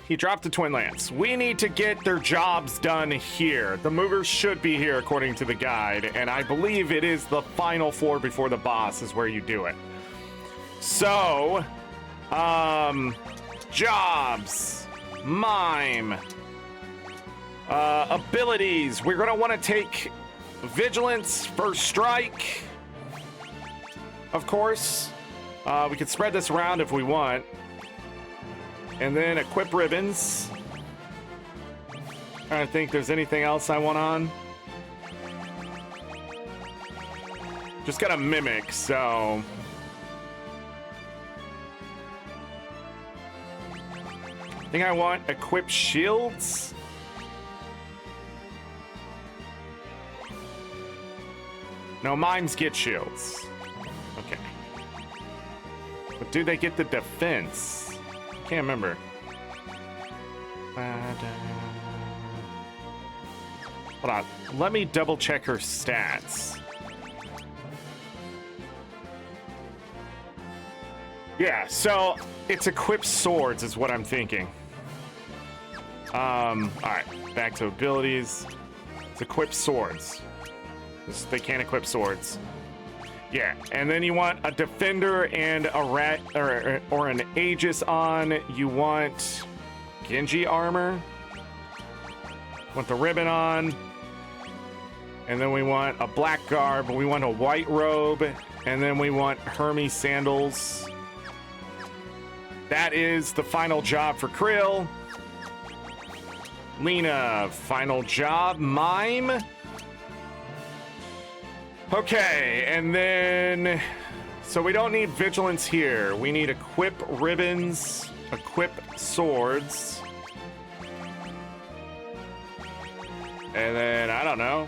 He dropped the Twin Lance. We need to get their jobs done here. The movers should be here according to the guide, and I believe it is the final floor before the boss is where you do it. So, jobs, mime, abilities. We're gonna want to take vigilance, first strike, of course. We can spread this around if we want. And then equip ribbons. I don't think there's anything else I want on. Just got a mimic, so... I think I want equip shields. No, mimes get shields. Okay. But do they get the defense? Can't remember. Hold on. Let me double check her stats. Yeah, so it's equipped swords is what I'm thinking. Alright, back to abilities. It's equipped swords. They can't equip swords. Yeah, and then you want a defender and a rat or an Aegis on. You want Genji armor. Want the ribbon on. And then we want a black garb. We want a white robe. And then we want Hermes sandals. That is the final job for Krill. Lena, final job. Mime. Okay, and then, so we don't need vigilance here. We need equip ribbons, equip swords. And then, I don't know.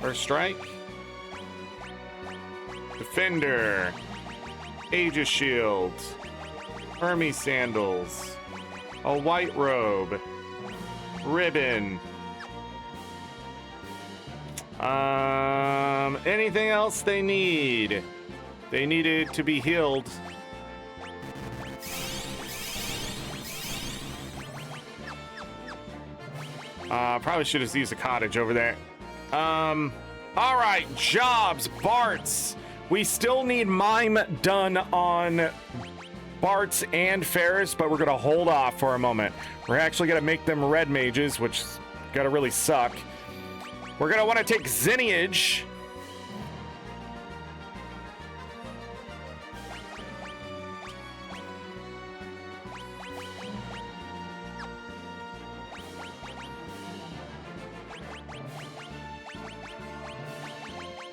First strike. Defender. Aegis shield, Hermes sandals, a white robe, ribbon. Anything else they need? They needed to be healed. Probably should have used a cottage over there. All right, jobs, Barts. We still need mime done on Bart's and Ferris, but we're gonna hold off for a moment. We're actually gonna make them red mages, which is gonna really suck. We're gonna want to take Zinniage.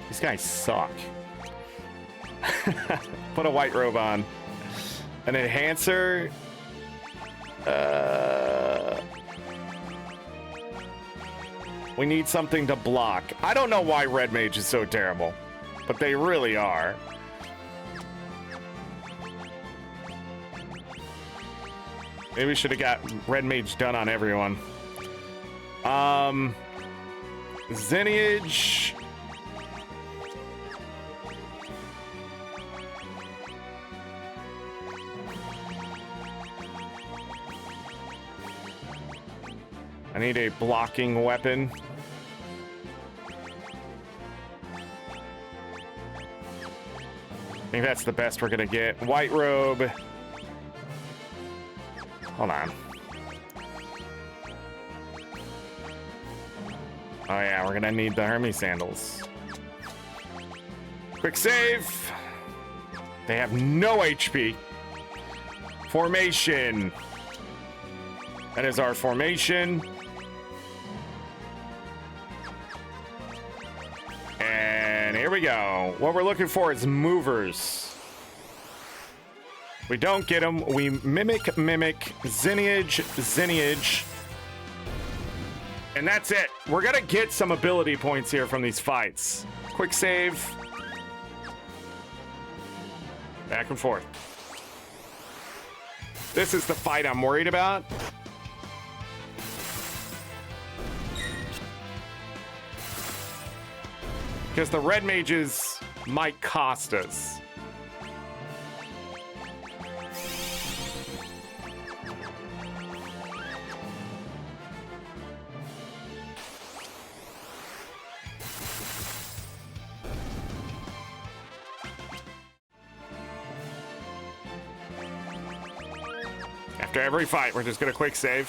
These guys suck. Put a white robe on. An enhancer. We need something to block. I don't know why red mage is so terrible, but they really are. Maybe we should have got red mage done on everyone. Zinniage. I need a blocking weapon. I think that's the best we're gonna get. White robe. Hold on. Oh yeah, we're gonna need the Hermes sandals. Quick save. They have no HP. Formation. That is our formation. And here we go. What we're looking for is movers. We don't get them. We mimic, Zinniage. And that's it. We're gonna get some ability points here from these fights. Quick save. Back and forth. This is the fight I'm worried about. Because the red mages might cost us. After every fight, we're just gonna quick save.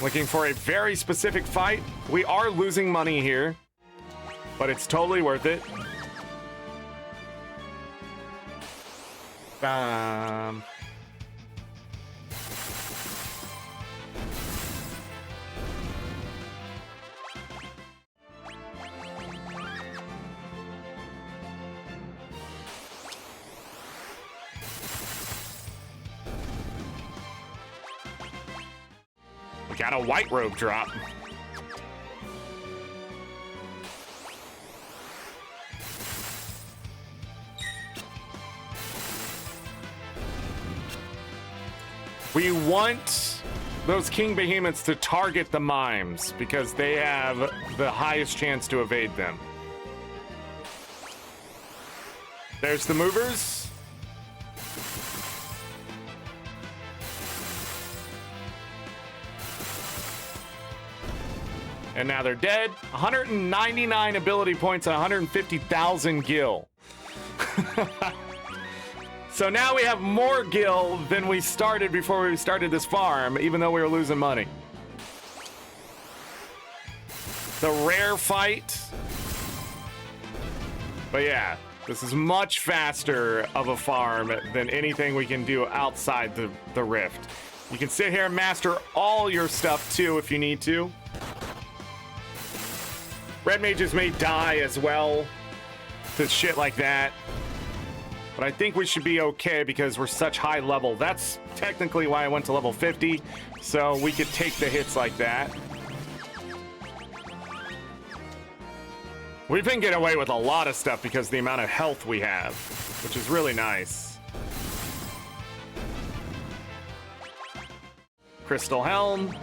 Looking for a very specific fight. We are losing money here, but it's totally worth it. We got a white robe drop. We want those king behemoths to target the mimes because they have the highest chance to evade them. There's the movers. And now they're dead. 199 ability points and 150,000 gil. So now we have more gil than we started before we started this farm, even though we were losing money. The rare fight. But yeah, this is much faster of a farm than anything we can do outside the rift. You can sit here and master all your stuff too if you need to. Red mages may die as well to shit like that. But I think we should be okay because we're such high level. That's technically why I went to level 50, so we could take the hits like that. We've been getting away with a lot of stuff because of the amount of health we have, which is really nice. Crystal Helm.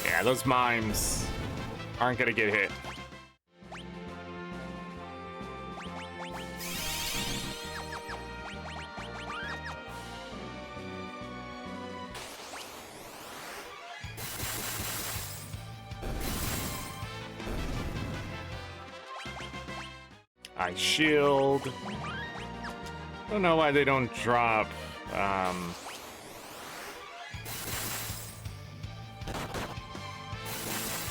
Yeah, those mimes aren't gonna get hit. I shield. Don't know why they don't drop.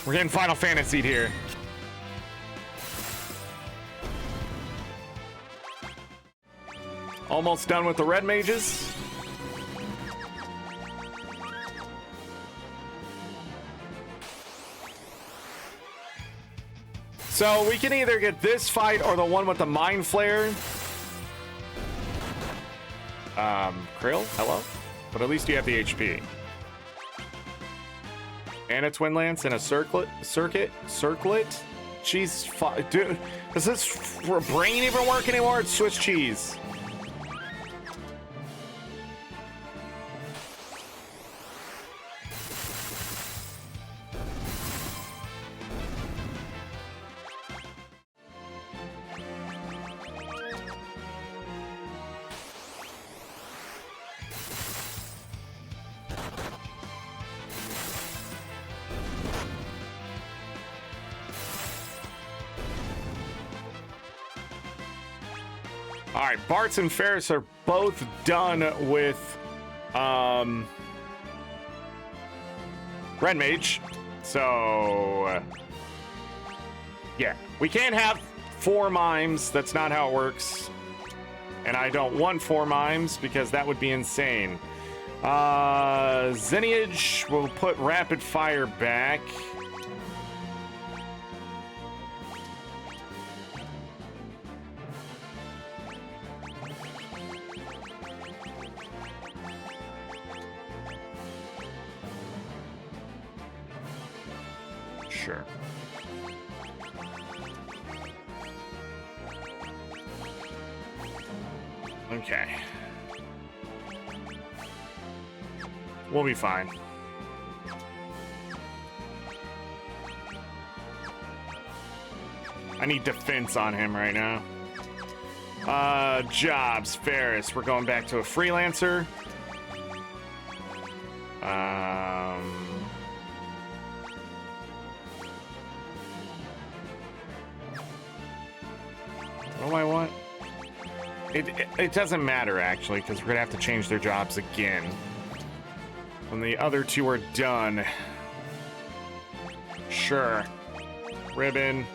We're getting Final Fantasy here. Almost done with the red mages. So we can either get this fight or the one with the Mind Flare. Krill, hello? But at least you have the HP. And a Twin Lance and a circlet? Jeez, dude, does this brain even work anymore? It's Swiss cheese. All right, Bartz and Ferris are both done with Red Mage. So, yeah, we can't have 4 mimes. That's not how it works. And I don't want 4 mimes because that would be insane. Zenniage will put Rapid Fire back. Sure. Okay. We'll be fine. I need defense on him right now. Jobs, Ferris. We're going back to a freelancer. What do I want? It doesn't matter, actually, because we're going to have to change their jobs again. When the other 2 are done. Sure. Ribbon.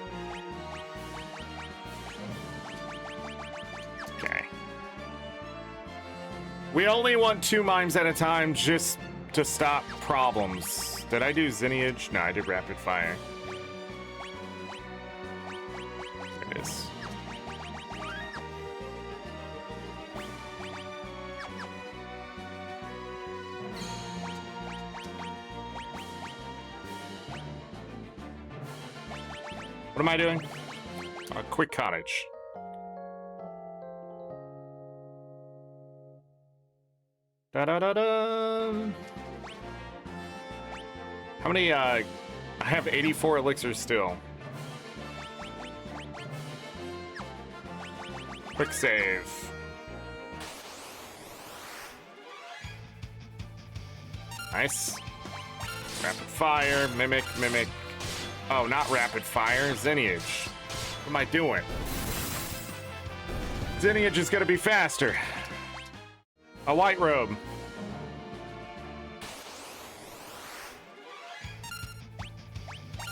Okay. We only want 2 mimes at a time just to stop problems. Did I do Zenniage? No, I did Rapid Fire. It is. What am I doing? A quick cottage. Da-da-da-da. How many, I have 84 elixirs still. Quick save. Nice. Rapid fire, mimic. Oh, not rapid fire, Zenniage. What am I doing? Zenniage is gonna be faster. A white robe.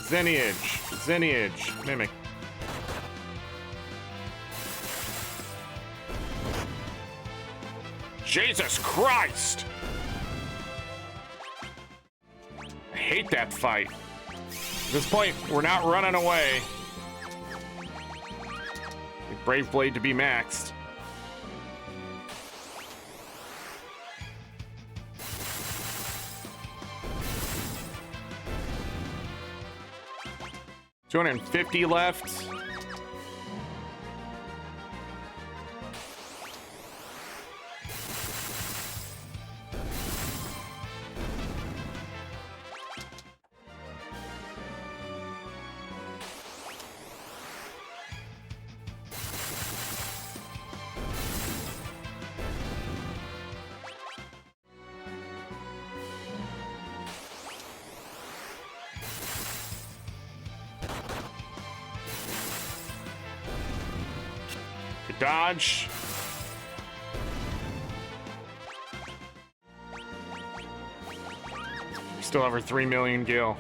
Zenniage, mimic. Jesus Christ! I hate that fight. At this point, we're not running away. Brave Blade to be maxed. $250 left. Dodge. Still over 3 million gil.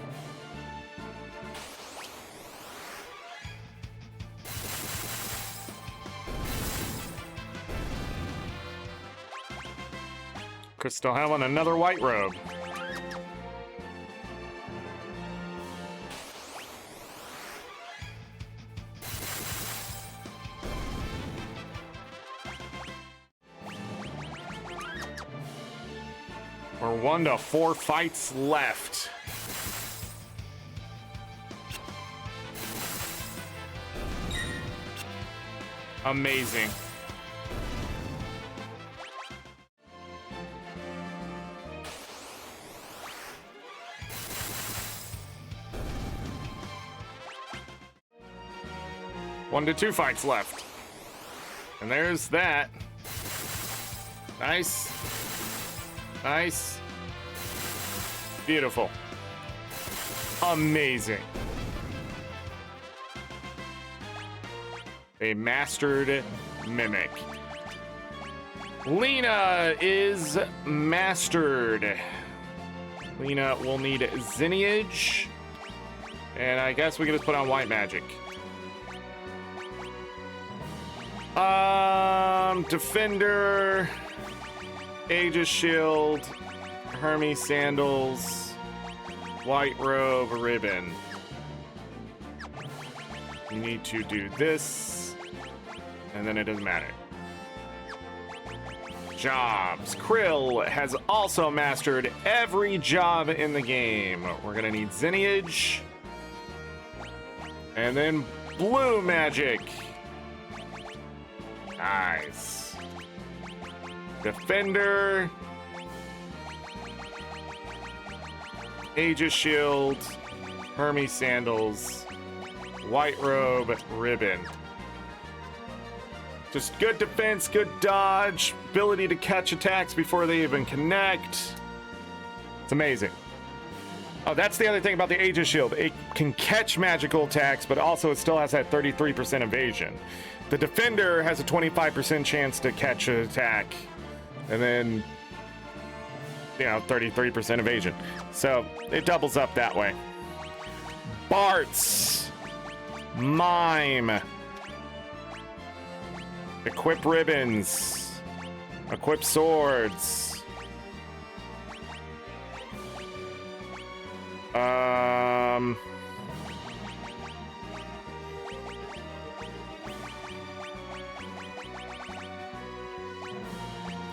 Crystal Helen, another white robe. We're 1 to 4 fights left. Amazing. One to 2 fights left. And there's that. Nice. Nice. Beautiful. Amazing. A mastered mimic. Lena is mastered. Lena will need Zinniage. And I guess we can just put on white magic. Defender, Aegis Shield, Hermes Sandals, White Robe, Ribbon. You need to do this, and then it doesn't matter. Jobs. Krill has also mastered every job in the game. We're gonna need Zinniage, and then blue magic. Nice. Defender. Aegis Shield. Hermes Sandals. White Robe. Ribbon. Just good defense, good dodge. Ability to catch attacks before they even connect. It's amazing. Oh, that's the other thing about the Aegis Shield. It can catch magical attacks, but also it still has that 33% evasion. The Defender has a 25% chance to catch an attack, and then, 33% evasion. So it doubles up that way. Bart's Mime. Equip ribbons. Equip swords.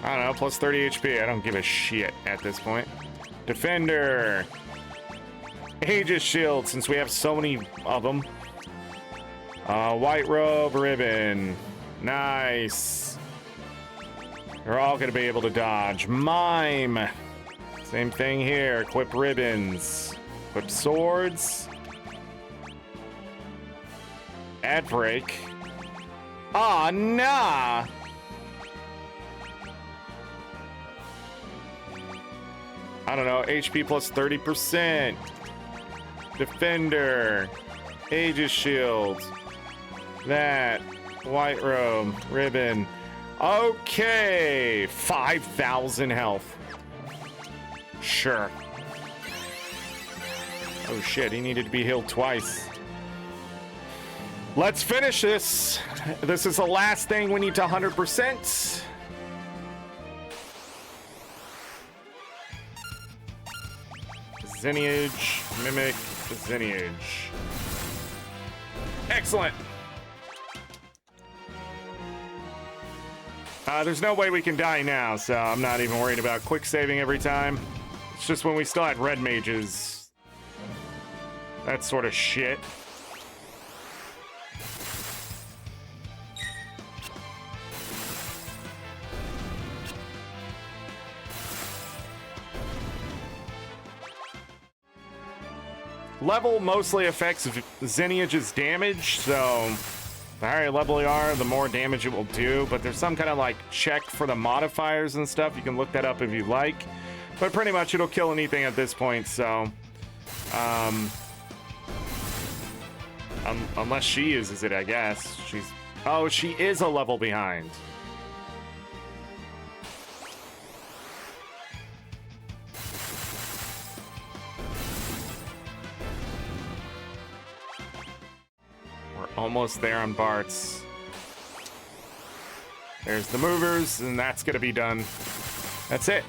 I don't know, plus 30 HP. I don't give a shit at this point. Defender. Aegis Shield, since we have so many of them. White Robe, Ribbon. Nice. They're all going to be able to dodge. Mime. Same thing here. Equip ribbons. Equip swords. Ad break. Ah, nah. I don't know. HP plus 30%. Defender. Aegis Shield. That. White Robe. Ribbon. Okay. 5,000 health. Sure. Oh shit, he needed to be healed twice. Let's finish this. This is the last thing we need to 100%. Zinniage, Mimic, Zinniage. Excellent. There's no way we can die now, so I'm not even worried about quick saving every time. It's just when we still had red mages. That sort of shit. Level mostly affects Zinniage's damage, so the higher level you are, the more damage it will do, but there's some kind of like check for the modifiers and stuff. You can look that up if you like, but pretty much it'll kill anything at this point, so unless she uses it, I guess. She's Oh, she is a level behind. We're almost there on Bart's. There's the movers, and that's gonna be done. That's it.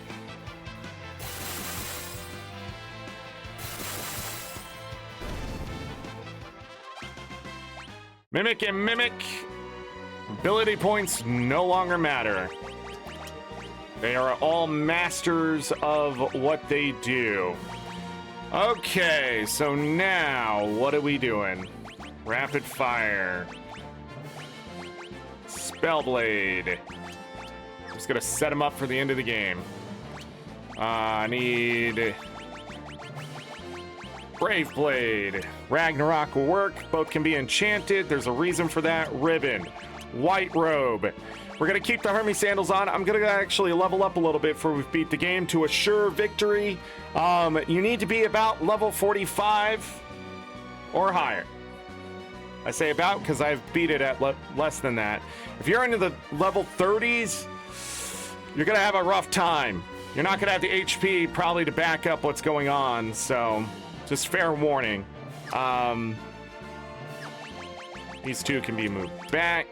Mimic and Mimic. Ability points no longer matter. They are all masters of what they do. Okay, so now what are we doing? Rapid fire. Spellblade. I'm just gonna set him up for the end of the game. I need Brave Blade. Ragnarok will work. Both can be enchanted. There's a reason for that. Ribbon. White Robe. We're gonna keep the Hermes sandals on. I'm gonna actually level up a little bit before we beat the game to assure victory. You need to be about level 45 or higher. I say about because I've beat it at less than that. If you're into the level 30s, you're gonna have a rough time. You're not gonna have the HP probably to back up what's going on, so just fair warning. These two can be moved back.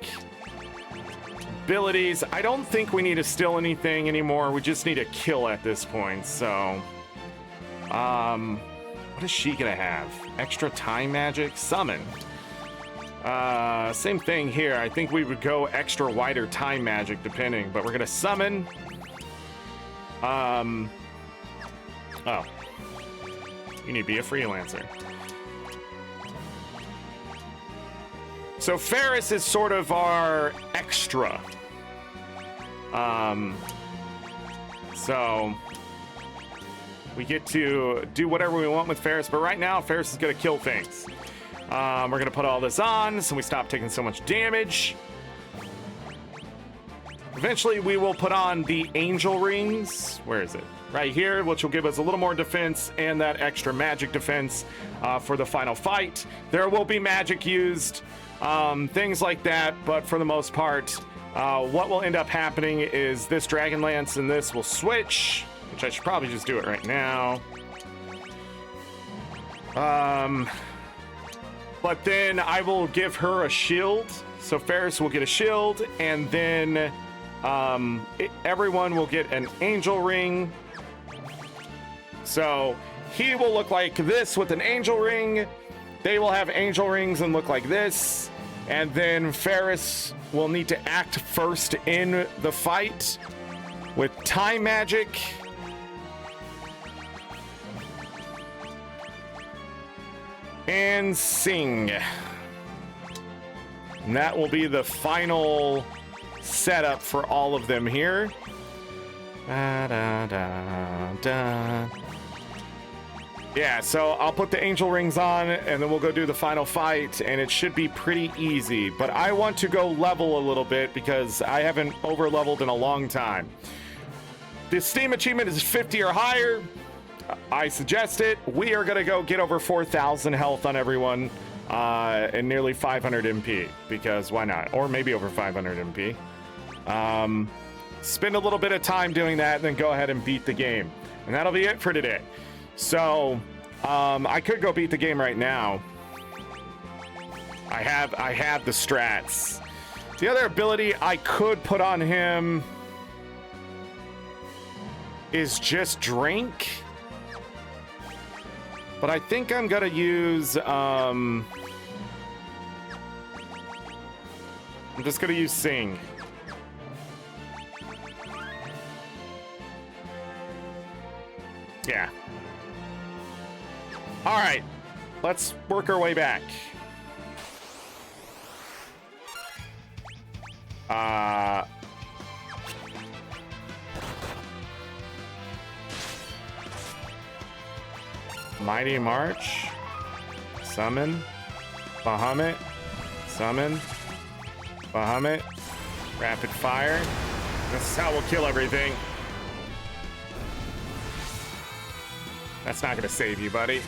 Abilities, I don't think we need to steal anything anymore. We just need a kill at this point, so what is she gonna have? Extra time magic? Summon. Same thing here. I think we would go extra wider time magic depending, but we're gonna summon. Oh. You need to be a freelancer. So Ferris is sort of our extra. So we get to do whatever we want with Ferris, but right now Ferris is gonna kill things. We're gonna put all this on so we stop taking so much damage. Eventually we will put on the angel rings. Where is it? Right here, which will give us a little more defense and that extra magic defense for the final fight. There will be magic used, things like that, but for the most part, what will end up happening is this Dragon Lance and this will switch, which I should probably just do it right now. But then I will give her a shield, so Ferris will get a shield, and then everyone will get an angel ring. So he will look like this with an angel ring. They will have angel rings and look like this. And then Ferris will need to act first in the fight with time magic. And sing. And that will be the final setup for all of them here. Da, da, da, da. Yeah, so I'll put the angel rings on and then we'll go do the final fight and it should be pretty easy. But I want to go level a little bit because I haven't over leveled in a long time. The Steam achievement is 50 or higher. I suggest it. We are gonna go get over 4,000 health on everyone and nearly 500 MP because why not? Or maybe over 500 MP. Spend a little bit of time doing that and then go ahead and beat the game. And that'll be it for today. So, I could go beat the game right now. I have the strats. The other ability I could put on him is just drink. But I think I'm gonna use, I'm just gonna use sing. Yeah. All right, let's work our way back. Mighty March, summon, Bahamut, summon, Bahamut, rapid fire. This is how we'll kill everything. That's not gonna save you, buddy.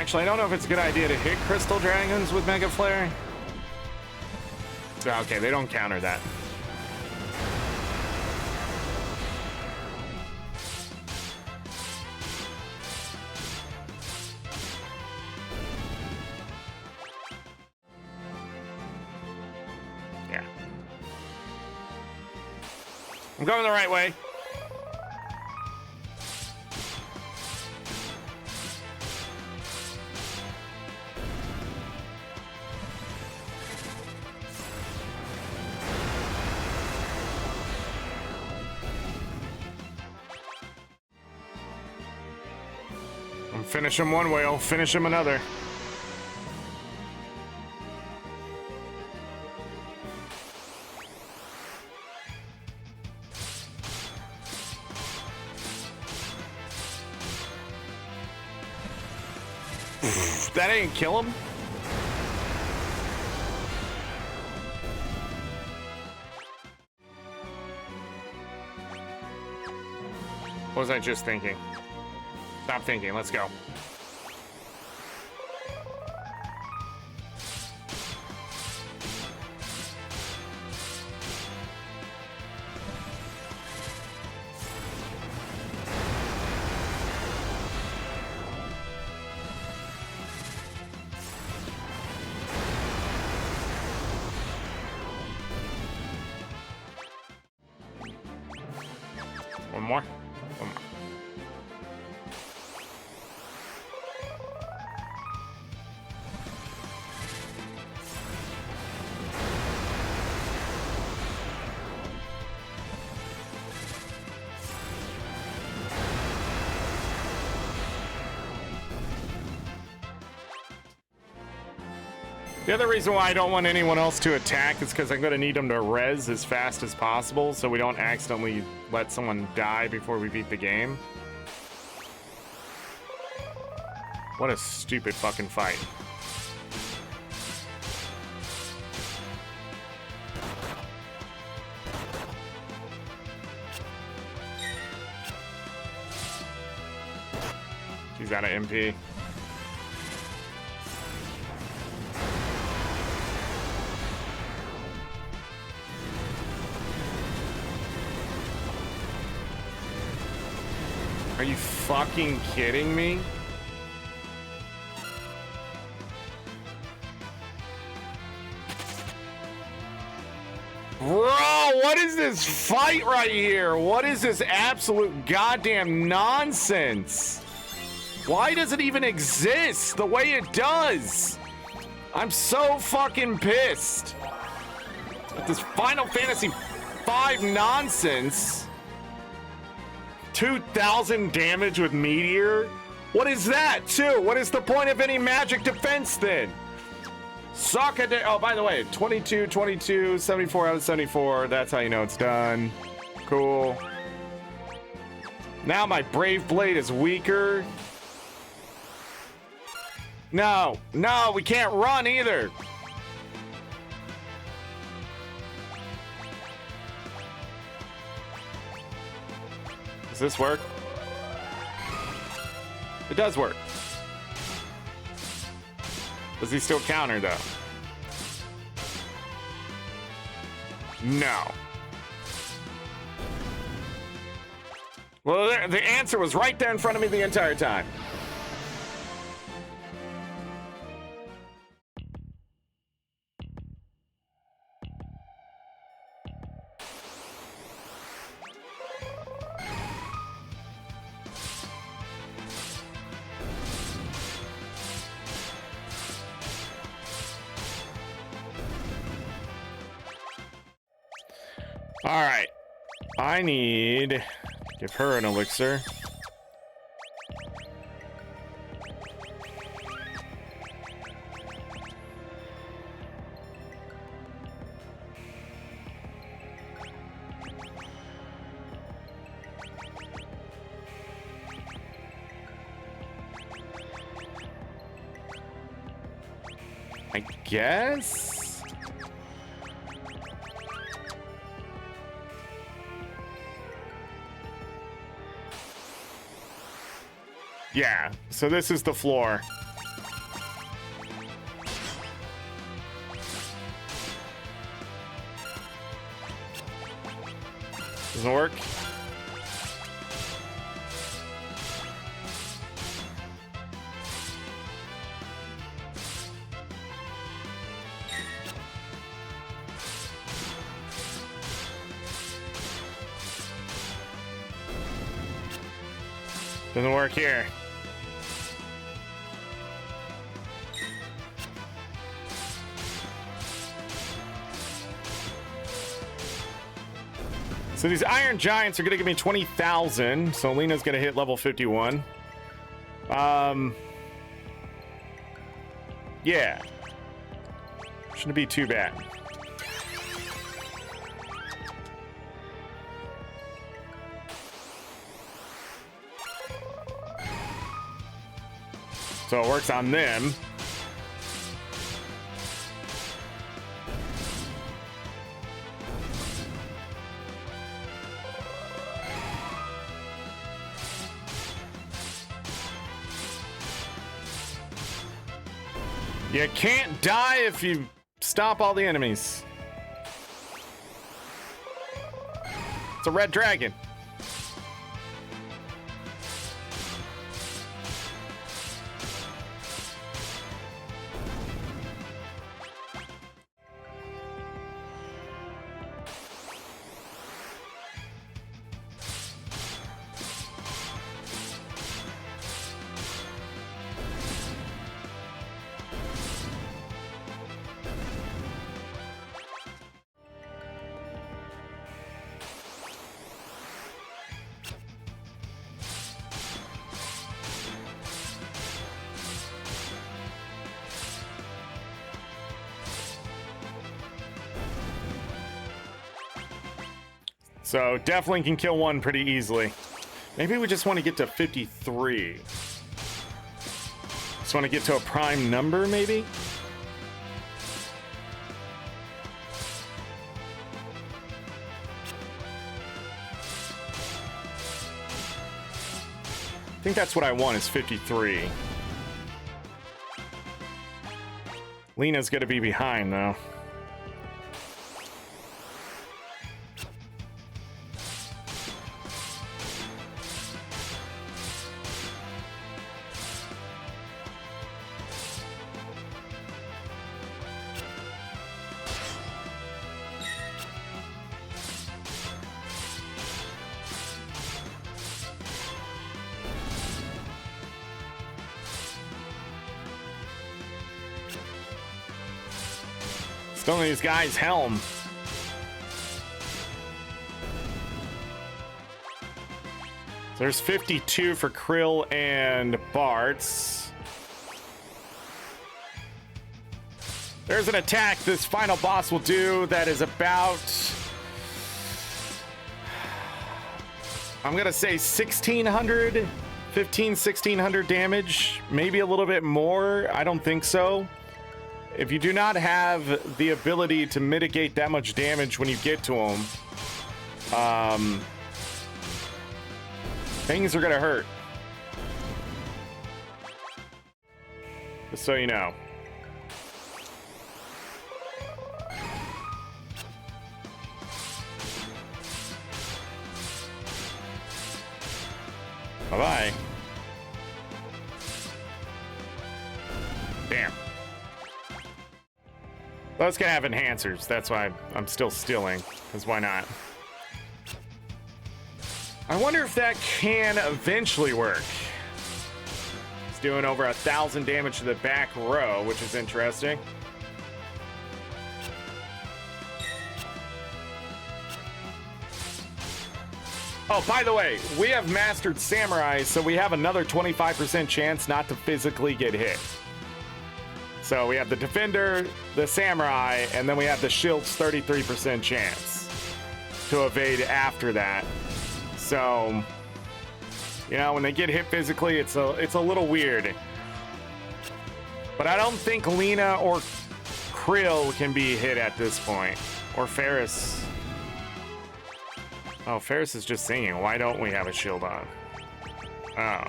Actually, I don't know if it's a good idea to hit crystal dragons with Mega Flare. So, okay, they don't counter that. Yeah. I'm going the right way. Finish him one way, I'll finish him another. That ain't kill him. What was I just thinking? Stop thinking, let's go. One more. One more. The other reason why I don't want anyone else to attack is because I'm going to need them to res as fast as possible so we don't accidentally let someone die before we beat the game. What a stupid fucking fight. She's out of MP. Are you fucking kidding me? Bro, what is this fight right here? What is this absolute goddamn nonsense? Why does it even exist the way it does? I'm so fucking pissed at this Final Fantasy V nonsense. 2,000 damage with Meteor? What is that, too? What is the point of any magic defense, then? Suck a day. Oh, by the way, 22, 22, 74 out of 74. That's how you know it's done. Cool. Now my Brave Blade is weaker. No, no, we can't run either. Does this work? It does work. Does he still counter, though? No. Well, the answer was right there in front of me the entire time. All right, I need, give her an elixir. I guess. Yeah, so this is the floor. Doesn't work. Doesn't work here. So these Iron Giants are gonna give me 20,000. So Lena's gonna hit level 51. Yeah. Shouldn't be too bad. So it works on them. You can't die if you stop all the enemies. It's a red dragon. So definitely can kill one pretty easily. Maybe we just want to get to 53. Just want to get to a prime number, maybe? I think that's what I want, is 53. Lena's gonna be behind, though. Stealing these guys' helm. So there's 52 for Krill and Bart's. There's an attack this final boss will do that is about, I'm gonna say 1600, 1600 damage, maybe a little bit more. I don't think so. If you do not have the ability to mitigate that much damage when you get to them, things are gonna hurt. Just so you know. Bye-bye. Damn. Those can have enhancers. That's why I'm still stealing, because why not? I wonder if that can eventually work. It's doing over 1,000 damage to the back row, which is interesting. Oh, by the way, we have mastered samurai, so we have another 25% chance not to physically get hit. So we have the defender, the samurai, and then we have the shield's 33% chance to evade after that. So, you know, when they get hit physically, it's a little weird. But I don't think Lena or Krill can be hit at this point. Or Ferris. Oh, Ferris is just singing. Why don't we have a shield on? Oh.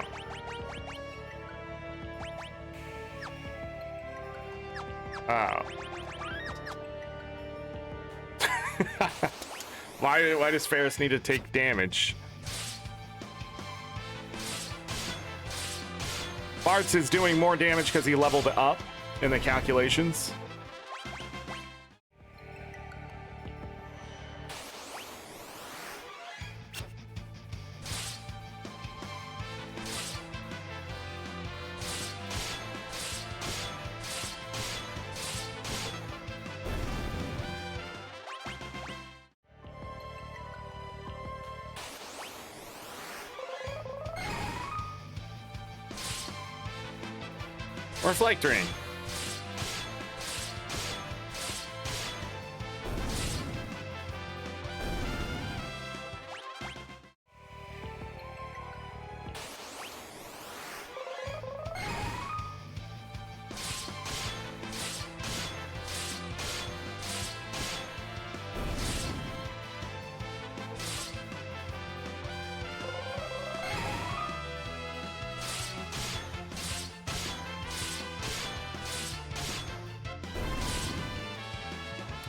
Oh. Why does Ferris need to take damage? Bartz is doing more damage because he leveled up in the calculations. Or Flake Drain.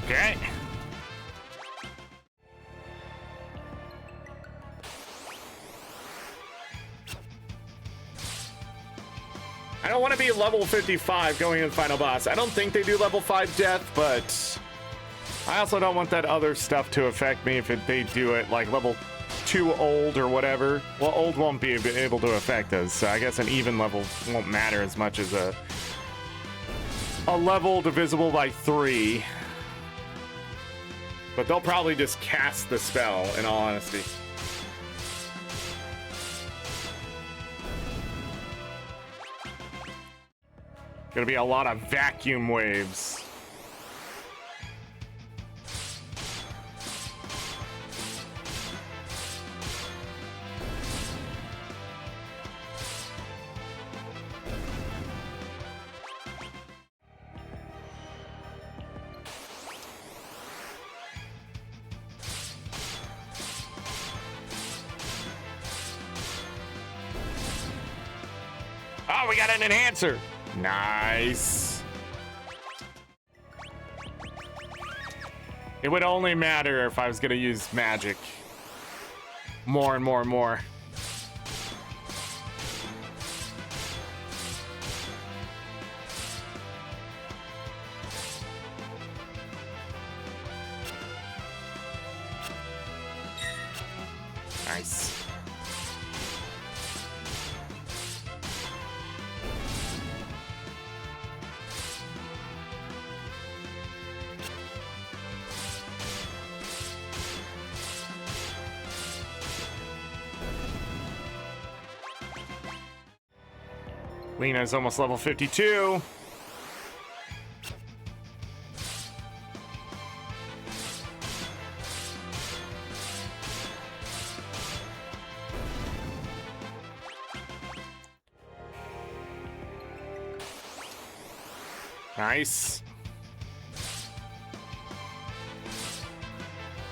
Okay. I don't want to be level 55 going in the final boss. I don't think they do level 5 death, but I also don't want that other stuff to affect me if they do it like level 2 old or whatever. Well, old won't be able to affect us, so I guess an even level won't matter as much as a level divisible by 3. But they'll probably just cast the spell, in all honesty. Gonna be a lot of vacuum waves. Oh, we got an enhancer. Nice. It would only matter if I was gonna use magic. More and more and more. Nice. Lena's almost level 52. Nice.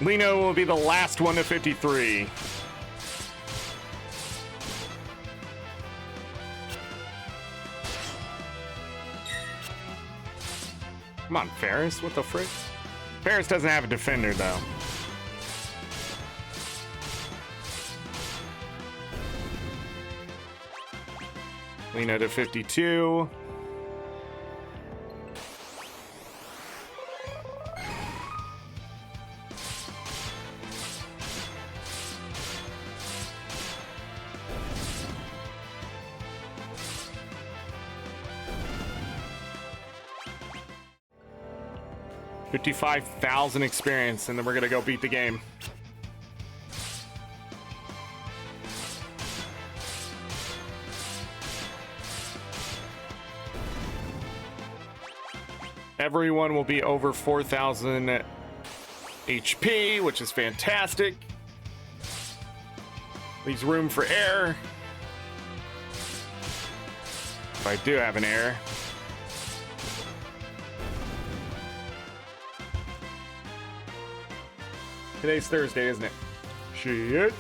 Lena will be the last one to 53. Come on, Ferris. What the frick? Ferris doesn't have a defender, though. Lena to 52. $55,000 experience, and then we're gonna go beat the game. Everyone will be over 4,000 HP, which is fantastic. Leaves room for air. If I do have an air. Today's Thursday, isn't it? Shit.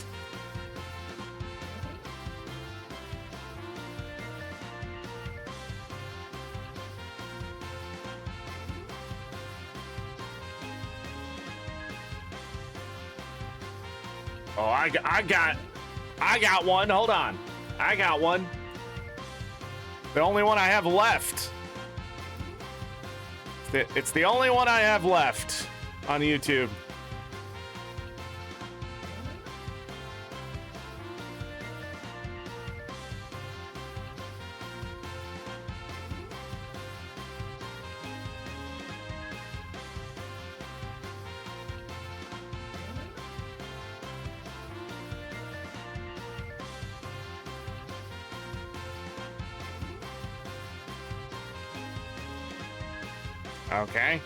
Oh, I got one. Hold on. I got one. The only one I have left. It's the only one I have left on YouTube. Okay.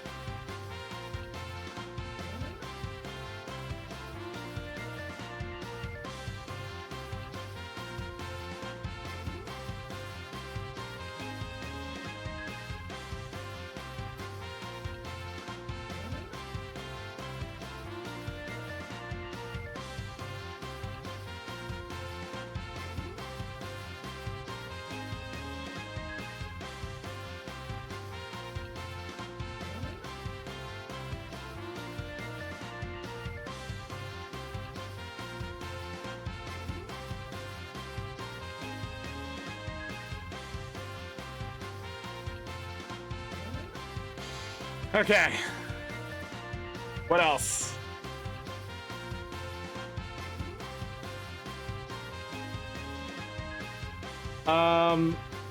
Okay. What else?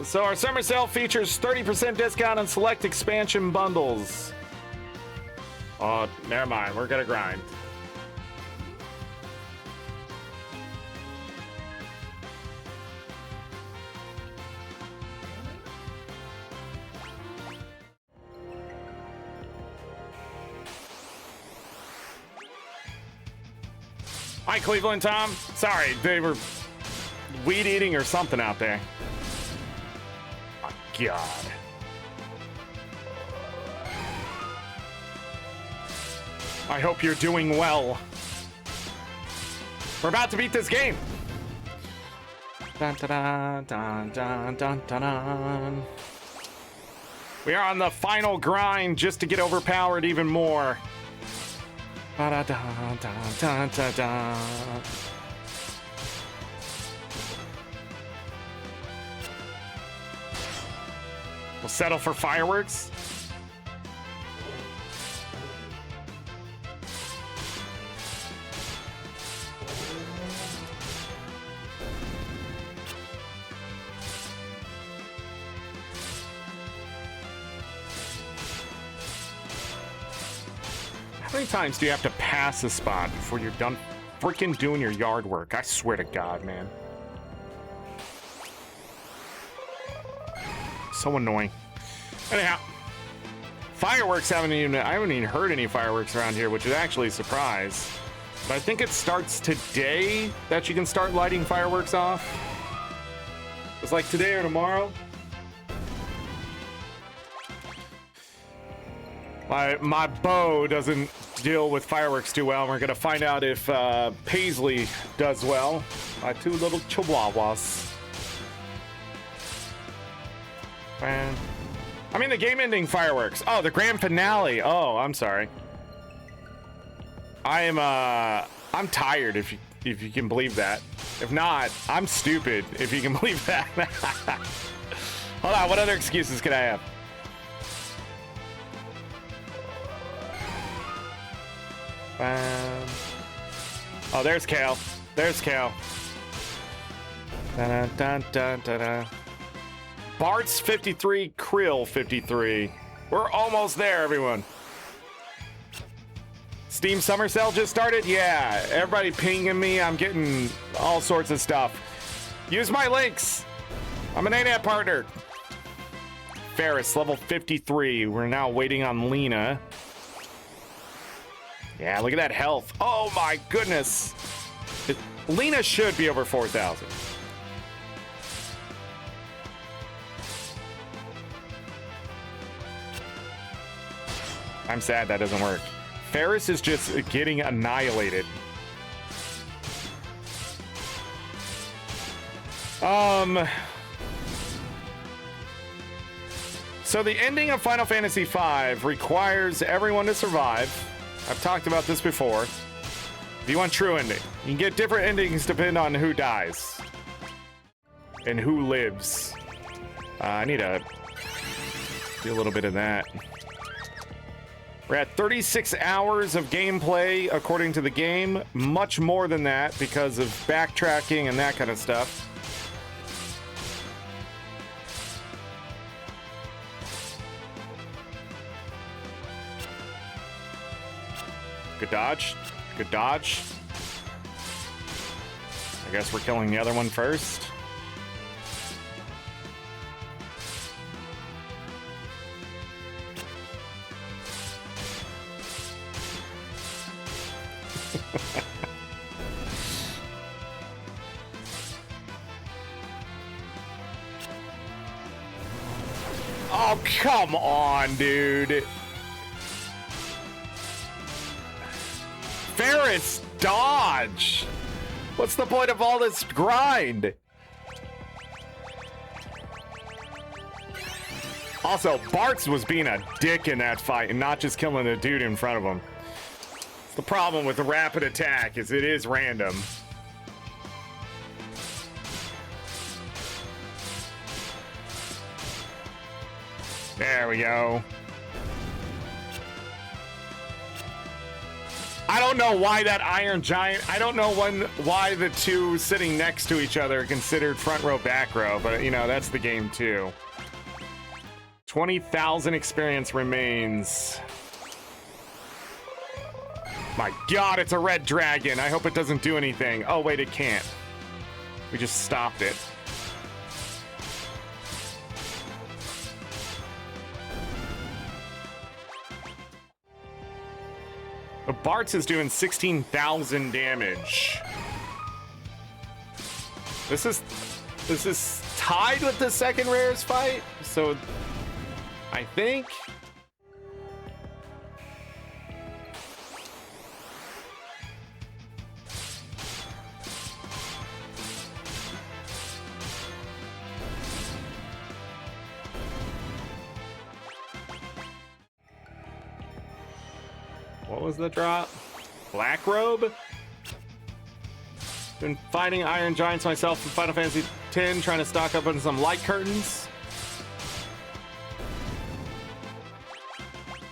So our summer sale features 30% discount on select expansion bundles. Oh, never mind. We're gonna grind. Hi, Cleveland Tom. Sorry, they were weed eating or something out there. My God. I hope you're doing well. We're about to beat this game. Dun, dun, dun, dun, dun, dun, dun. We are on the final grind just to get overpowered even more. Da, da, da, da, da, da. We'll settle for fireworks. How many times do you have to pass a spot before you're done freaking doing your yard work? I swear to God, man. So annoying. Anyhow, fireworks I haven't even heard any fireworks around here, which is actually a surprise. But I think it starts today that you can start lighting fireworks off. It's like today or tomorrow. My bow doesn't deal with fireworks too well. We're gonna find out if Paisley does well. My two little chihuahuas. I mean the game-ending fireworks. Oh, the grand finale. Oh, I'm sorry. I'm tired. If you can believe that. If not, I'm stupid. If you can believe that. Hold on. What other excuses can I have? Oh, there's Kale. There's Kale. Dun, dun, dun, dun, dun. Bart's 53, Krill 53. We're almost there, everyone. Steam Summer Sale just started? Yeah, everybody pinging me. I'm getting all sorts of stuff. Use my links. I'm an ArenaNet partner. Ferris, level 53. We're now waiting on Lena. Yeah, look at that health. Oh my goodness. Lena should be over 4,000. I'm sad that doesn't work. Ferris is just getting annihilated. So the ending of Final Fantasy V requires everyone to survive. I've talked about this before. If you want true ending, you can get different endings depending on who dies and who lives. I need to do a little bit of that. We're at 36 hours of gameplay according to the game. Much more than that because of backtracking and that kind of stuff. Good dodge. Good dodge. I guess we're killing the other one first. Oh, come on, dude. Ferris, dodge. What's the point of all this grind? Also, Bartz was being a dick in that fight and not just killing the dude in front of him. The problem with the rapid attack is it is random. There we go. I don't know why that Iron Giant, I don't know why the two sitting next to each other are considered front row, back row, but you know, that's the game too. 20,000 experience remains. My God, it's a red dragon. I hope it doesn't do anything. Oh wait, it can't. We just stopped it. But Bartz is doing 16,000 damage. This is tied with the second rarest fight, so I think. What was the drop? Black Robe? Been fighting Iron Giants myself in Final Fantasy X, trying to stock up on some light curtains.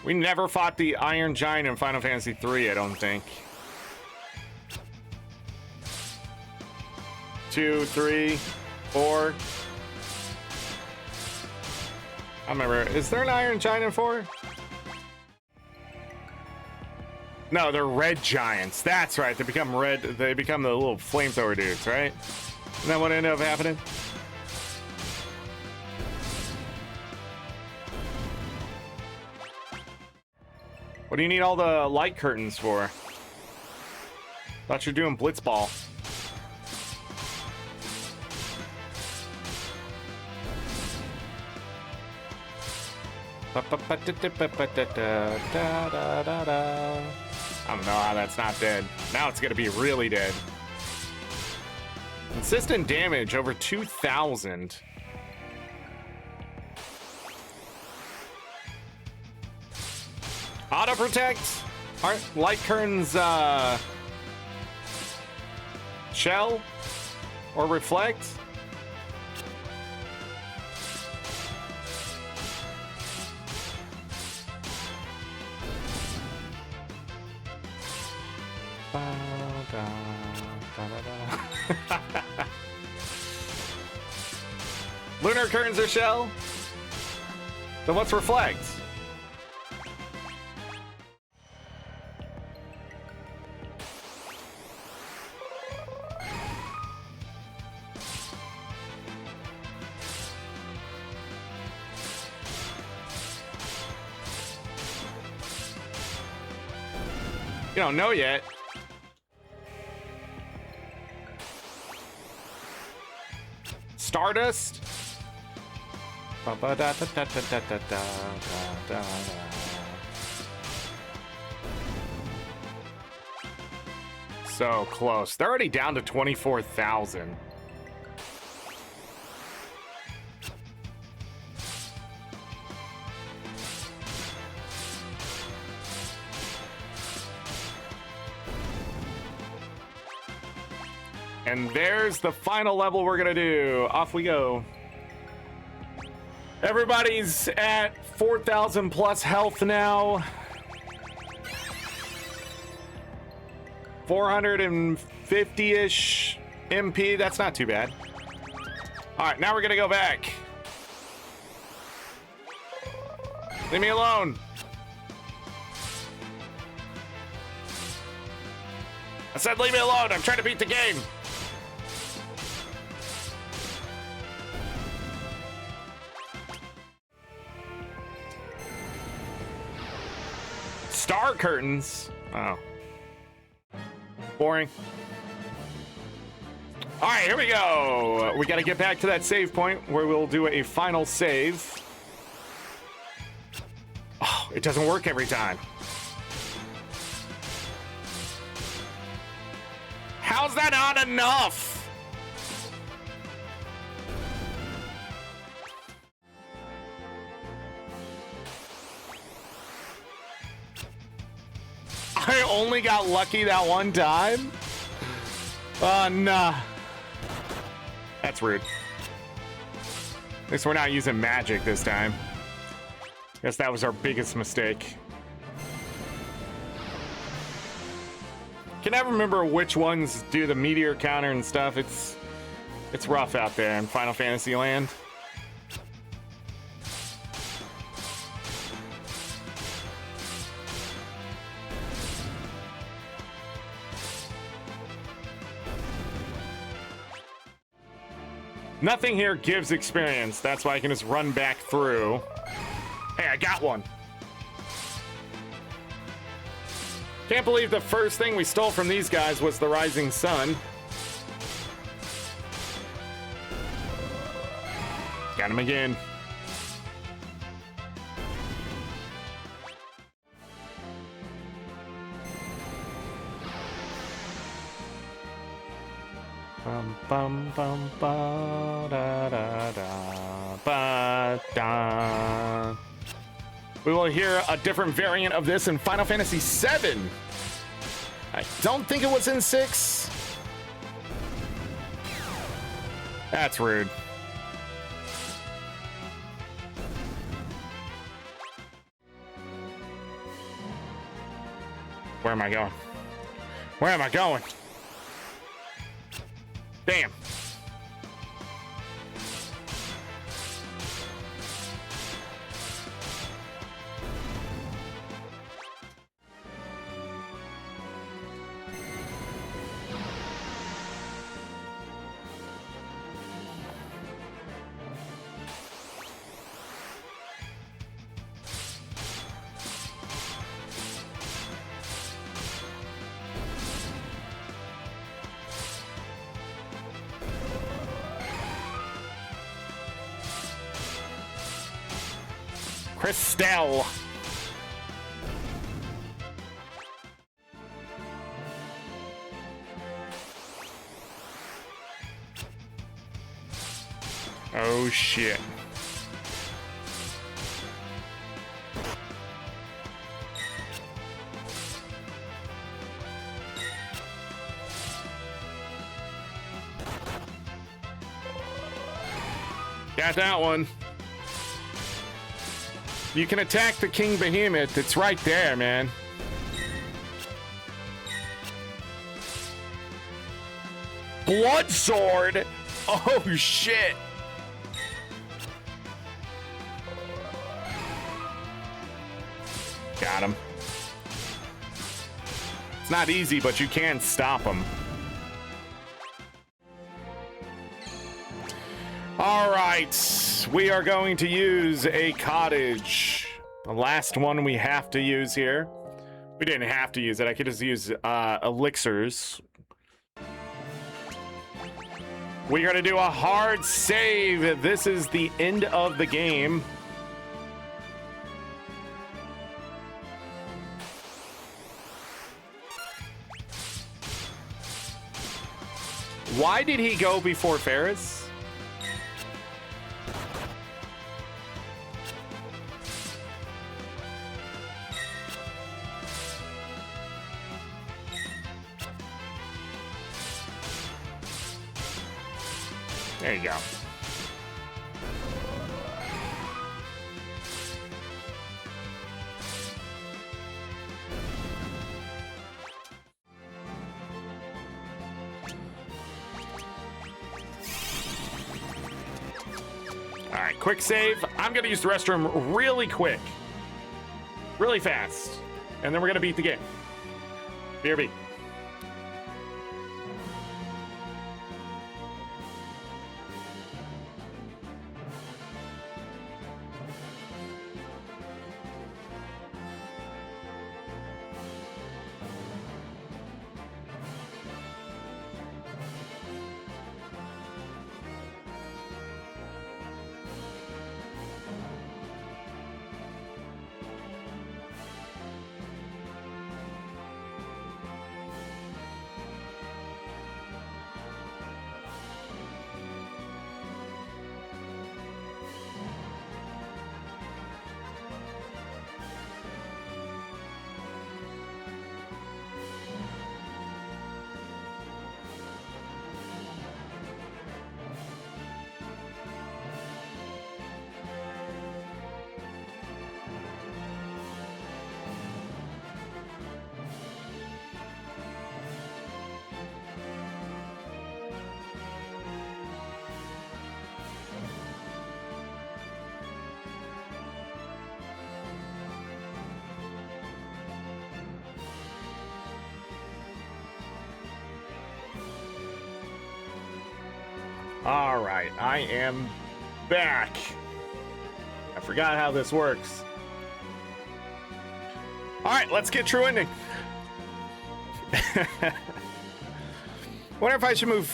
We never fought the Iron Giant in Final Fantasy III, I don't think. 2, 3, 4. I remember. Is there an Iron Giant in 4? No, they're red giants. That's right. They become red. They become the little flamethrower dudes, right? Isn't that what ended up happening? What do you need all the light curtains for? Thought you're doing Blitzball. I don't know how that's not dead. Now it's gonna be really dead. Consistent damage over 2,000. Auto protect? Aren't light curtains shell or reflect? Lunar curtains are shell? Then what's reflect? You don't know yet. Stardust? So close. They're already down to 24,000. And there's the final level we're gonna do. Off we go. Everybody's at 4,000 plus health now. 450-ish MP. That's not too bad. All right, now we're gonna go back. Leave me alone. I said leave me alone. I'm trying to beat the game. Star curtains. Oh. Boring. All right, here we go. We got to get back to that save point where we'll do a final save. Oh, it doesn't work every time. How's that not enough? I only got lucky that one time? Nah. That's rude. At least we're not using magic this time. Guess that was our biggest mistake. Can never remember which ones do the meteor counter and stuff. It's rough out there in Final Fantasy land. Nothing here gives experience. That's why I can just run back through. Hey, I got one. Can't believe the first thing we stole from these guys was the rising sun. Got him again. Bum bum bum ba da da da ba da. We will hear a different variant of this in Final Fantasy VII. I don't think it was in 6. That's rude. Where am I going? Where am I going? Damn. Christelle. Oh shit. Got that one. You can attack the King Behemoth. It's right there, man. Blood Sword? Oh, shit. Got him. It's not easy, but you can stop him. All right, we are going to use a cottage. The last one we have to use here. We didn't have to use it. I could just use elixirs. We're going to do a hard save. This is the end of the game. Why did he go before Ferris? There you go. All right, quick save. I'm gonna use the restroom really quick, really fast, and then we're gonna beat the game. BRB. All right, I am back. I forgot how this works. All right, let's get true ending. Wonder if I should move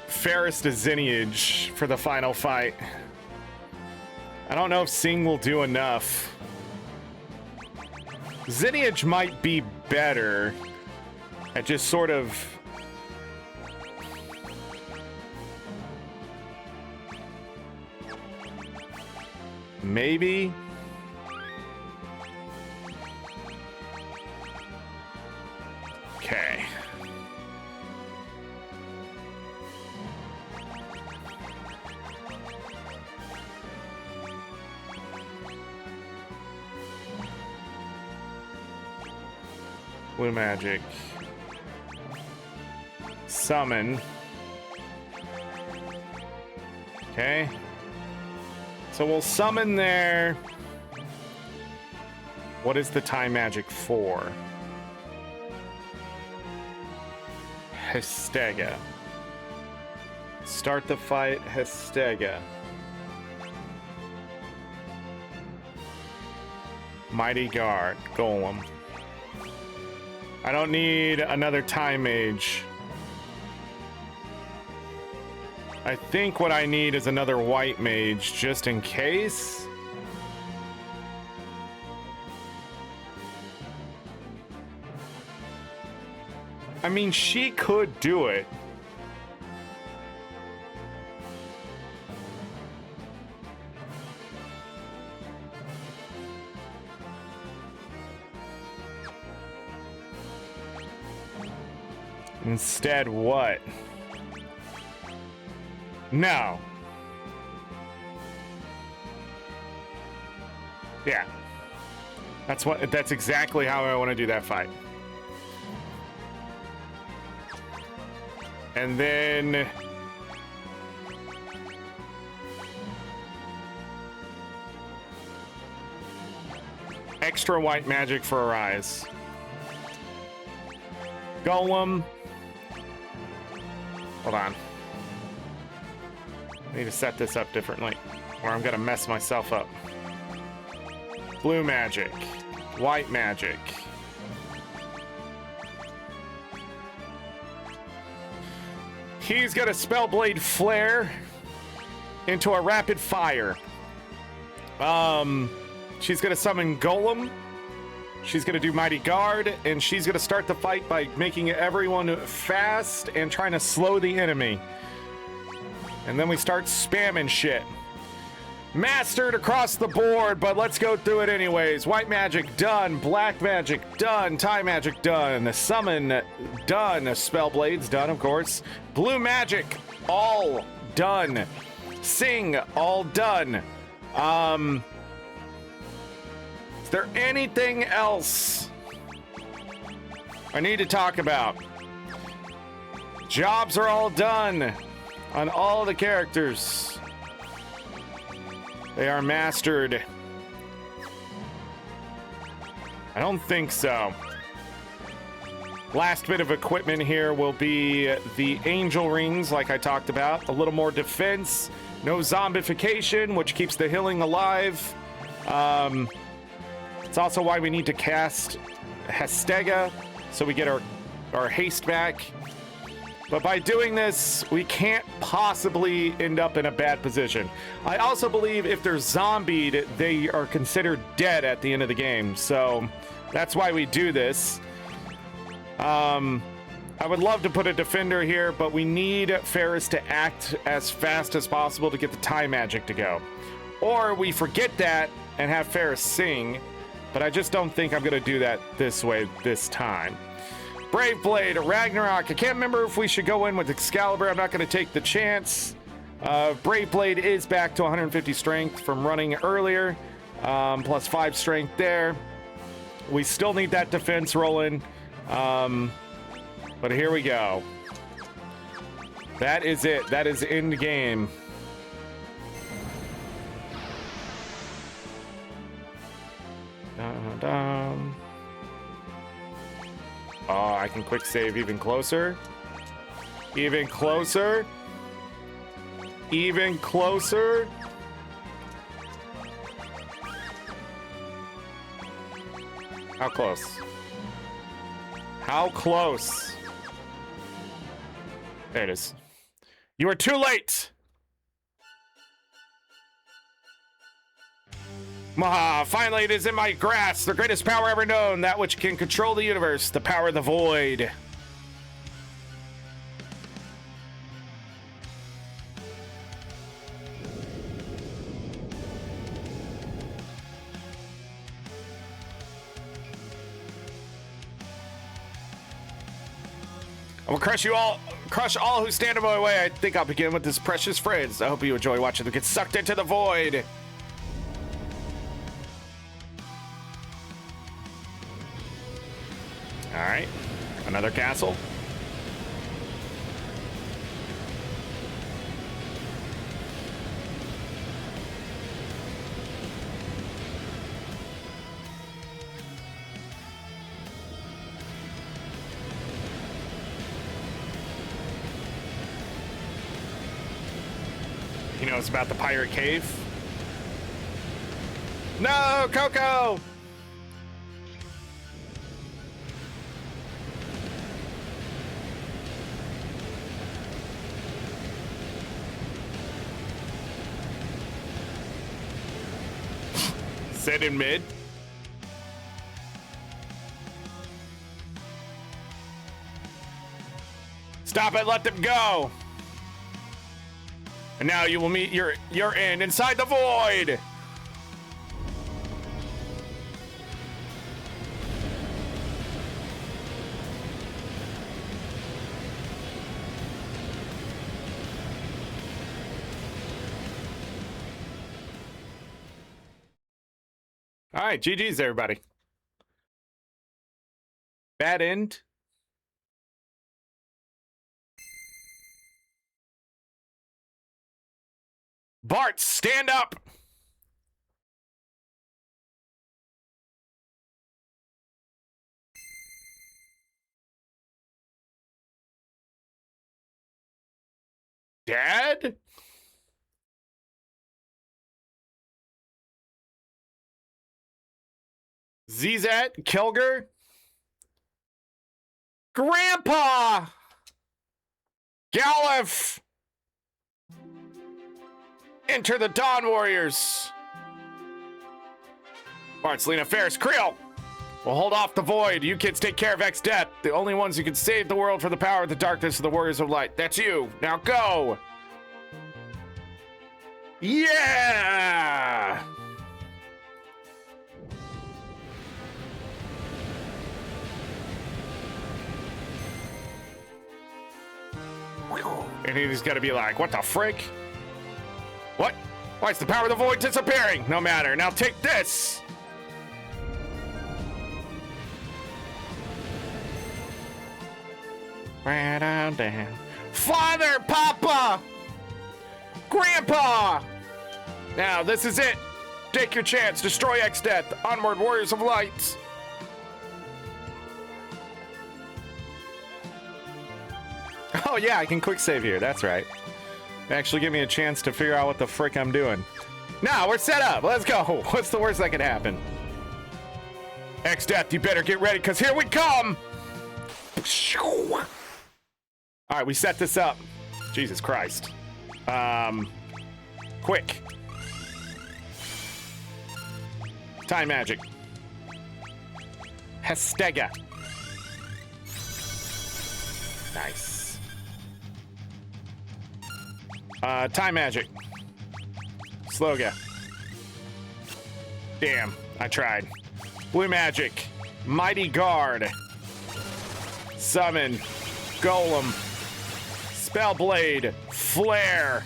Ferris to Zinniage for the final fight. I don't know if Sing will do enough. Zinniage might be better at just sort of... Maybe. Okay. Blue magic. Summon. Okay. So we'll summon there. What is the time magic for? Hestega. Start the fight, Hestega. Mighty Guard, Golem. I don't need another time mage. I think what I need is another white mage, just in case. I mean, she could do it. Instead, what? No. Yeah. That's exactly how I want to do that fight. And then extra white magic for her eyes. Golem. Hold on. I need to set this up differently, or I'm gonna mess myself up. Blue magic, white magic. He's gonna Spellblade Flare into a rapid fire. She's gonna summon Golem. She's gonna do Mighty Guard, and she's gonna start the fight by making everyone fast and trying to slow the enemy. And then we start spamming shit. Mastered across the board, but let's go through it anyways. White magic done, black magic done, time magic done, summon done, spell blades done, of course. Blue magic all done. Sing, all done. Is there anything else I need to talk about? Jobs are all done on all the characters. They are mastered. I don't think so. Last bit of equipment here will be the angel rings, like I talked about. A little more defense, no zombification, which keeps the healing alive. It's also why we need to cast Hestega, so we get our haste back. But by doing this, we can't possibly end up in a bad position. I also believe if they're zombied, they are considered dead at the end of the game. So that's why we do this. I would love to put a defender here, but we need Ferris to act as fast as possible to get the time magic to go. Or we forget that and have Ferris sing, but I just don't think I'm going to do that this way this time. Brave Blade, Ragnarok. I can't remember if we should go in with Excalibur. I'm not going to take the chance. Brave Blade is back to 150 strength from running earlier, plus 5 strength there. We still need that defense rolling. But here we go. That is it. That is end game. Dun, dun. Oh, I can quick save even closer. Even closer. Even closer. How close? How close? There it is. You are too late! Maha, finally it is in my grasp, the greatest power ever known, that which can control the universe, the power of the void. I will crush all who stand in my way. I think I'll begin with this precious friends. I hope you enjoy watching them get sucked into the void. All right, another castle. He knows about the pirate cave. No, Coco! Sit in mid. Stop it, let them go. And now you will meet your end inside the void. All right, GG's everybody. Bad end. Bart, stand up! Dad? Zizat, Kelger? Grandpa! Galef! Enter the Dawn Warriors! Bart, Lena, Ferris, Creel! We'll hold off the void. You kids take care of X-Death. The only ones who can save the world from the power of the darkness are the Warriors of Light. That's you. Now go! Yeah! Whew. And he's gonna be like, what the frick? What? Why is the power of the void disappearing? No matter. Now take this! Father, Papa! Grandpa! Now, this is it. Take your chance. Destroy X-Death. Onward, Warriors of Light. Oh, yeah, I can quick save here. That's right. Actually give me a chance to figure out what the frick I'm doing. Now, we're set up. Let's go. What's the worst that can happen? X-Death, you better get ready, because here we come! All right, we set this up. Jesus Christ. Quick. Time magic. Hestega. Nice. Time magic. Sloga. Damn, I tried. Blue magic. Mighty guard. Summon. Golem. Spellblade. Flare.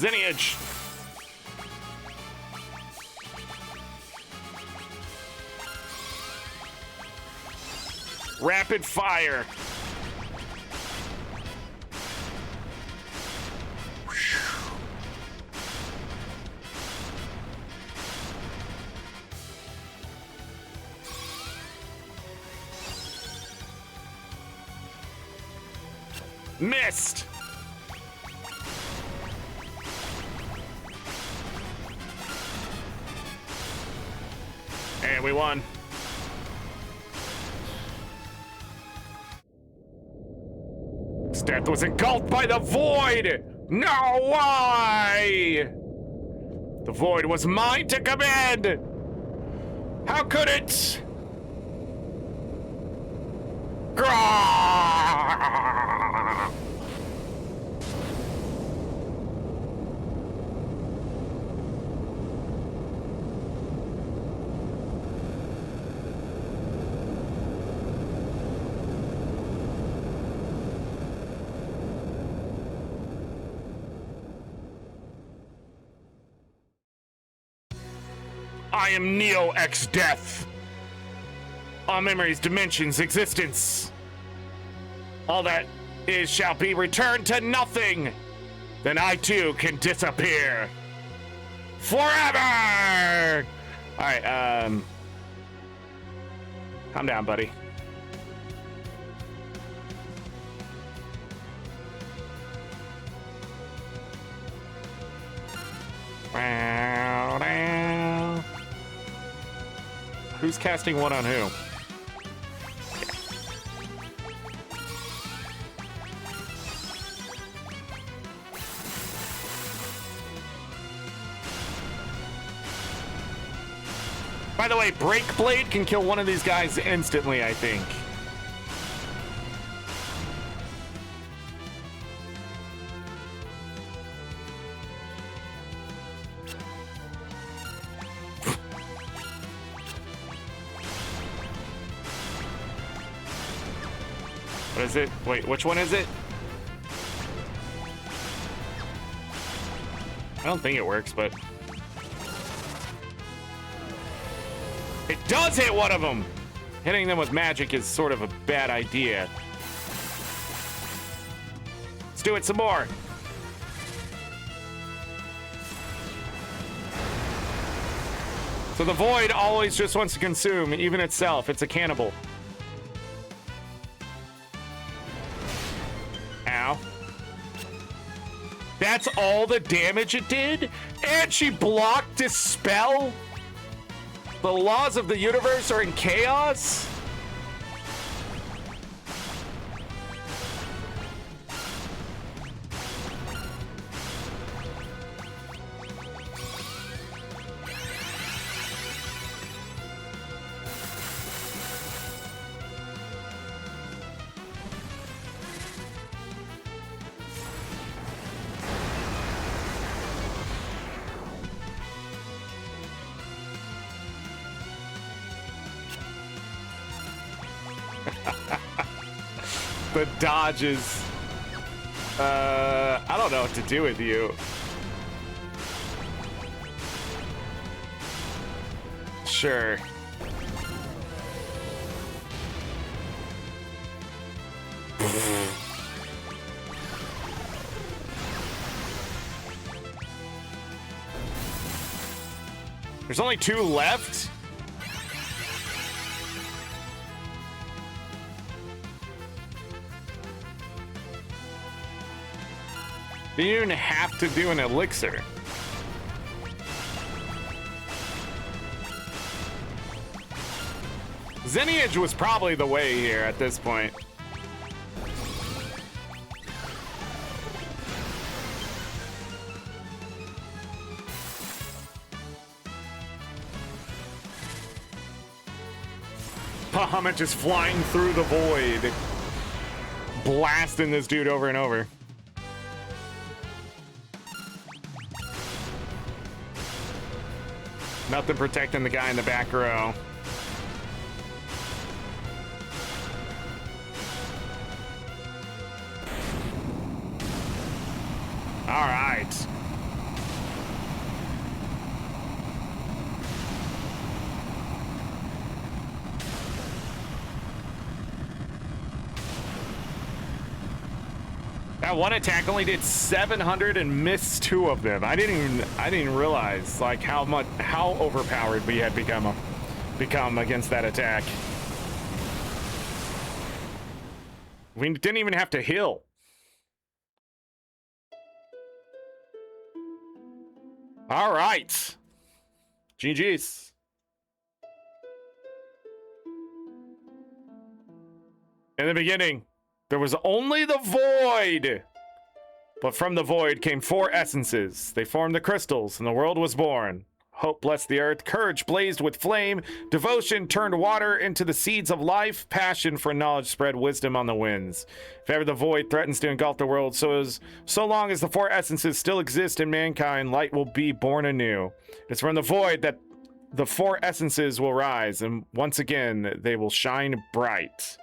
Lineage. Rapid fire. Missed. And we won. Death was engulfed by the void! No, why? The void was mine to command! How could it? Grrrr! I am Neo X Death. All memories, dimensions, existence. All that is shall be returned to nothing. Then I too can disappear. Forever! Alright, calm down, buddy. Who's casting what on who? By the way, Break Blade can kill one of these guys instantly, I think. What is it? Wait, which one is it? I don't think it works, but... It does hit one of them! Hitting them with magic is sort of a bad idea. Let's do it some more. So the void always just wants to consume, even itself. It's a cannibal. Ow. That's all the damage it did? And she blocked his spell? The laws of the universe are in chaos? The dodges. I don't know what to do with you. Sure. There's only 2 left? You didn't even have to do an elixir. Zenniage was probably the way here at this point. Bahamut just flying through the void, blasting this dude over and over. Nothing protecting the guy in the back row. All right. That one attack only did 700 and missed 2 of them. I didn't realize like how overpowered we had become against that attack. We didn't even have to heal. All right. GG's. In the beginning, there was only the void. But from the void came 4 essences. They formed the crystals, and the world was born. Hope blessed the earth. Courage blazed with flame. Devotion turned water into the seeds of life. Passion for knowledge spread wisdom on the winds. If ever the void threatens to engulf the world, so long as the 4 essences still exist in mankind, light will be born anew. It's from the void that the 4 essences will rise, and once again, they will shine bright.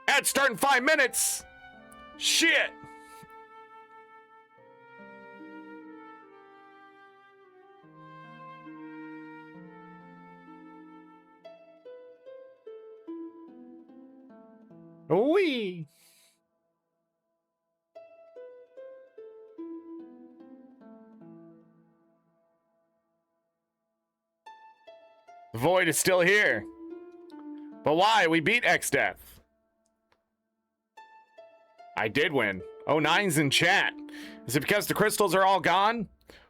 Ad start in 5 minutes. Shit. Wee. The void is still here. But why? We beat X-Death. I did win. Oh, 9's in chat. Is it because the crystals are all gone?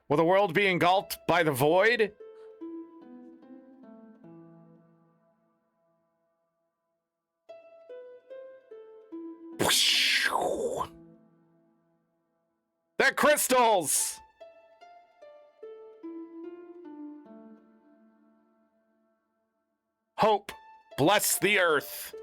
Will the world be engulfed by the void? They're crystals! Hope, bless the earth.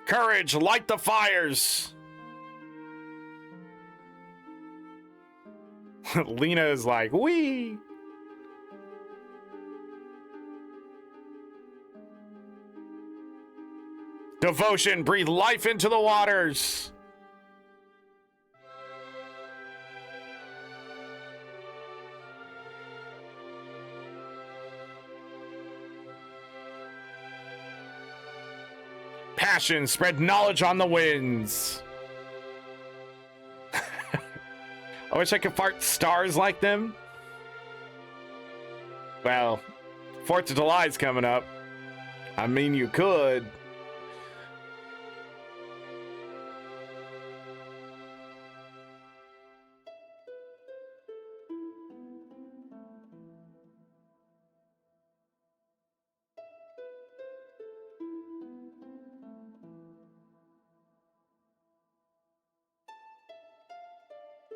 Courage, light the fires. Lena is like, wee. Devotion, breathe life into the waters. Passion, spread knowledge on the winds. I wish I could fart stars like them. Well, 4th of July's coming up. I mean, you could.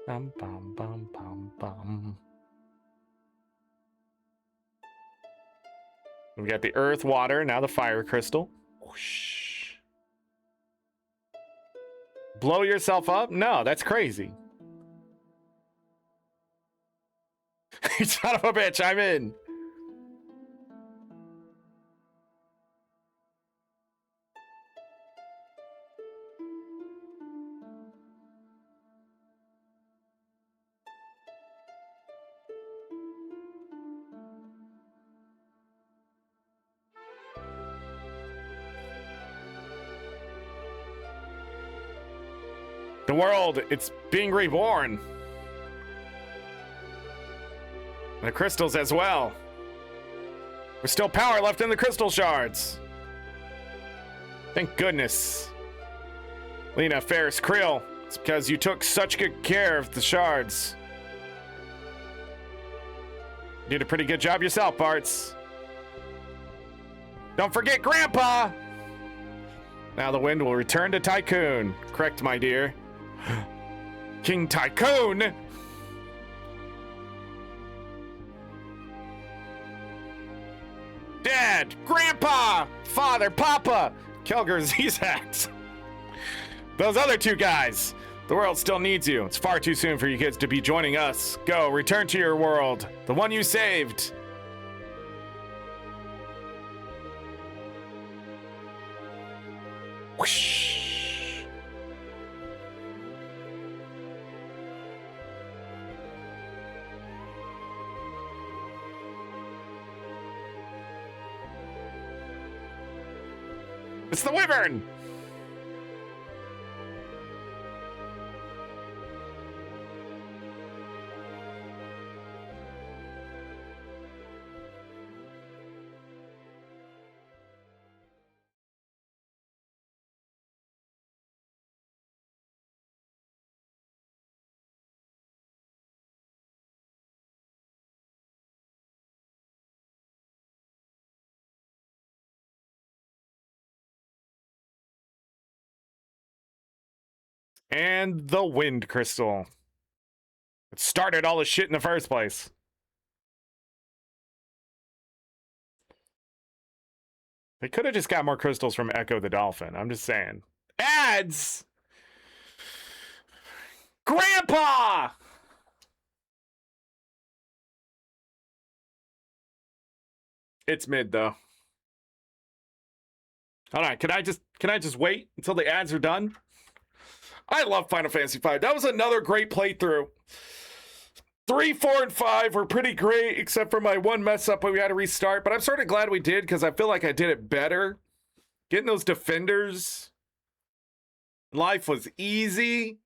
Bum, bum, bum, bum, bum. We got the earth, water, now the fire crystal. Whoosh. Blow yourself up? No, that's crazy. Son of a bitch, I'm in. The world, it's being reborn. The crystals as well. There's still power left in the crystal shards. Thank goodness. Lena, Ferris, Krill, it's because you took such good care of the shards. You did a pretty good job yourself, Bartz. Don't forget Grandpa! Now the wind will return to Tycoon. Correct, my dear. King Tycoon! Dad! Grandpa! Father! Papa! Kelger Zizak! Those other two guys! The world still needs you. It's far too soon for you kids to be joining us. Go, return to your world. The one you saved. Whoosh! It's the Wyvern! And the wind crystal. It started all this shit in the first place. They could have just got more crystals from Echo the Dolphin. I'm just saying. Ads! Grandpa! It's mid though. Hold on, can I just wait until the ads are done? I love Final Fantasy V. That was another great playthrough. 3, 4, and 5 were pretty great, except for my one mess up when we had to restart. But I'm sort of glad we did, because I feel like I did it better. Getting those defenders. Life was easy.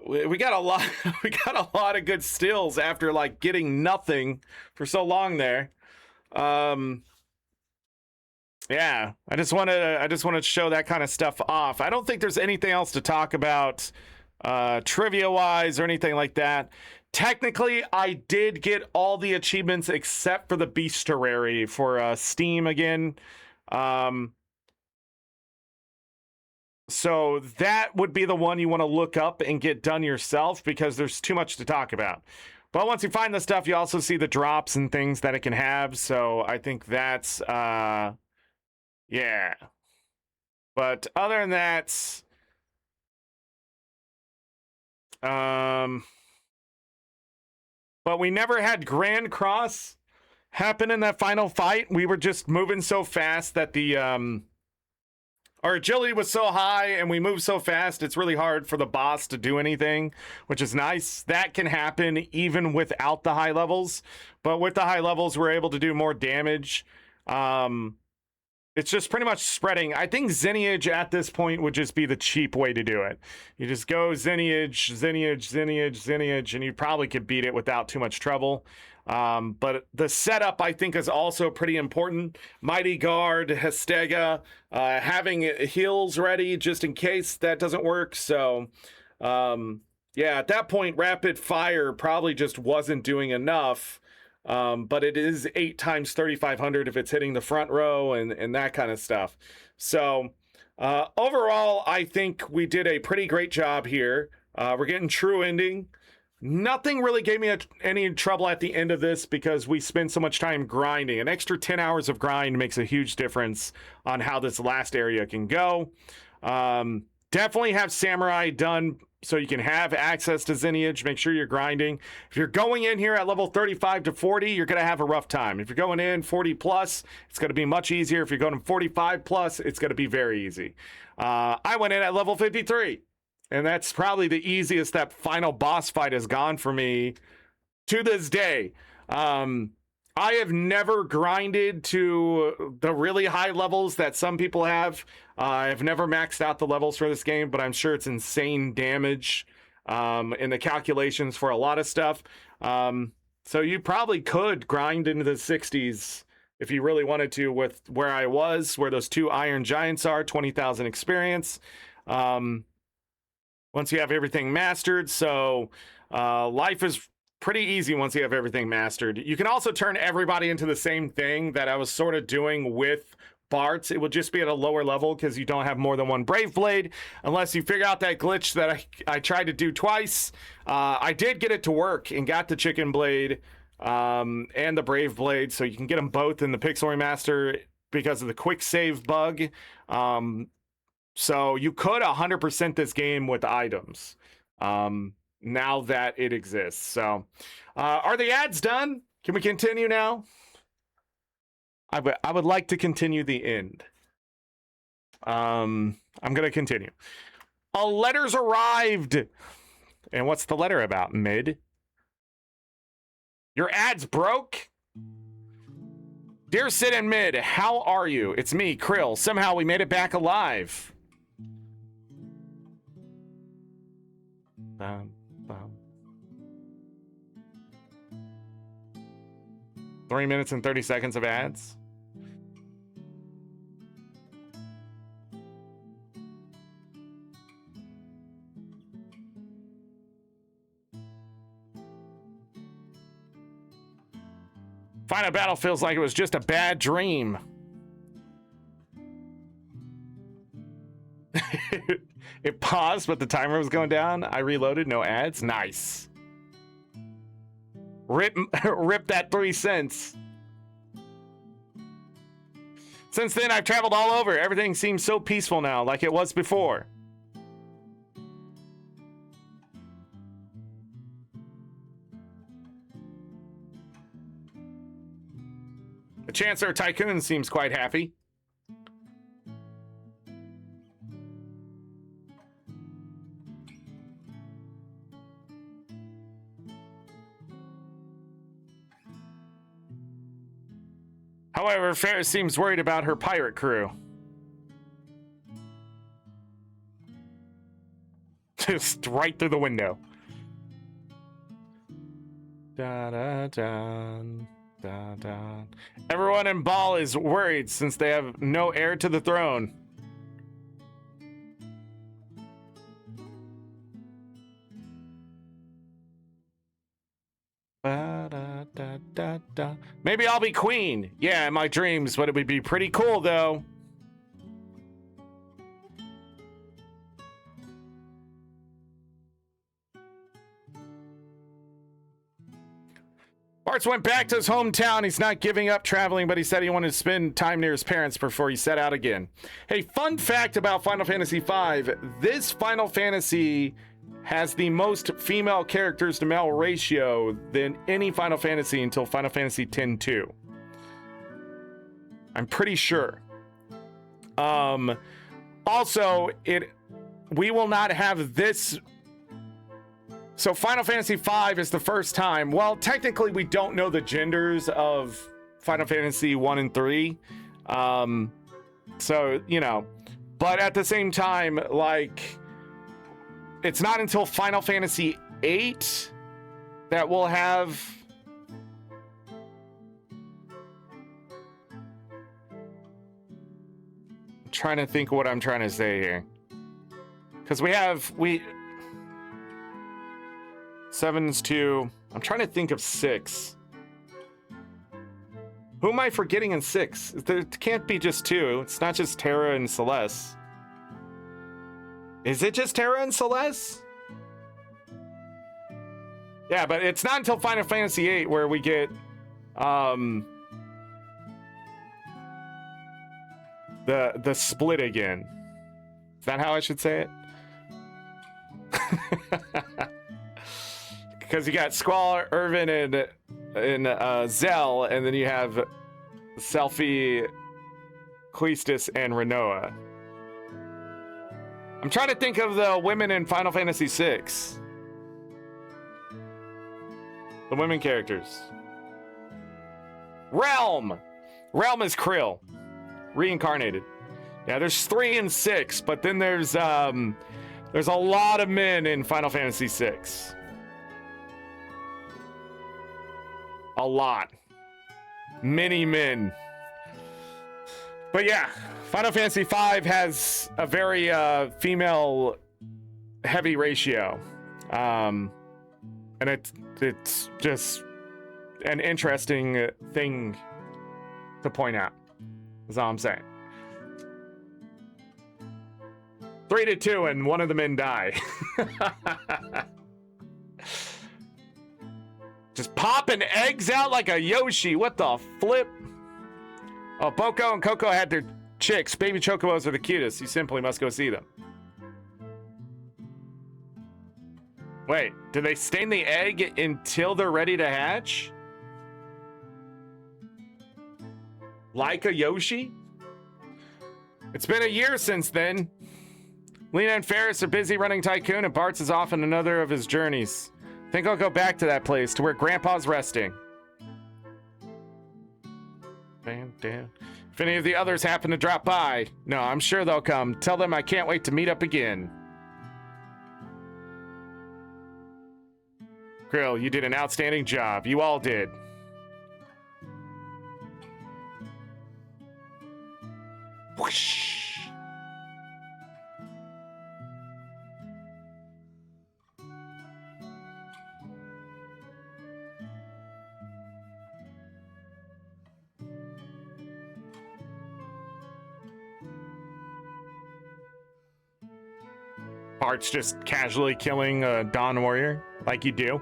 We got a lot. We got a lot of good stills after like getting nothing for so long there. Yeah, I just want to show that kind of stuff off. I don't think there's anything else to talk about trivia wise or anything like that. Technically, I did get all the achievements except for the Beasterary for Steam again. So that would be the one you want to look up and get done yourself, because there's too much to talk about. But once you find the stuff, you also see the drops and things that it can have. So I think that's yeah. But other than that, but we never had Grand Cross happen in that final fight. We were just moving so fast that the our agility was so high and we moved so fast, it's really hard for the boss to do anything, which is nice. That can happen even without the high levels, but with the high levels, we're able to do more damage. It's just pretty much spreading. I think Xenniage at this point would just be the cheap way to do it. You just go Xenniage, Xenniage, Xenniage, Xenniage, and you probably could beat it without too much trouble. But the setup, I think, is also pretty important. Mighty Guard, Hestega, having heals ready just in case that doesn't work. So, yeah, at that point, Rapid Fire probably just wasn't doing enough. But it is 8 times 3,500 if it's hitting the front row and that kind of stuff. So overall, I think we did a pretty great job here. We're getting true ending. Nothing really gave me any trouble at the end of this because we spent so much time grinding. An extra 10 hours of grind makes a huge difference on how this last area can go. Definitely have Samurai done so you can have access to Zenniage. Make sure you're grinding. If you're going in here at level 35 to 40, you're going to have a rough time. If you're going in 40 plus, it's going to be much easier. If you're going 45 plus, it's going to be very easy. I went in at level 53. And that's probably the easiest that final boss fight has gone for me to this day. I have never grinded to the really high levels that some people have. I've never maxed out the levels for this game, but I'm sure it's insane damage in the calculations for a lot of stuff. So you probably could grind into the 60s if you really wanted to with where I was, where those 2 Iron Giants are, 20,000 experience. Once you have everything mastered, so life is pretty easy once you have everything mastered. You can also turn everybody into the same thing that I was sort of doing with Bart's. It will just be at a lower level because you don't have more than one Brave Blade, unless you figure out that glitch that I tried to do twice. I did get it to work and got the Chicken Blade and the Brave Blade, so you can get them both in the Pixel Remaster because of the quick save bug. So you could 100% this game with items now that it exists. So are the ads done? Can we continue now? I would like to continue the end. I'm going to continue. A letter's arrived. And what's the letter about, Mid? Your ad's broke? Dear Sid and Mid, how are you? It's me, Krill. Somehow we made it back alive. 3 minutes and 30 seconds of ads. Final battle feels like it was just a bad dream. It paused, but the timer was going down. I reloaded, no ads. Nice. Rip that 3 cents. Since then, I've traveled all over. Everything seems so peaceful now, like it was before. The Chancellor Tycoon seems quite happy. However, Ferris seems worried about her pirate crew. Just right through the window. Da, da, da, da, da. Everyone in Ball is worried since they have no heir to the throne. Da, da, da, da, da. Maybe I'll be queen. Yeah, in my dreams, but it would be pretty cool, though. Bartz went back to his hometown. He's not giving up traveling, but he said he wanted to spend time near his parents before he set out again. Hey, fun fact about Final Fantasy V. This Final Fantasy has the most female characters to male ratio than any Final Fantasy until Final Fantasy X-2. I'm pretty sure. Also, we will not have this. So Final Fantasy V is the first time. Well, technically, we don't know the genders of Final Fantasy 1 and 3. So, you know, but at the same time, like, it's not until Final Fantasy VIII that we'll have. I'm trying to think what I'm trying to say here. Because we 7's 2. I'm trying to think of 6. Who am I forgetting in 6? There can't be just 2. It's not just Terra and Celeste. Is it just Terra and Celeste? Yeah, but it's not until Final Fantasy VIII where we get the split again. Is that how I should say it? Because you got Squall, Irvin, and Zell, and then you have Selphie, Cleistus, and Renoa. I'm trying to think of the women in Final Fantasy VI. The women characters. Realm! Realm is Krill. Reincarnated. Yeah, there's 3 and 6, but then there's a lot of men in Final Fantasy VI. A lot. Many men. But yeah, Final Fantasy V has a very female heavy ratio. And it's just an interesting thing to point out. That's all I'm saying. 3-2, and one of the men die. Just popping eggs out like a Yoshi. What the flip? Oh, Boko and Coco had their chicks. Baby chocobos are the cutest. You simply must go see them. Wait, do they stain the egg until they're ready to hatch? Like a Yoshi? It's been a year since then. Lena and Ferris are busy running Tycoon, and Bart's is off on another of his journeys. Think I'll go back to that place, to where Grandpa's resting. Damn. If any of the others happen to drop by, no, I'm sure they'll come. Tell them I can't wait to meet up again. Krill, you did an outstanding job. You all did. Whoosh. Bart's just casually killing a Dawn Warrior, like you do.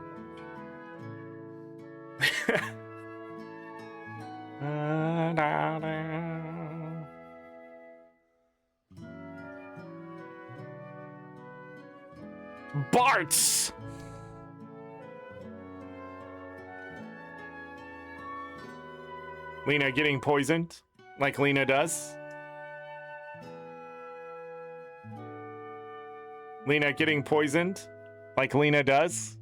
Bart's! Lena getting poisoned, like Lena does. Lena getting poisoned, like Lena does.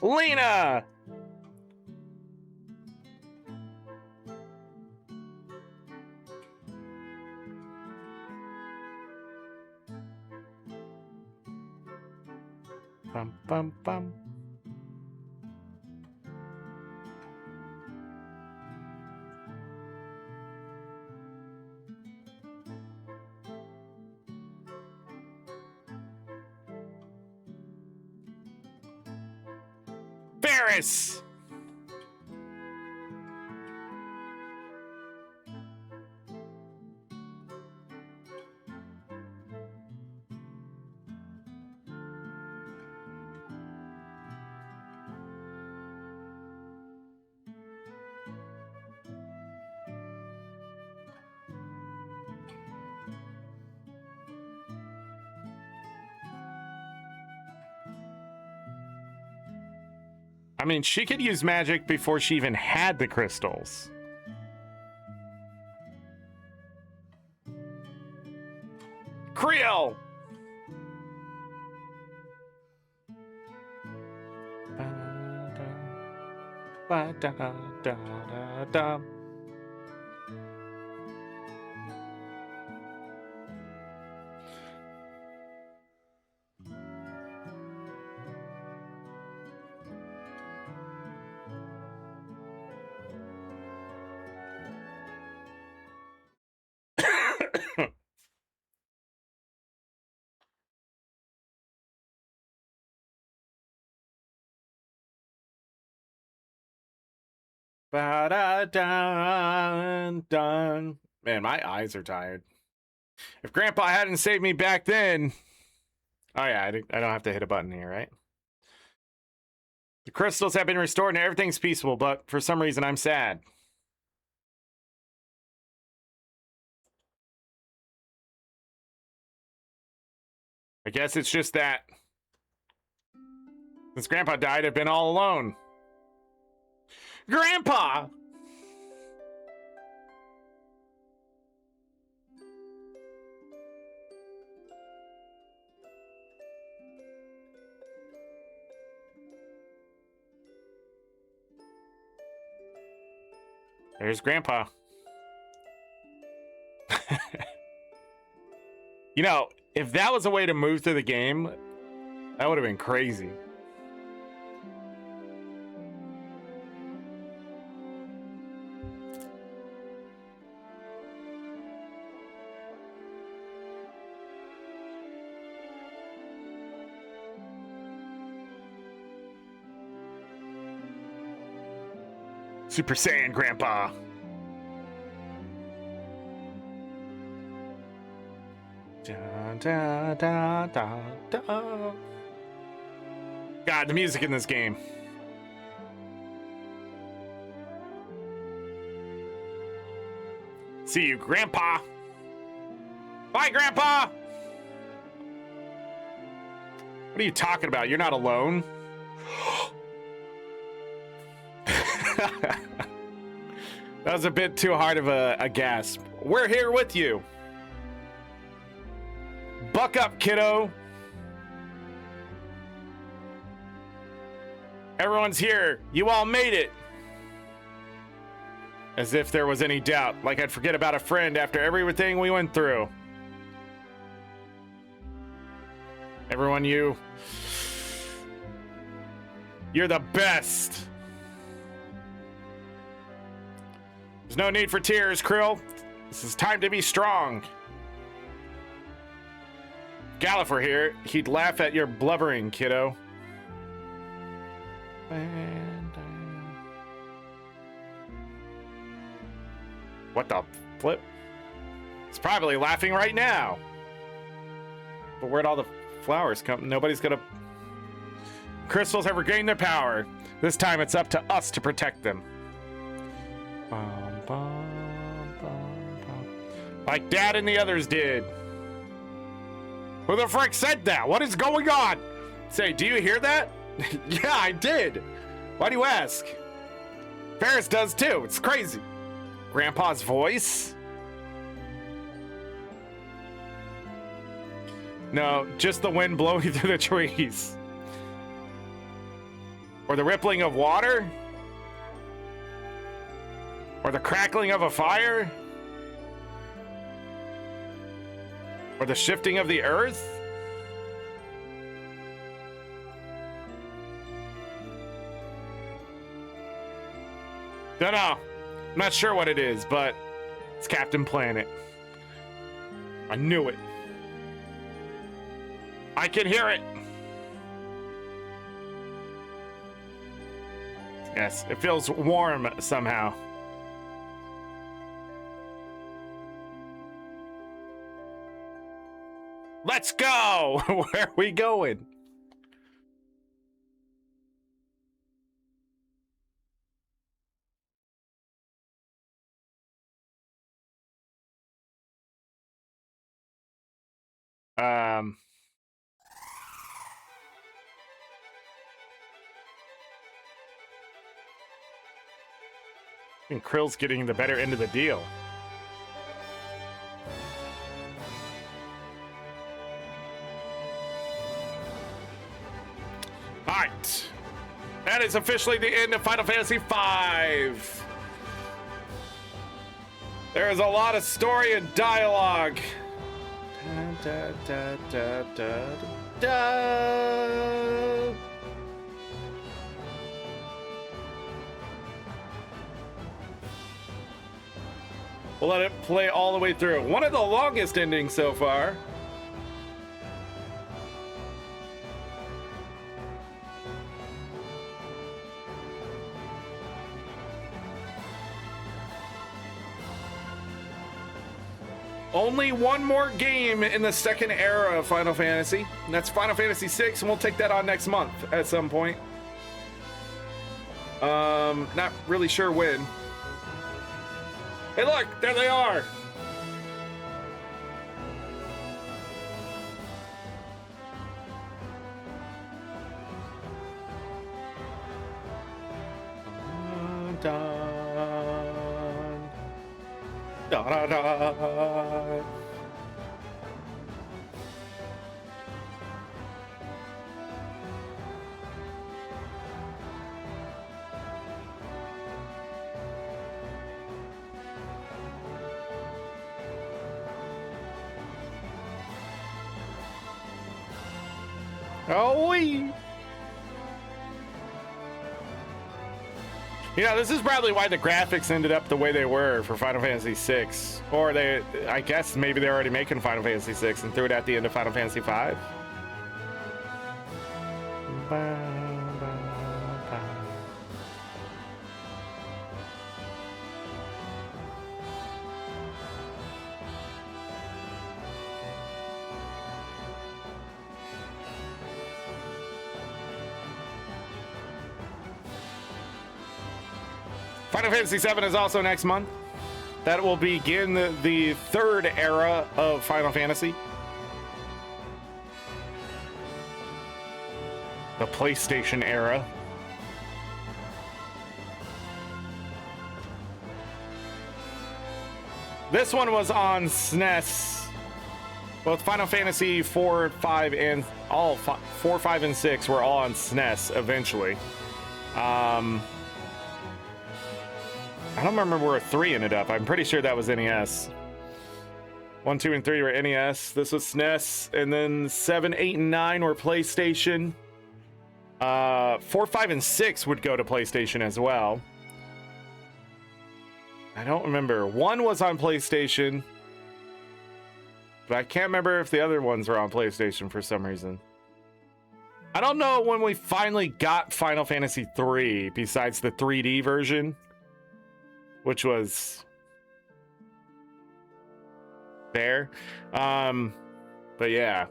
Lena! Bum, bum, bum. Ferris! I mean, she could use magic before she even had the crystals. Creel! Ba-da-da-da-da-da. Ba-da-dun, dun. Man, my eyes are tired. If Grandpa hadn't saved me back then... Oh yeah, I don't have to hit a button here, right? The crystals have been restored and everything's peaceful, but for some reason I'm sad. I guess it's just that since Grandpa died, I've been all alone. Grandpa! There's Grandpa. You know, if that was a way to move through the game, that would have been crazy. Super Saiyan Grandpa. Da, da, da, da, da. God, the music in this game. See you, Grandpa. Bye, Grandpa. What are you talking about? You're not alone. That was a bit too hard of a gasp. We're here with you. Buck up, kiddo. Everyone's here. You all made it. As if there was any doubt. Like I'd forget about a friend after everything we went through. Everyone, you're the best. There's no need for tears, Krill. This is time to be strong. Gallifrey here, he'd laugh at your blubbering, kiddo. What the flip? He's probably laughing right now. But where'd all the flowers come? Nobody's gonna... Crystals have regained their power. This time it's up to us to protect them. Like Dad and the others did. Who the frick said that? What is going on? Say, do you hear that? Yeah, I did. Why do you ask? Ferris does too. It's crazy. Grandpa's voice? No, just the wind blowing through the trees. Or the rippling of water? Or the crackling of a fire? Or the shifting of the earth? Don't know. I'm not sure what it is, but it's Captain Planet. I knew it. I can hear it. Yes, it feels warm somehow. Let's go! Where are we going? I think Krill's getting the better end of the deal. Alright. That is officially the end of Final Fantasy V. There is a lot of story and dialogue. Da, da, da, da, da, da. We'll let it play all the way through. One of the longest endings so far. Only one more game in the second era of Final Fantasy, and that's Final Fantasy VI, and we'll take that on next month at some point. Not really sure when. Hey, look, there they are. Dun, da, da, da. Oh, wee. You know, this is probably why the graphics ended up the way they were for Final Fantasy VI. Or they, I guess maybe they're already making Final Fantasy VI and threw it at the end of Final Fantasy V. Final Fantasy VII is also next month. That will begin the third era of Final Fantasy. The PlayStation era. This one was on SNES. Both Final Fantasy 4, 5, and all 4, 5, and 6 were all on SNES eventually. I don't remember where 3 ended up. I'm pretty sure that was NES. 1, 2, and 3 were NES. This was SNES. And then 7, 8, and 9 were PlayStation. 4, 5, and 6 would go to PlayStation as well. I don't remember. 1 was on PlayStation. But I can't remember if the other ones were on PlayStation for some reason. I don't know when we finally got Final Fantasy 3 besides the 3D version. Which was there. But yeah.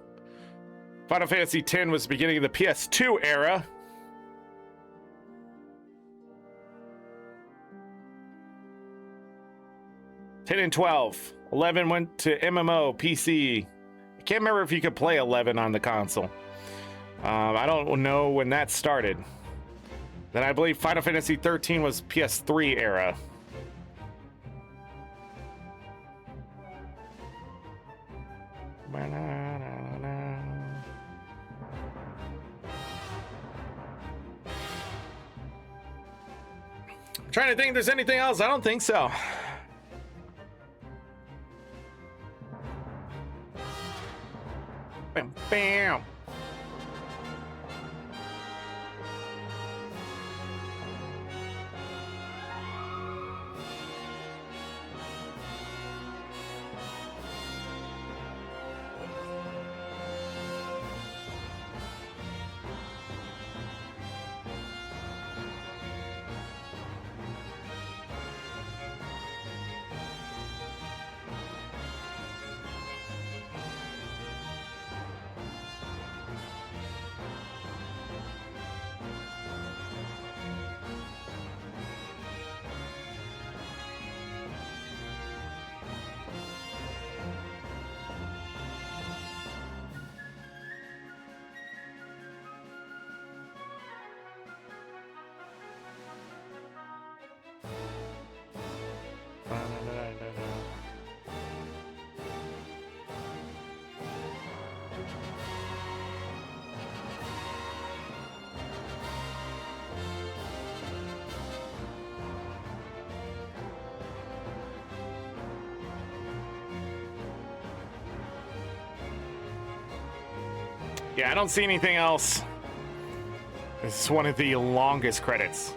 Final Fantasy X was the beginning of the PS2 era. Ten and 12. 11 went to MMO, PC. I can't remember if you could play 11 on the console. I don't know when that started. Then I believe Final Fantasy 13 was PS3 era. I'm trying to think if there's anything else. I don't think so. Bam, bam. Yeah, I don't see anything else. This is one of the longest credits.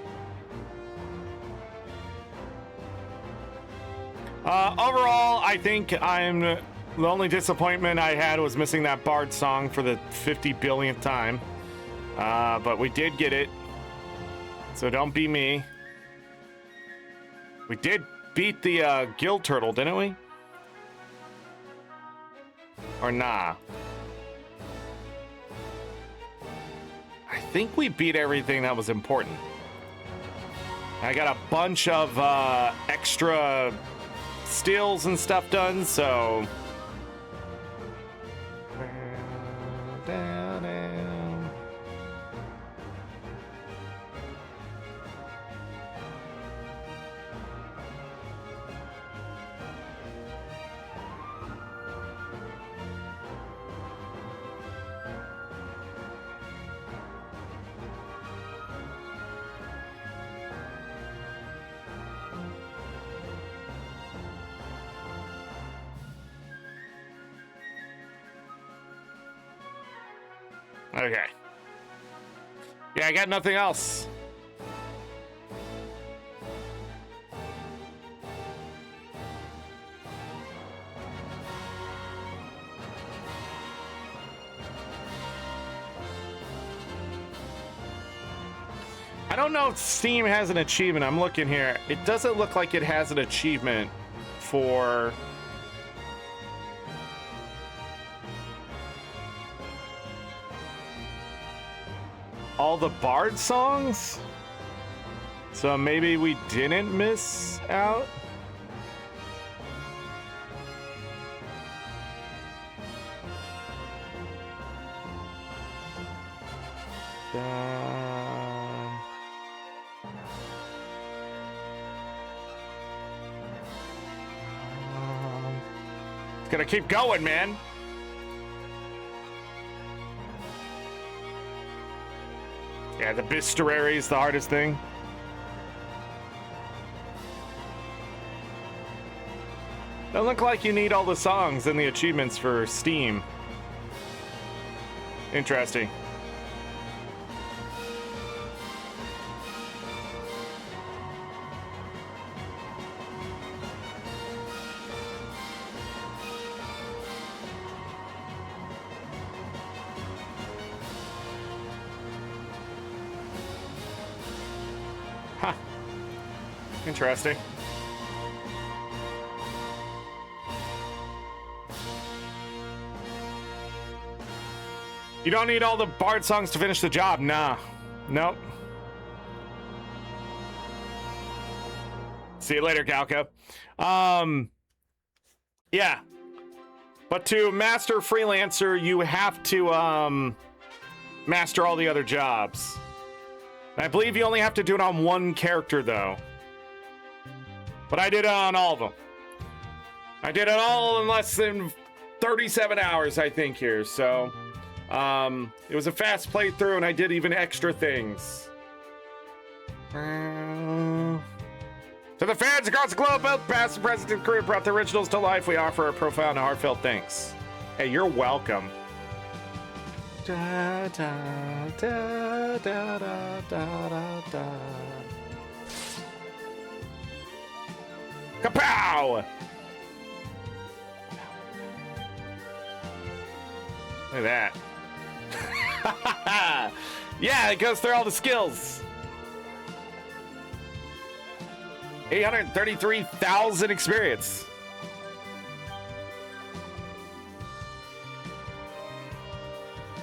Overall, I think the only disappointment I had was missing that Bard song for the 50 billionth time. But we did get it. So don't be me. We did beat the Guild Turtle, didn't we? Or nah? I think we beat everything that was important. I got a bunch of extra steals and stuff done, so... Okay. Yeah, I got nothing else. I don't know if Steam has an achievement. I'm looking here. It doesn't look like it has an achievement for... all the Bard songs? So maybe we didn't miss out? It's gonna keep going, man. Yeah, the bestiary is the hardest thing. Doesn't look like you need all the songs and the achievements for Steam. Interesting. Huh. Interesting. You don't need all the Bard songs to finish the job. Nah. Nope. See you later, Galka. Yeah. But to master Freelancer, you have to master all the other jobs. I believe you only have to do it on one character, though. But I did it on all of them. I did it all in less than 37 hours, I think, here. So, it was a fast playthrough, and I did even extra things. To the fans across the globe, both past and present and career brought the originals to life, we offer a profound and heartfelt thanks. Hey, you're welcome. Da, da, da, da, da, da, da. Kapow! Look at that. Yeah, it goes through all the skills. 833,000 experience.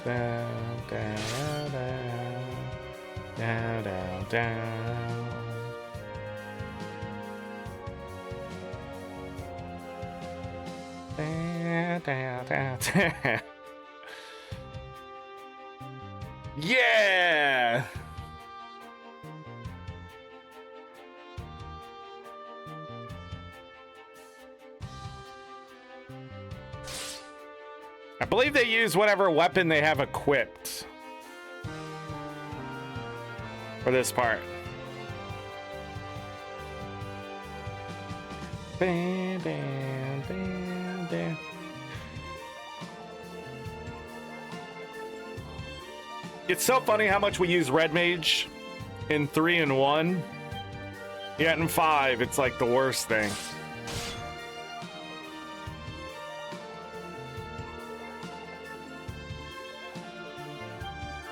Down, down, down, down, down, down. Down, down, down, down. Yeah! I believe they use whatever weapon they have equipped for this part. Bam, bam, bam, bam. It's so funny how much we use Red Mage in 3 and 1. Yet in 5, it's like the worst thing.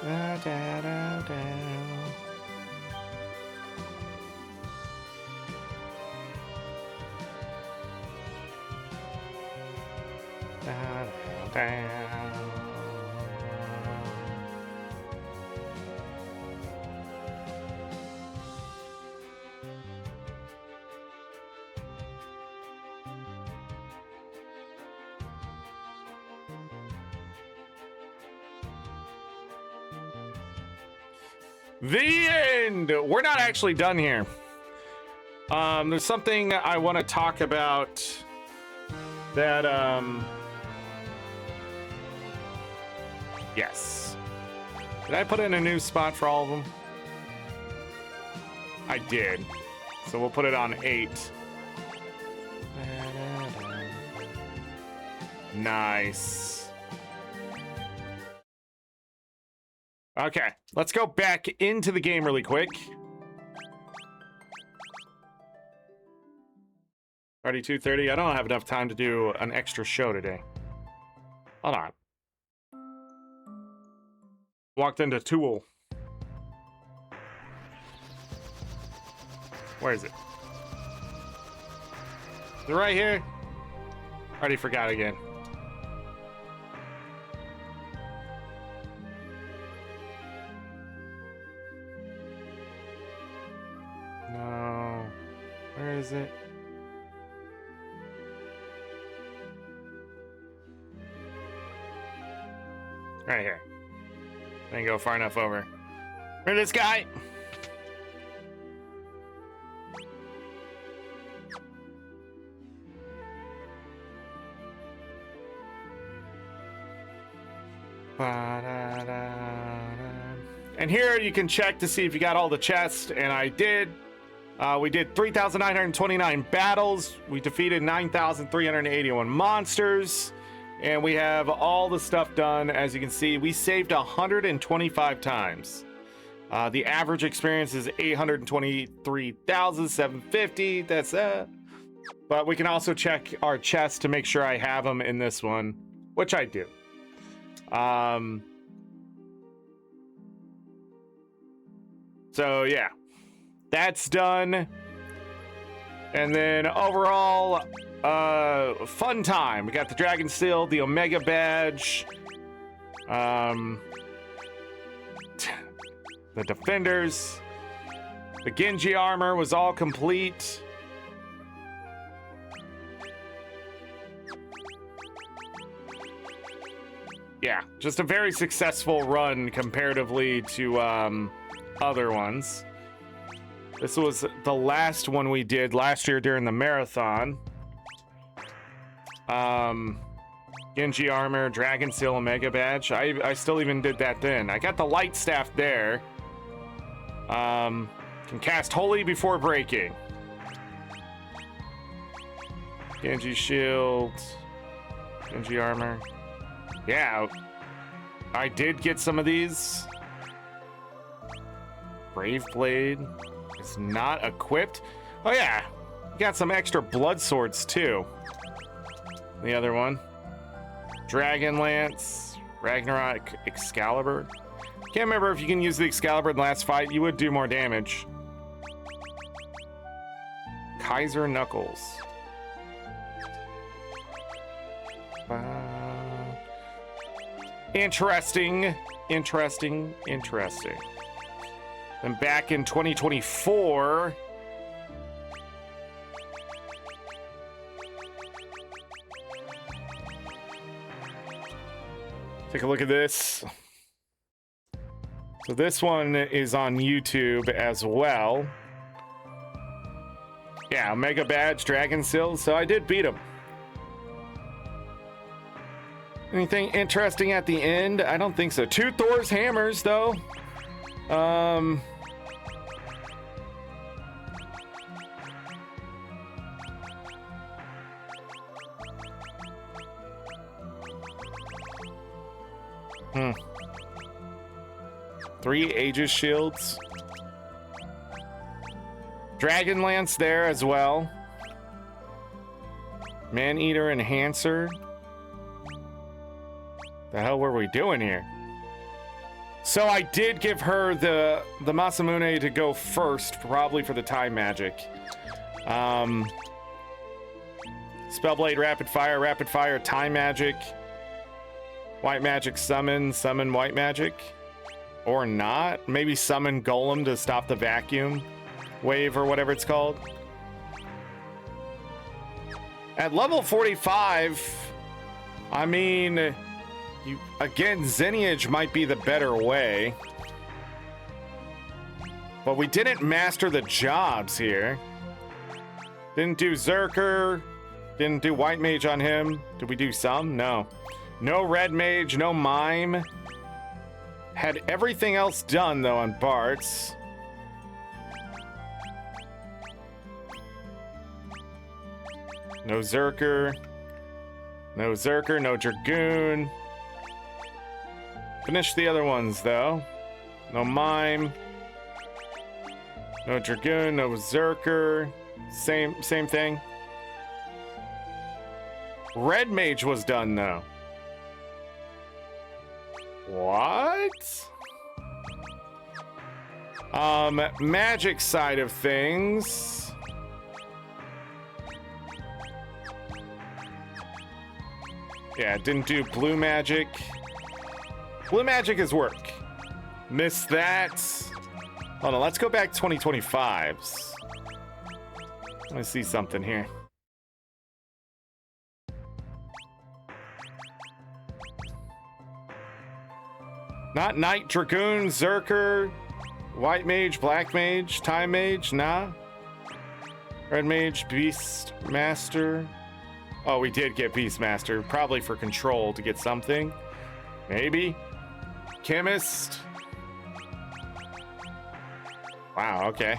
Da, da, da, da. Da, da, The end. We're not actually done here. There's something I want to talk about that, yes. Did I put in a new spot for all of them? I did. So we'll put it on 8. Nice. Okay, let's go back into the game really quick. Already 2:30. I don't have enough time to do an extra show today. Hold on. Walked into Tool. Where is it? Is it right here? Already forgot again. No. Where is it? Right here. Didn't go far enough over. Where's this guy? And here you can check to see if you got all the chests, and I did. We did 3,929 battles. We defeated 9,381 monsters. And we have all the stuff done. As you can see, we saved 125 times. The average experience is 823,750. That's that. But we can also check our chests to make sure I have them in this one, which I do. So yeah, that's done. And then overall, fun time. We got the Dragon Seal, the Omega Badge, the Defenders, the Genji armor was all complete. Yeah, just a very successful run comparatively to other ones. This was the last one we did last year during the marathon. Genji armor, Dragon Seal, Omega Badge. I still even did that then. I got the light staff there. Can cast Holy before breaking. Genji shield. Genji armor. Yeah, I did get some of these. Brave Blade is not equipped. Oh yeah, got some extra blood swords too. The other one, Dragon Lance, Ragnarok Excalibur. Can't remember if you can use the Excalibur in the last fight. You would do more damage. Kaiser Knuckles. Interesting. And back in 2024, take a look at this. So this one is on YouTube as well. Yeah, Omega Badge, Dragon Seal. So I did beat him. Anything interesting at the end? I don't think so. 2 Thor's hammers, though. 3 Aegis shields. Dragon Lance there as well. Man-Eater Enhancer. The hell were we doing here? So I did give her the Masamune to go first, probably for the time magic. Spellblade, rapid fire, time magic. White magic summon white magic. Or not. Maybe summon golem to stop the vacuum wave or whatever it's called. At level 45, I mean, again, Xeniage might be the better way. But we didn't master the jobs here. Didn't do Zerker. Didn't do White Mage on him. Did we do some? No. No Red Mage, no Mime. Had everything else done, though, on Bart's. No Zerker. No Zerker, no Dragoon. Finish the other ones, though. No Mime. No Dragoon, no Zerker. Same thing. Red Mage was done, though. What? Magic side of things. Yeah, didn't do blue magic. Blue magic is work. Missed that. Hold on, let's go back 2025s. Let me see something here. Not Knight, Dragoon, Zerker, White Mage, Black Mage, Time Mage, nah. Red Mage, Beast Master. Oh, we did get Beast Master, probably for control to get something. Maybe. Chemist. Wow, okay.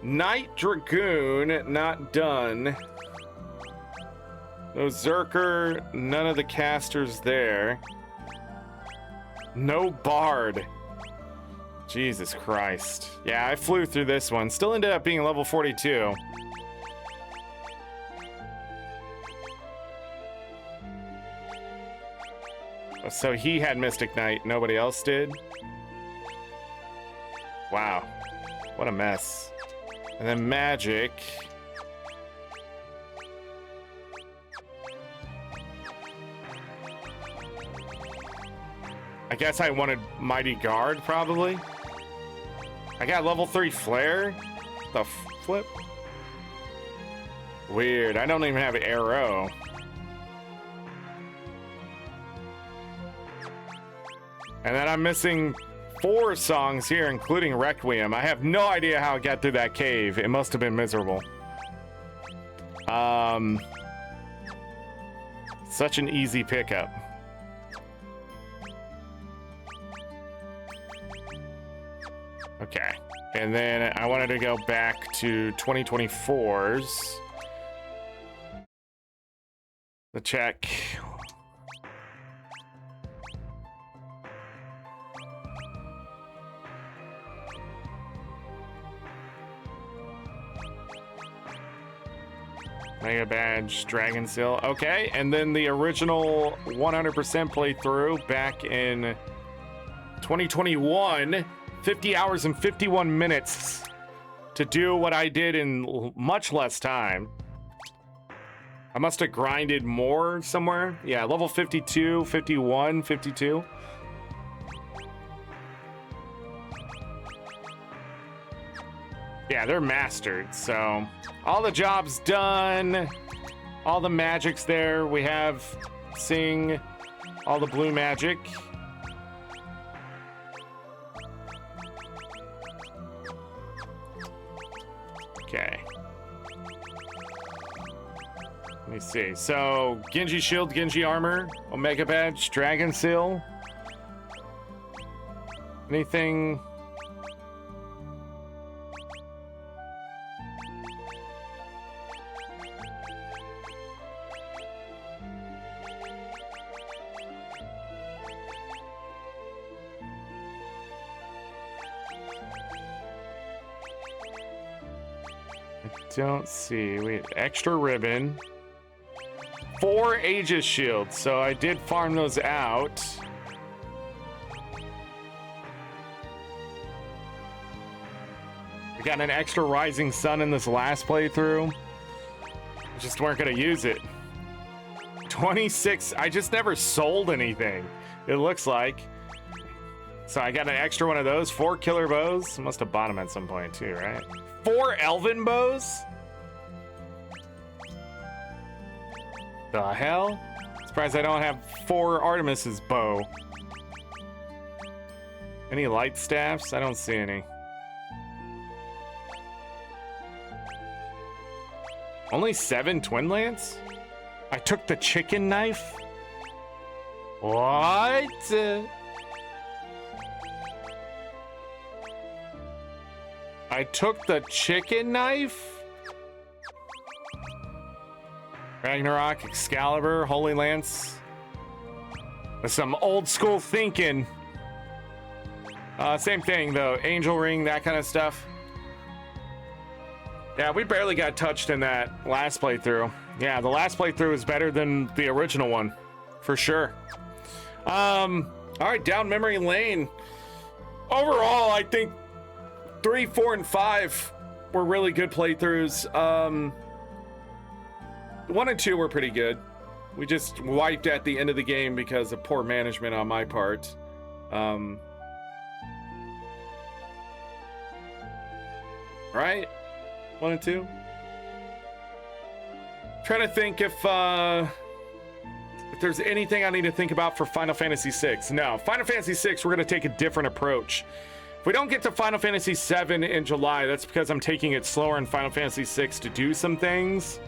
Knight, Dragoon, not done. No Zerker, none of the casters there. No Bard. Jesus Christ. Yeah, I flew through this one. Still ended up being level 42. So he had Mystic Knight, nobody else did? Wow. What a mess. And then Magic. I guess I wanted Mighty Guard, probably. I got level 3 Flare. The flip? Weird. I don't even have Arrow. And then I'm missing 4 songs here, including Requiem. I have no idea how I got through that cave. It must have been miserable. Such an easy pickup. Okay, and then I wanted to go back to 2024's. The check. Mega Badge, Dragon Seal. Okay, and then the original 100% playthrough back in 2021. 50 hours and 51 minutes to do what I did in much less time. I must have grinded more somewhere. Yeah, level 52, 51, 52. Yeah, they're mastered, so all the jobs done, all the magics there. We have Sing, all the blue magic. Okay. Let me see. So, Genji Shield, Genji Armor, Omega Badge, Dragon Seal. Anything? Don't see. We had extra ribbon. 4 Aegis shields, so I did farm those out. We got an extra Rising Sun in this last playthrough. Just weren't gonna use it. 26. I just never sold anything, it looks like. So I got an extra one of those. 4 killer bows. Must have bought them at some point too, right? 4 elven bows? The hell? Surprised I don't have 4 Artemis's bow. Any light staffs? I don't see any. Only 7 twin lance? I took the chicken knife? What? I took the chicken knife? Ragnarok, Excalibur, Holy Lance. With some old school thinking. Same thing though, Angel Ring, that kind of stuff. Yeah, we barely got touched in that last playthrough. Yeah, the last playthrough is better than the original one, for sure. All right, down memory lane. Overall, I think 3, 4, and 5 were really good playthroughs. 1 and 2 were pretty good. We just wiped at the end of the game because of poor management on my part. Right? 1 and 2. Trying to think if there's anything I need to think about for Final Fantasy VI. No, Final Fantasy VI, we're going to take a different approach. If we don't get to Final Fantasy VII in July, that's because I'm taking it slower in Final Fantasy VI to do some things.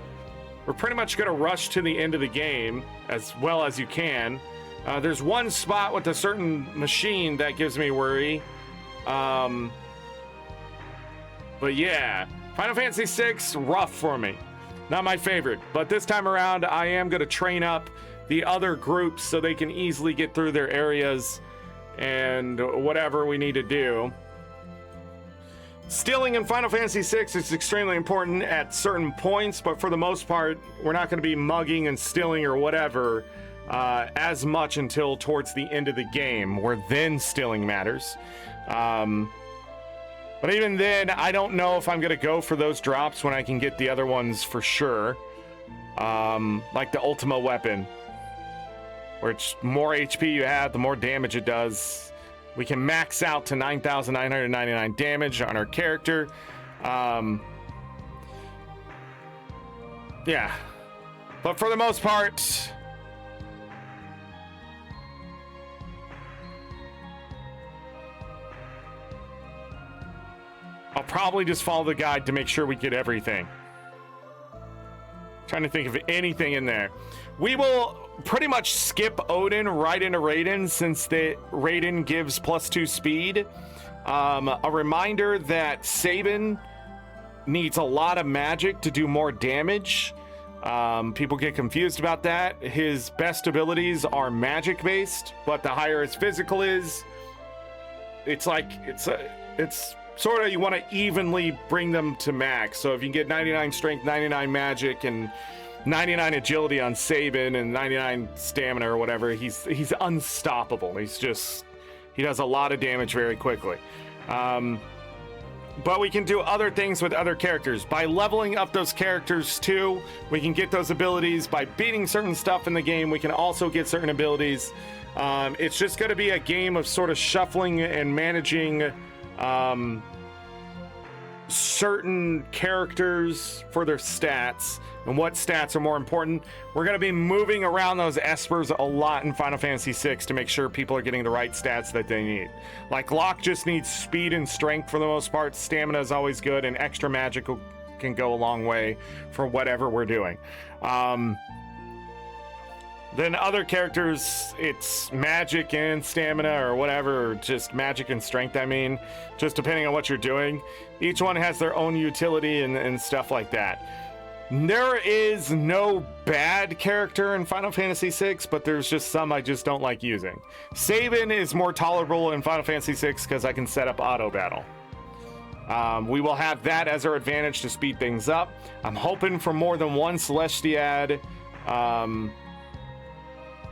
We're pretty much going to rush to the end of the game as well as you can. There's one spot with a certain machine that gives me worry. But yeah, Final Fantasy VI, rough for me. Not my favorite, but this time around, I am going to train up the other groups so they can easily get through their areas and whatever we need to do. Stealing in Final Fantasy VI is extremely important at certain points, but for the most part, we're not going to be mugging and stealing or whatever as much until towards the end of the game, where then stealing matters. But even then, I don't know if I'm going to go for those drops when I can get the other ones for sure. Like the Ultima weapon, where it's more HP you have, the more damage it does. We can max out to 9,999 damage on our character. Yeah. But for the most part, I'll probably just follow the guide to make sure we get everything. Trying to think of anything in there. We will pretty much skip Odin right into Raiden, since the Raiden gives +2 speed. A reminder that Sabin needs a lot of magic to do more damage. People get confused about that. His best abilities are magic based, but the higher his physical is, it's like it's sort of, you want to evenly bring them to max. So if you can get 99 strength, 99 magic, and 99 agility on Sabin and 99 stamina or whatever, he's unstoppable. He does a lot of damage very quickly. But we can do other things with other characters. By leveling up those characters too, we can get those abilities. By beating certain stuff in the game, we can also get certain abilities. It's just going to be a game of sort of shuffling and managing certain characters for their stats and what stats are more important. We're going to be moving around those espers a lot in Final Fantasy VI to make sure people are getting the right stats that they need. Like Locke just needs speed and strength for the most part. Stamina is always good, and extra magic can go a long way for whatever we're doing. Then other characters, it's magic and stamina or whatever, or just magic and strength, I mean, just depending on what you're doing. Each one has their own utility and stuff like that. There is no bad character in Final Fantasy VI, but there's just some I just don't like using. Sabin is more tolerable in Final Fantasy VI because I can set up auto battle. We will have that as our advantage to speed things up. I'm hoping for more than one Celestiad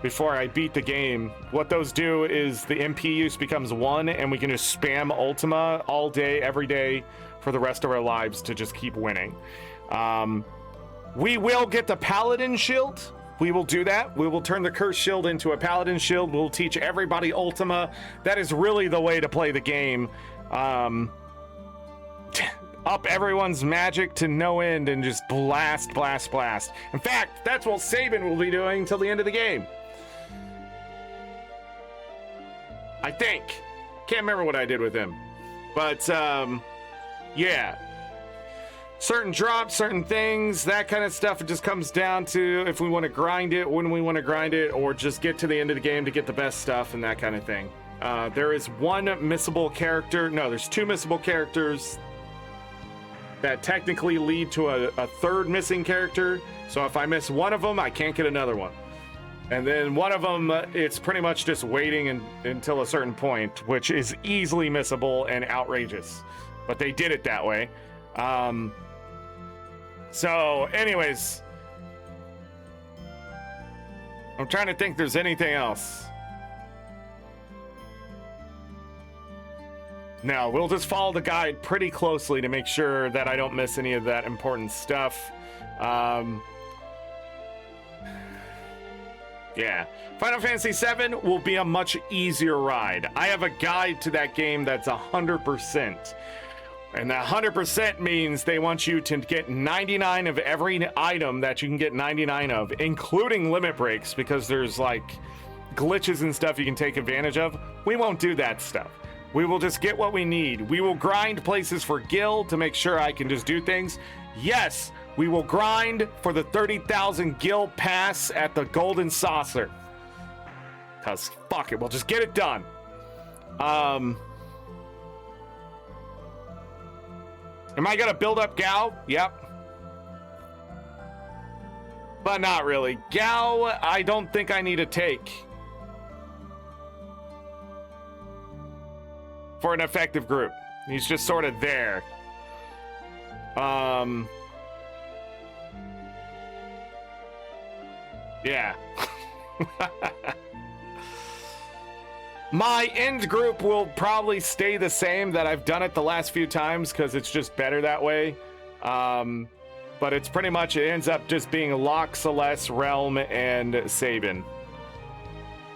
before I beat the game. What those do is the MP use becomes 1, and we can just spam Ultima all day, every day for the rest of our lives to just keep winning. We will get the Paladin shield we will do that. We will turn the Curse Shield into a Paladin Shield. We'll teach everybody Ultima. That is really the way to play the game. Up everyone's magic to no end and just blast, blast, blast. In fact, that's what Sabin will be doing till the end of the game. I think. Can't remember what I did with him. But, yeah. Certain drops, certain things, that kind of stuff. It just comes down to if we want to grind it, when we want to grind it, or just get to the end of the game to get the best stuff and that kind of thing. There is one missable character. No, there's two missable characters that technically lead to a third missing character. So if I miss one of them, I can't get another one. And then one of them, it's pretty much just waiting until a certain point, which is easily missable and outrageous. But they did it that way. So anyways, I'm trying to think there's anything else. No, we'll just follow the guide pretty closely to make sure that I don't miss any of that important stuff. Yeah, Final Fantasy VII will be a much easier ride. I have a guide to that game that's 100%. And that 100% means they want you to get 99 of every item that you can get 99 of, including limit breaks, because there's like glitches and stuff you can take advantage of. We won't do that stuff. We will just get what we need. We will grind places for Gil to make sure I can just do things. Yes, we will grind for the 30,000 Gil pass at the Golden Saucer. Because fuck it, we'll just get it done. Am I gonna build up Gao? Yep. But not really. Gao, I don't think I need to take for an effective group. He's just sort of there. Yeah. My end group will probably stay the same that I've done it the last few times because it's just better that way. But it's pretty much, it ends up just being Locke, Celeste, Realm, and Sabin.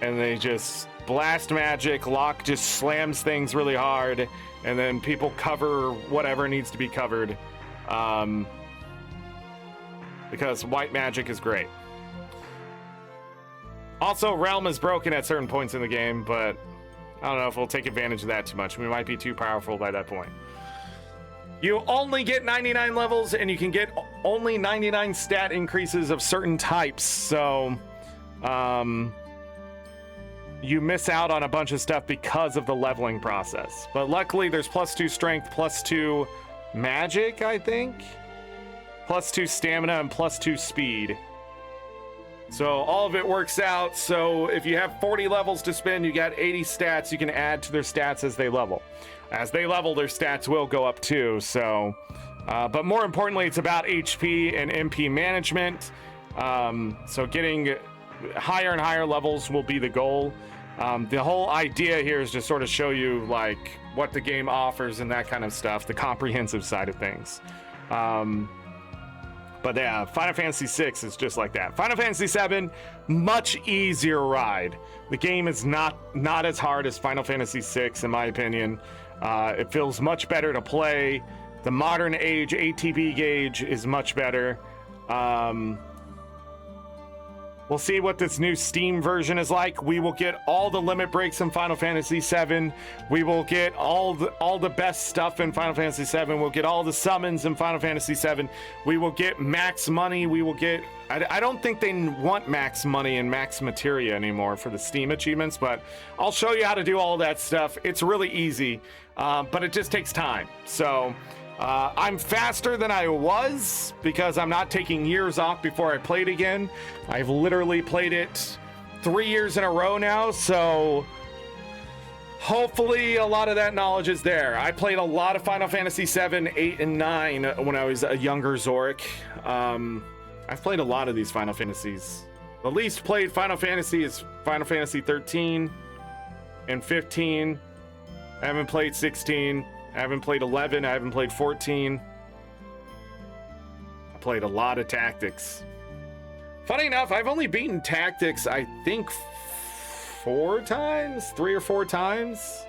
And they just blast magic. Locke just slams things really hard, and then people cover whatever needs to be covered. Because white magic is great. Also, Realm is broken at certain points in the game, but I don't know if we'll take advantage of that too much. We might be too powerful by that point. You only get 99 levels, and you can get only 99 stat increases of certain types, so you miss out on a bunch of stuff because of the leveling process. But luckily, there's +2 strength, +2 magic, I think, +2 stamina, and +2 speed. So all of it works out. So if you have 40 levels to spend, you got 80 stats you can add to their stats as they level. As they level, their stats will go up too. So, but more importantly, it's about HP and MP management. So getting higher and higher levels will be the goal. The whole idea here is to sort of show you like what the game offers and that kind of stuff, the comprehensive side of things. But yeah, Final Fantasy VI is just like that. Final Fantasy VII, much easier ride. The game is not as hard as Final Fantasy VI, in my opinion. It feels much better to play. The modern age ATB gauge is much better. We'll see what this new Steam version is like. We will get all the limit breaks in Final Fantasy VII. We will get all the best stuff in Final Fantasy VII. We'll get all the summons in Final Fantasy VII. We will get max money. We will get... I don't think they want max money and max materia anymore for the Steam achievements, but I'll show you how to do all that stuff. It's really easy, but it just takes time. So... I'm faster than I was because I'm not taking years off before I play it again. I've literally played it 3 years in a row now, so hopefully a lot of that knowledge is there. I played a lot of Final Fantasy VII, 8, and 9 when I was a younger Zorric. I've played a lot of these Final Fantasies. The least played Final Fantasy is Final Fantasy 13 and 15. I haven't played 16. I haven't played 11. I haven't played 14. I played a lot of Tactics. Funny enough, I've only beaten Tactics, I think, 4 times? 3 or 4 times?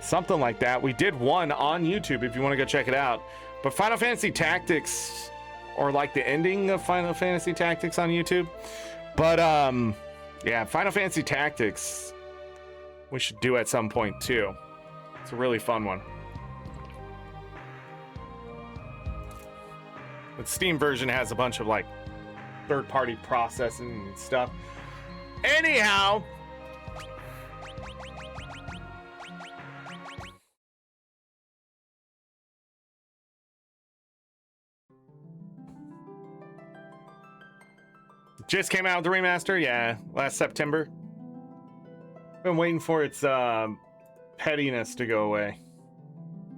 Something like that. We did one on YouTube if you want to go check it out. But Final Fantasy Tactics, or like the ending of Final Fantasy Tactics on YouTube. But, yeah, Final Fantasy Tactics, we should do at some point too. It's a really fun one. The Steam version has a bunch of like third-party processing and stuff. Anyhow, just came out with the remaster, yeah, last September. Been waiting for its pettiness to go away,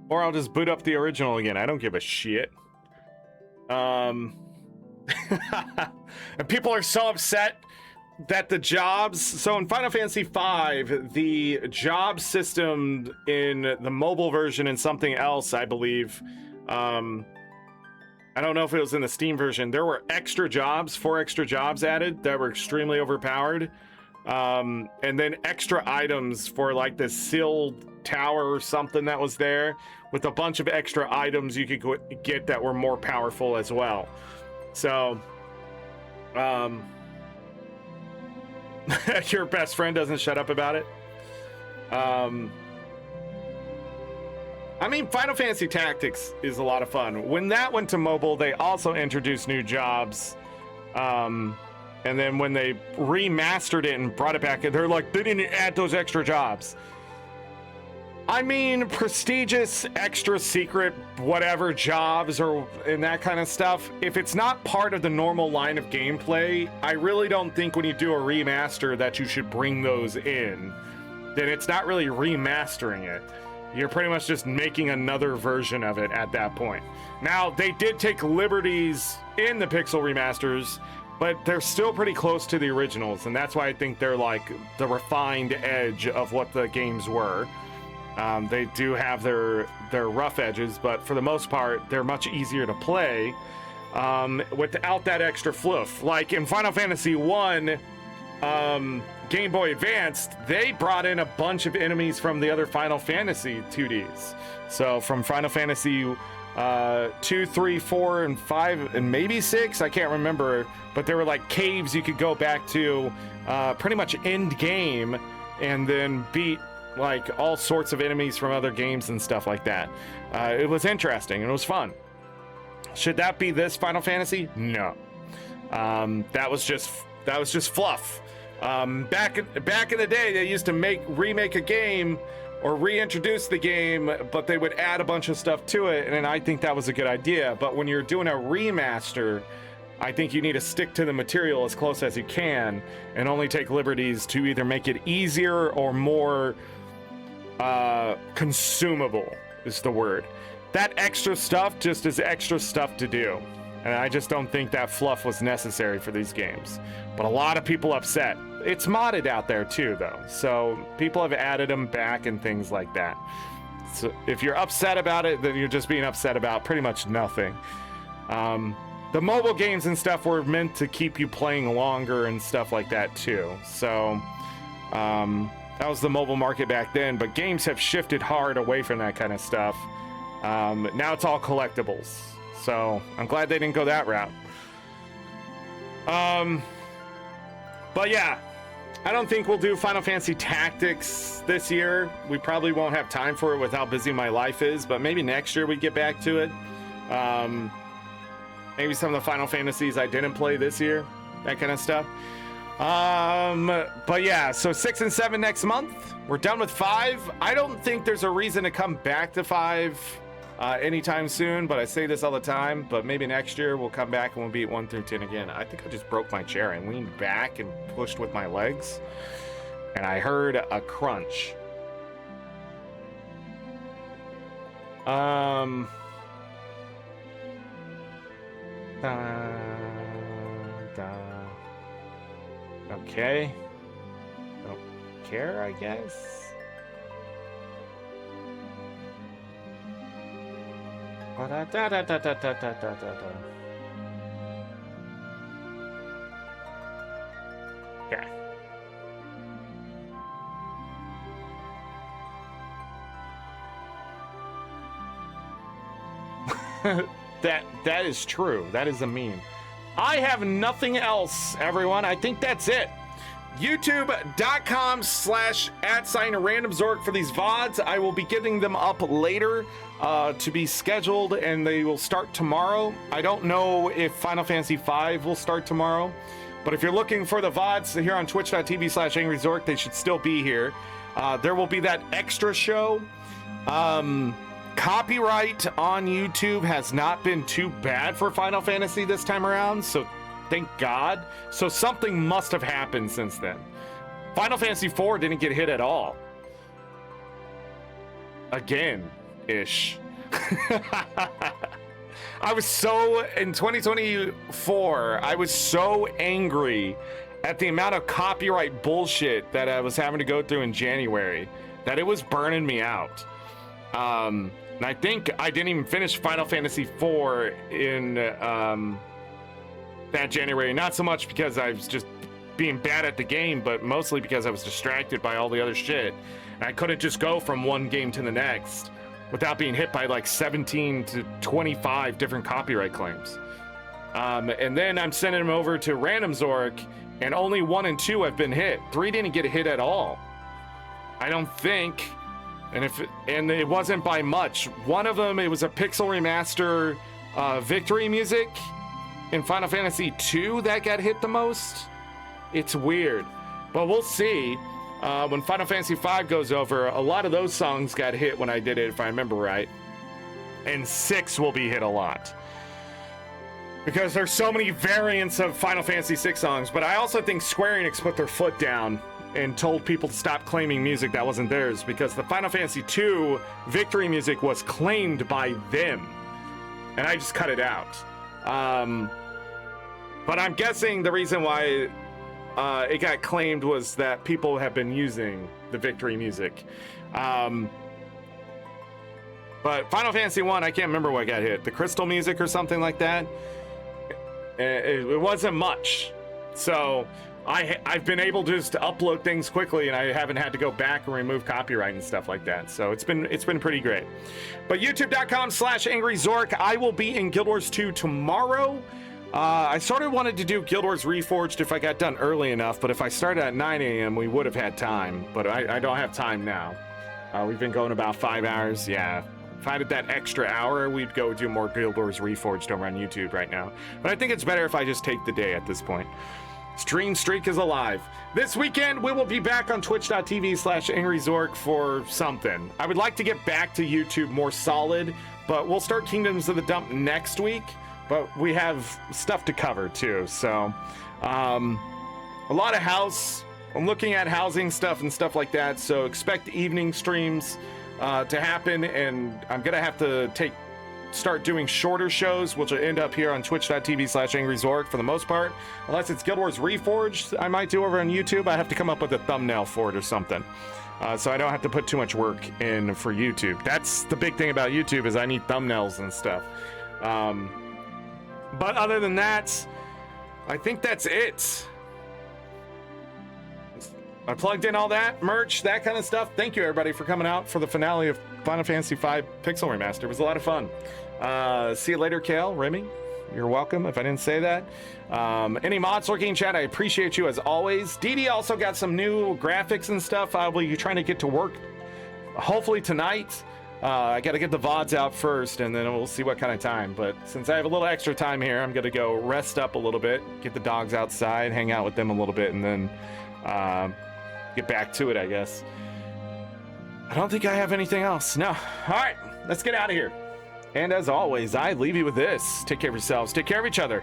or I'll just boot up the original again. I don't give a shit. And people are so upset that the jobs, so in Final Fantasy V, the job system in the mobile version and something else, I believe, I don't know if it was in the Steam version, there were extra jobs, 4 extra jobs added that were extremely overpowered, and then extra items for like the sealed tower or something that was there, with a bunch of extra items you could get that were more powerful as well. So your best friend doesn't shut up about it. I mean, Final Fantasy Tactics is a lot of fun. When that went to mobile, they also introduced new jobs. And then when they remastered it and brought it back, they're like, they didn't add those extra jobs. I mean, prestigious, extra secret, whatever jobs or and that kind of stuff, if it's not part of the normal line of gameplay, I really don't think when you do a remaster that you should bring those in. Then it's not really remastering it. You're pretty much just making another version of it at that point. Now, they did take liberties in the Pixel remasters, but they're still pretty close to the originals, and that's why I think they're like the refined edge of what the games were. They do have their rough edges, but for the most part, they're much easier to play without that extra fluff. Like in Final Fantasy 1, Game Boy Advanced, they brought in a bunch of enemies from the other Final Fantasy 2Ds. So from Final Fantasy 2, 3, 4, and 5, and maybe 6, I can't remember, but there were like caves you could go back to pretty much end game and then beat like all sorts of enemies from other games and stuff like that. It was interesting and it was fun. Should that be this Final Fantasy? No. That was just fluff. Back in the day, they used to remake a game or reintroduce the game, but they would add a bunch of stuff to it, and I think that was a good idea. But when you're doing a remaster, I think you need to stick to the material as close as you can and only take liberties to either make it easier or more consumable is the word. That extra stuff just is extra stuff to do, and I just don't think that fluff was necessary for these games. But a lot of people upset. It's modded out there too, though, so people have added them back and things like that. So if you're upset about it, then you're just being upset about pretty much nothing. The mobile games and stuff were meant to keep you playing longer and stuff like that too. So that was the mobile market back then, but games have shifted hard away from that kind of stuff. Now it's all collectibles, so I'm glad they didn't go that route. But yeah, I don't think we'll do Final Fantasy Tactics this year. We probably won't have time for it with how busy my life is, but maybe next year we get back to it. Maybe some of the Final Fantasies I didn't play this year, that kind of stuff. But yeah, so 6 and 7 next month. We're done with 5. I don't think there's a reason to come back to 5 anytime soon, but I say this all the time, but maybe next year we'll come back and we'll beat 1 through 10 again. I think I just broke my chair. I leaned back and pushed with my legs, and I heard a crunch. Okay. Don't care, I guess. That is true. That is a meme. I have nothing else, everyone. I think that's it. YouTube.com/@RandomZorric for these VODs. I will be getting them up later to be scheduled, and they will start tomorrow. I don't know if Final Fantasy V will start tomorrow, but if you're looking for the VODs here on twitch.tv/AngryZorric, they should still be here. There will be that extra show. Copyright on YouTube has not been too bad for Final Fantasy this time around, so thank God. So something must have happened since then. Final Fantasy IV didn't get hit at all. Again-ish. I was so, in 2024, I was so angry at the amount of copyright bullshit that I was having to go through in January that it was burning me out. And I think I didn't even finish Final Fantasy IV in that January. Not so much because I was just being bad at the game, but mostly because I was distracted by all the other shit. And I couldn't just go from one game to the next without being hit by like 17 to 25 different copyright claims. And then I'm sending them over to ArenaNet, and only 1 and 2 have been hit. 3 didn't get a hit at all, I don't think. And it wasn't by much. One of them, it was a Pixel Remaster victory music in Final Fantasy II that got hit the most. It's weird, but we'll see. When Final Fantasy V goes over, a lot of those songs got hit when I did it, if I remember right. And 6 will be hit a lot, because there's so many variants of Final Fantasy VI songs. But I also think Square Enix put their foot down and told people to stop claiming music that wasn't theirs, because the Final Fantasy II victory music was claimed by them, and I just cut it out. But I'm guessing the reason why it got claimed was that people have been using the victory music. But Final Fantasy I can't remember what got hit. The crystal music or something like that. It wasn't much. So I've been able just to upload things quickly, and I haven't had to go back and remove copyright and stuff like that. So it's been pretty great. But youtube.com/AngryZorric. I will be in Guild Wars 2 tomorrow. I sort of wanted to do Guild Wars Reforged if I got done early enough, but if I started at 9 a.m., we would have had time. But I don't have time now. We've been going about 5 hours. Yeah. If I had that extra hour, we'd go do more Guild Wars Reforged over on YouTube right now. But I think it's better if I just take the day at this point. Stream streak is alive. This weekend, we will be back on twitch.tv/AngryZorric for something. I would like to get back to YouTube more solid, but we'll start Kingdoms of the Dump next week. But we have stuff to cover too. So a lot of house. I'm looking at housing stuff and stuff like that. So expect evening streams to happen, and I'm gonna have to start doing shorter shows, which will end up here on twitch.tv/AngryZorric for the most part. Unless it's Guild Wars Reforged, I might do over on YouTube. I have to come up with a thumbnail for it or something. So I don't have to put too much work in for YouTube. That's the big thing about YouTube, is I need thumbnails and stuff. But other than that, I think that's it. I plugged in all that merch, that kind of stuff. Thank you, everybody, for coming out for the finale of Final Fantasy V Pixel Remaster. It was a lot of fun. See you later, Kale, Remy. You're welcome if I didn't say that. Any mods lurking in chat, I appreciate you as always. Dee also got some new graphics and stuff. I'll be trying to get to work hopefully tonight. I got to get the VODs out first, and then we'll see what kind of time. But since I have a little extra time here, I'm going to go rest up a little bit, get the dogs outside, hang out with them a little bit, and then get back to it, I guess. I don't think I have anything else. No. All right, let's get out of here. And as always, I leave you with this. Take care of yourselves. Take care of each other.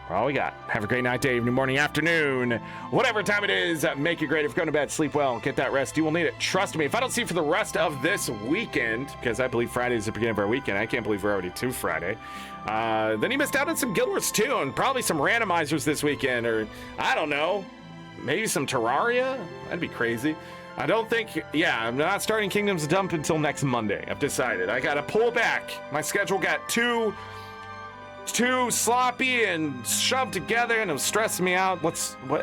All we got. Have a great night, day, evening, morning, afternoon, whatever time it is. Make it great. If you're going to bed, sleep well, get that rest. You will need it. Trust me. If I don't see you for the rest of this weekend, because I believe Friday is the beginning of our weekend. I can't believe we're already to Friday. Then you missed out on some Guild Wars 2 and probably some randomizers this weekend, or I don't know, maybe some Terraria. That'd be crazy. I don't think, yeah, I'm not starting Kingdoms of Dump until next Monday. I've decided. I got to pull back. My schedule got too sloppy and shoved together, and it was stressing me out.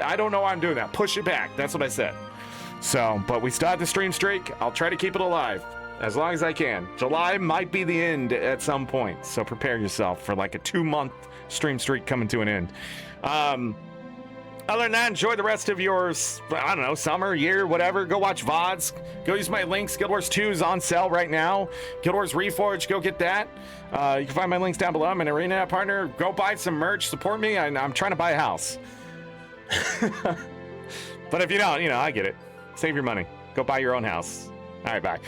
I don't know why I'm doing that. Push it back. That's what I said. So, but we still have the stream streak. I'll try to keep it alive. As long as I can. July might be the end at some point, so prepare yourself for like a 2-month stream streak coming to an end. Other than that, enjoy the rest of yours, I don't know, summer, year, whatever. Go watch VODs. Go use my links. Guild Wars 2 is on sale right now. Guild Wars Reforged, go get that. You can find my links down below. I'm an ArenaNet partner. Go buy some merch. Support me. I'm trying to buy a house. But if you don't, I get it. Save your money. Go buy your own house. All right, bye.